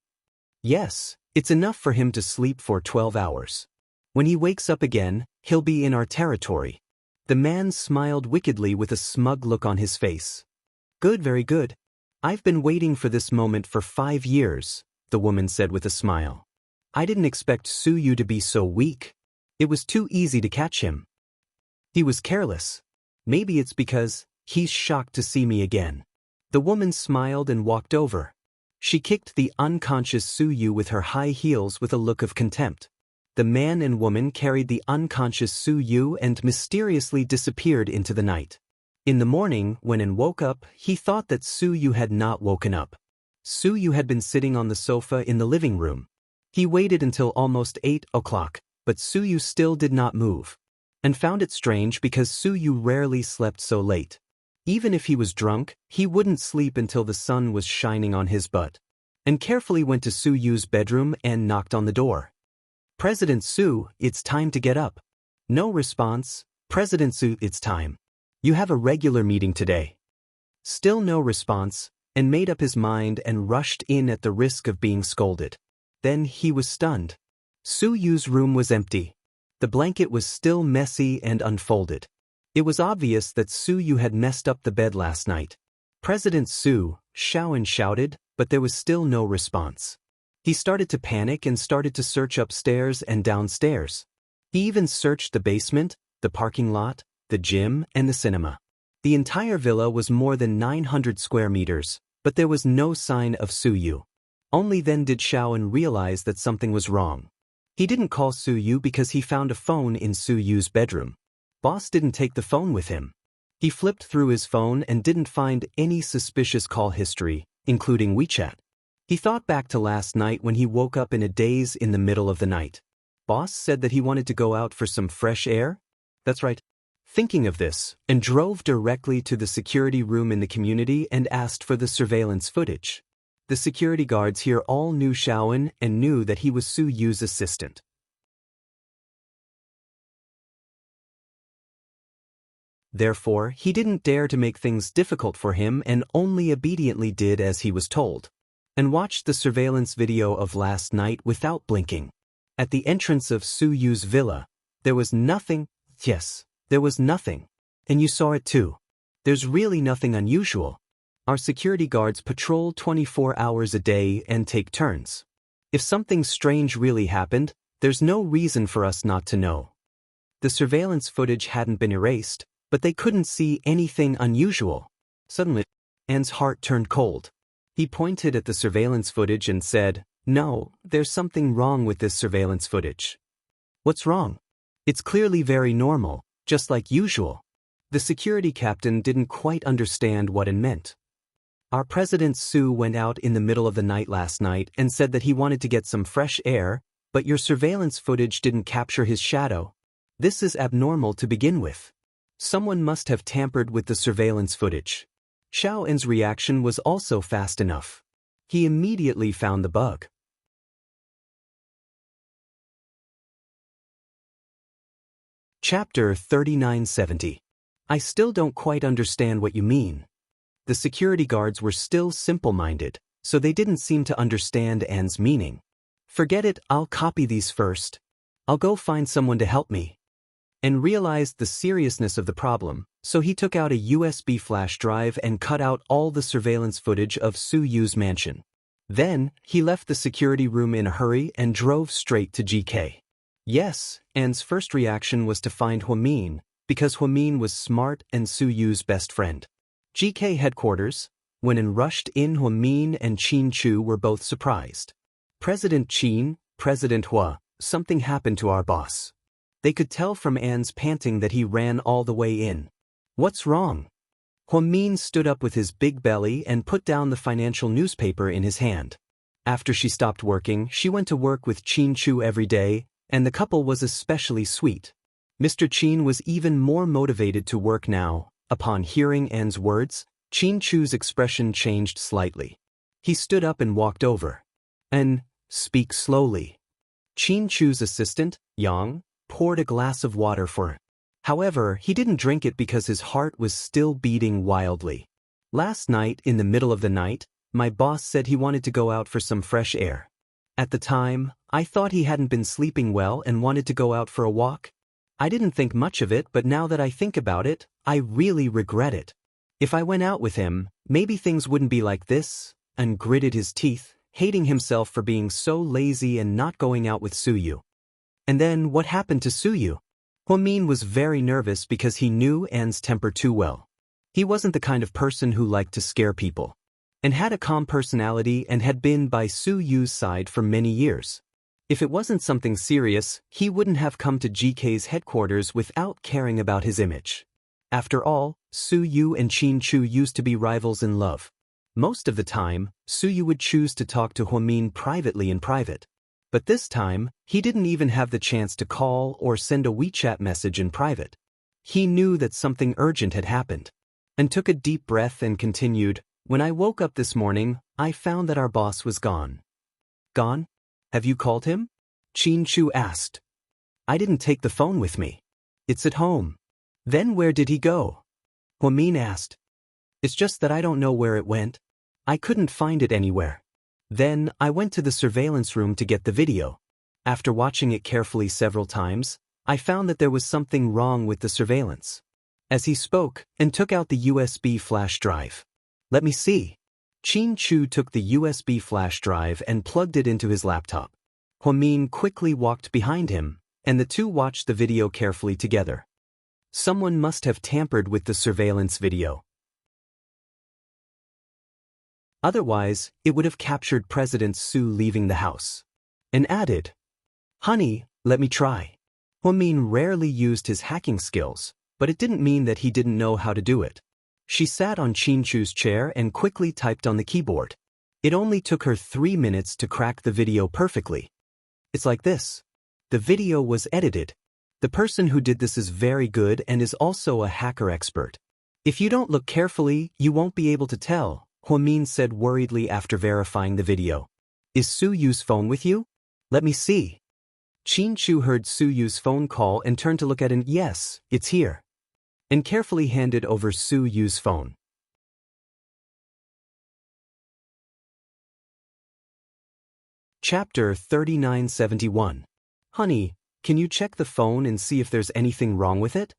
"Yes, it's enough for him to sleep for 12 hours. When he wakes up again, he'll be in our territory." The man smiled wickedly with a smug look on his face. "Good, very good. I've been waiting for this moment for 5 years, the woman said with a smile. "I didn't expect Su Yu to be so weak. It was too easy to catch him. He was careless. Maybe it's because he's shocked to see me again." The woman smiled and walked over. She kicked the unconscious Su Yu with her high heels with a look of contempt. The man and woman carried the unconscious Su Yu and mysteriously disappeared into the night. In the morning, when An woke up, he thought that Su Yu had not woken up. Su Yu had been sitting on the sofa in the living room. He waited until almost 8 o'clock, but Su Yu still did not move, and found it strange because Su Yu rarely slept so late. Even if he was drunk, he wouldn't sleep until the sun was shining on his butt. And carefully went to Su Yu's bedroom and knocked on the door. "President Su, it's time to get up." No response. "President Su, it's time. You have a regular meeting today." Still no response, and made up his mind and rushed in at the risk of being scolded. Then he was stunned. Su Yu's room was empty. The blanket was still messy and unfolded. It was obvious that Su Yu had messed up the bed last night. "President Su," Xiaoan shouted, but there was still no response. He started to panic and started to search upstairs and downstairs. He even searched the basement, the parking lot, the gym, and the cinema. The entire villa was more than 900 square meters, but there was no sign of Su Yu. Only then did Xiaoan realize that something was wrong. He didn't call Su Yu because he found a phone in Su Yu's bedroom. Boss didn't take the phone with him. He flipped through his phone and didn't find any suspicious call history, including WeChat. He thought back to last night when he woke up in a daze in the middle of the night. Boss said that he wanted to go out for some fresh air? That's right. Thinking of this, and drove directly to the security room in the community and asked for the surveillance footage. The security guards here all knew Xiaoan and knew that he was Su Yu's assistant. Therefore, he didn't dare to make things difficult for him and only obediently did as he was told, and watched the surveillance video of last night without blinking. At the entrance of Su Yu's villa, there was nothing. Yes, there was nothing. And you saw it too. There's really nothing unusual. Our security guards patrol 24 hours a day and take turns. If something strange really happened, there's no reason for us not to know. The surveillance footage hadn't been erased, but they couldn't see anything unusual. Suddenly, An's heart turned cold. He pointed at the surveillance footage and said, "No, there's something wrong with this surveillance footage." "What's wrong?" "It's clearly very normal, just like usual." The security captain didn't quite understand what it meant. "Our President Su went out in the middle of the night last night and said that he wanted to get some fresh air, but your surveillance footage didn't capture his shadow. This is abnormal to begin with. Someone must have tampered with the surveillance footage." Xiaoan's reaction was also fast enough. He immediately found the bug. Chapter 3970. I still don't quite understand what you mean. The security guards were still simple-minded, so they didn't seem to understand An's meaning. "Forget it, I'll copy these first. I'll go find someone to help me." And realized the seriousness of the problem, so he took out a USB flash drive and cut out all the surveillance footage of Su Yu's mansion. Then, he left the security room in a hurry and drove straight to GK. Yes, An's first reaction was to find Huamin, because Huamin was smart and Su Yu's best friend. GK headquarters, when An rushed in, Huamin and Qin Chu were both surprised. "President Qin, President Hua, something happened to our boss." They could tell from An's panting that he ran all the way in. "What's wrong?" Huamin stood up with his big belly and put down the financial newspaper in his hand. After she stopped working, she went to work with Qin Chu every day, and the couple was especially sweet. Mr. Qin was even more motivated to work now. Upon hearing An's words, Qin Chu's expression changed slightly. He stood up and walked over. "And, speak slowly." Qin Chu's assistant, Yang, poured a glass of water for him. However, he didn't drink it because his heart was still beating wildly. "Last night, in the middle of the night, my boss said he wanted to go out for some fresh air. At the time, I thought he hadn't been sleeping well and wanted to go out for a walk. I didn't think much of it, but now that I think about it, I really regret it. If I went out with him, maybe things wouldn't be like this," and gritted his teeth, hating himself for being so lazy and not going out with Su Yu. "And then what happened to Su Yu?" Huamin was very nervous because he knew An's temper too well. He wasn't the kind of person who liked to scare people, and had a calm personality and had been by Su Yu's side for many years. If it wasn't something serious, he wouldn't have come to GK's headquarters without caring about his image. After all, Su Yu and Qin Chu used to be rivals in love. Most of the time, Su Yu would choose to talk to Huamin privately in private. But this time, he didn't even have the chance to call or send a WeChat message in private. He knew that something urgent had happened, and took a deep breath and continued, "When I woke up this morning, I found that our boss was gone." "Gone? Have you called him?" Qin Chu asked. "I didn't take the phone with me. It's at home." "Then where did he go?" Huamin asked. "It's just that I don't know where it went. I couldn't find it anywhere. Then I went to the surveillance room to get the video. After watching it carefully several times, I found that there was something wrong with the surveillance." As he spoke, and took out the USB flash drive. "Let me see." Qin Chu took the USB flash drive and plugged it into his laptop. Huamin quickly walked behind him, and the two watched the video carefully together. Someone must have tampered with the surveillance video. Otherwise, it would have captured President Su leaving the house. And added, "Honey, let me try." Huamin rarely used his hacking skills, but it didn't mean that he didn't know how to do it. She sat on Qinchu's chair and quickly typed on the keyboard. It only took her 3 minutes to crack the video perfectly. It's like this. The video was edited. The person who did this is very good and is also a hacker expert. If you don't look carefully, you won't be able to tell, Huamin said worriedly after verifying the video. Is Su Yu's phone with you? Let me see. Qinchu heard Su Yu's phone call and turned to look at it. Yes, it's here. And carefully handed over Su Yu's phone. Chapter 3971. Honey, can you check the phone and see if there's anything wrong with it?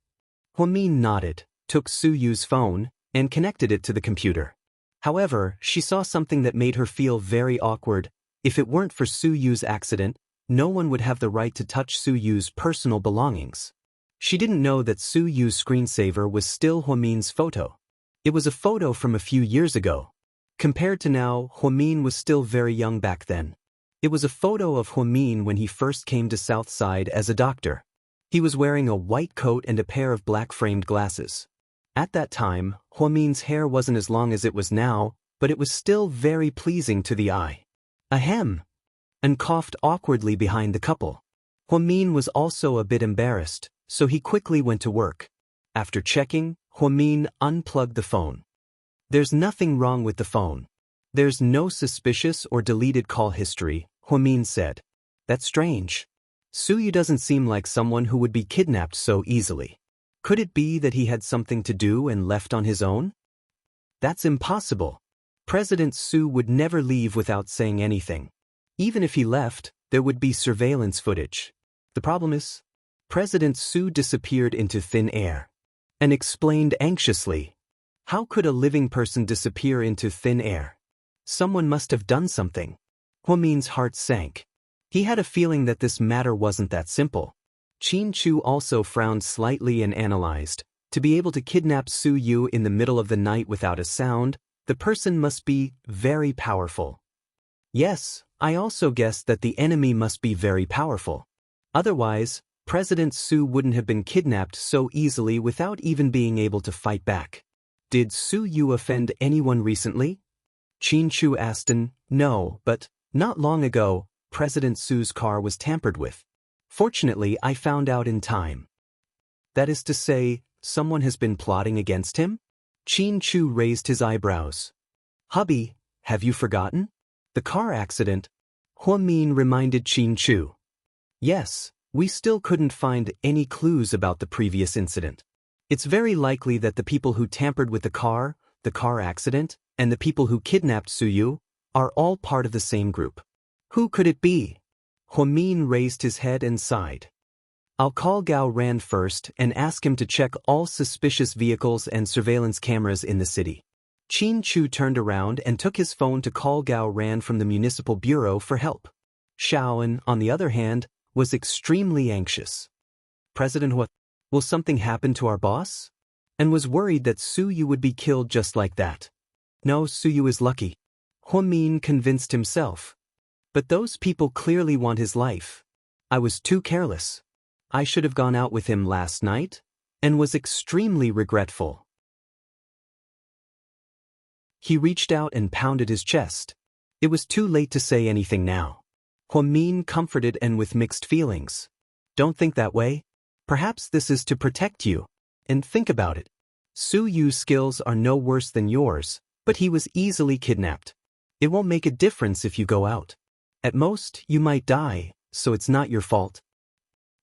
Huamin nodded, took Su Yu's phone, and connected it to the computer. However, she saw something that made her feel very awkward. If it weren't for Su Yu's accident, no one would have the right to touch Su Yu's personal belongings. She didn't know that Su Yu's screensaver was still Huamin's photo. It was a photo from a few years ago. Compared to now, Huamin was still very young back then. It was a photo of Huamin when he first came to Southside as a doctor. He was wearing a white coat and a pair of black-framed glasses. At that time, Huamin's hair wasn't as long as it was now, but it was still very pleasing to the eye. Ahem! And coughed awkwardly behind the couple. Huamin was also a bit embarrassed, so he quickly went to work. After checking, Huamin unplugged the phone. There's nothing wrong with the phone. There's no suspicious or deleted call history, Huamin said. That's strange. Su Yu doesn't seem like someone who would be kidnapped so easily. Could it be that he had something to do and left on his own? That's impossible. President Su would never leave without saying anything. Even if he left, there would be surveillance footage. The problem is, President Su disappeared into thin air. And explained anxiously, how could a living person disappear into thin air? Someone must have done something. Huamin's heart sank. He had a feeling that this matter wasn't that simple. Qinchu also frowned slightly and analyzed. To be able to kidnap Su Yu in the middle of the night without a sound, the person must be very powerful. Yes, I also guessed that the enemy must be very powerful. Otherwise, President Su wouldn't have been kidnapped so easily without even being able to fight back. Did Su Yu offend anyone recently? Qinchu asked. No, but not long ago, President Su's car was tampered with. Fortunately, I found out in time. That is to say, someone has been plotting against him? Qinchu raised his eyebrows. Hubby, have you forgotten? The car accident? Huamin reminded Qinchu. Yes, we still couldn't find any clues about the previous incident. It's very likely that the people who tampered with the car accident, and the people who kidnapped Su Yu are all part of the same group. Who could it be? Huamin raised his head and sighed. I'll call Gao Ran first and ask him to check all suspicious vehicles and surveillance cameras in the city. Qinchu turned around and took his phone to call Gao Ran from the municipal bureau for help. Shaoan, on the other hand, was extremely anxious. President Hua, will something happen to our boss? And was worried that Su Yu would be killed just like that. No, Su Yu is lucky. Huamin convinced himself. But those people clearly want his life. I was too careless. I should have gone out with him last night, and was extremely regretful. He reached out and pounded his chest. It was too late to say anything now. Huamin comforted and with mixed feelings. Don't think that way. Perhaps this is to protect you. And think about it. Su Yu's skills are no worse than yours, but he was easily kidnapped. It won't make a difference if you go out. At most, you might die, so it's not your fault.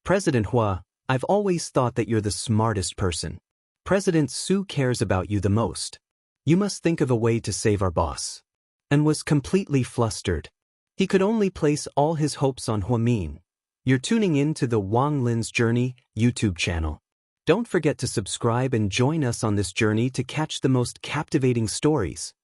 President Hua, I've always thought that you're the smartest person. President Su cares about you the most. You must think of a way to save our boss. And was completely flustered. He could only place all his hopes on Huamin. You're tuning in to the Wang Lin's Journey YouTube channel. Don't forget to subscribe and join us on this journey to catch the most captivating stories.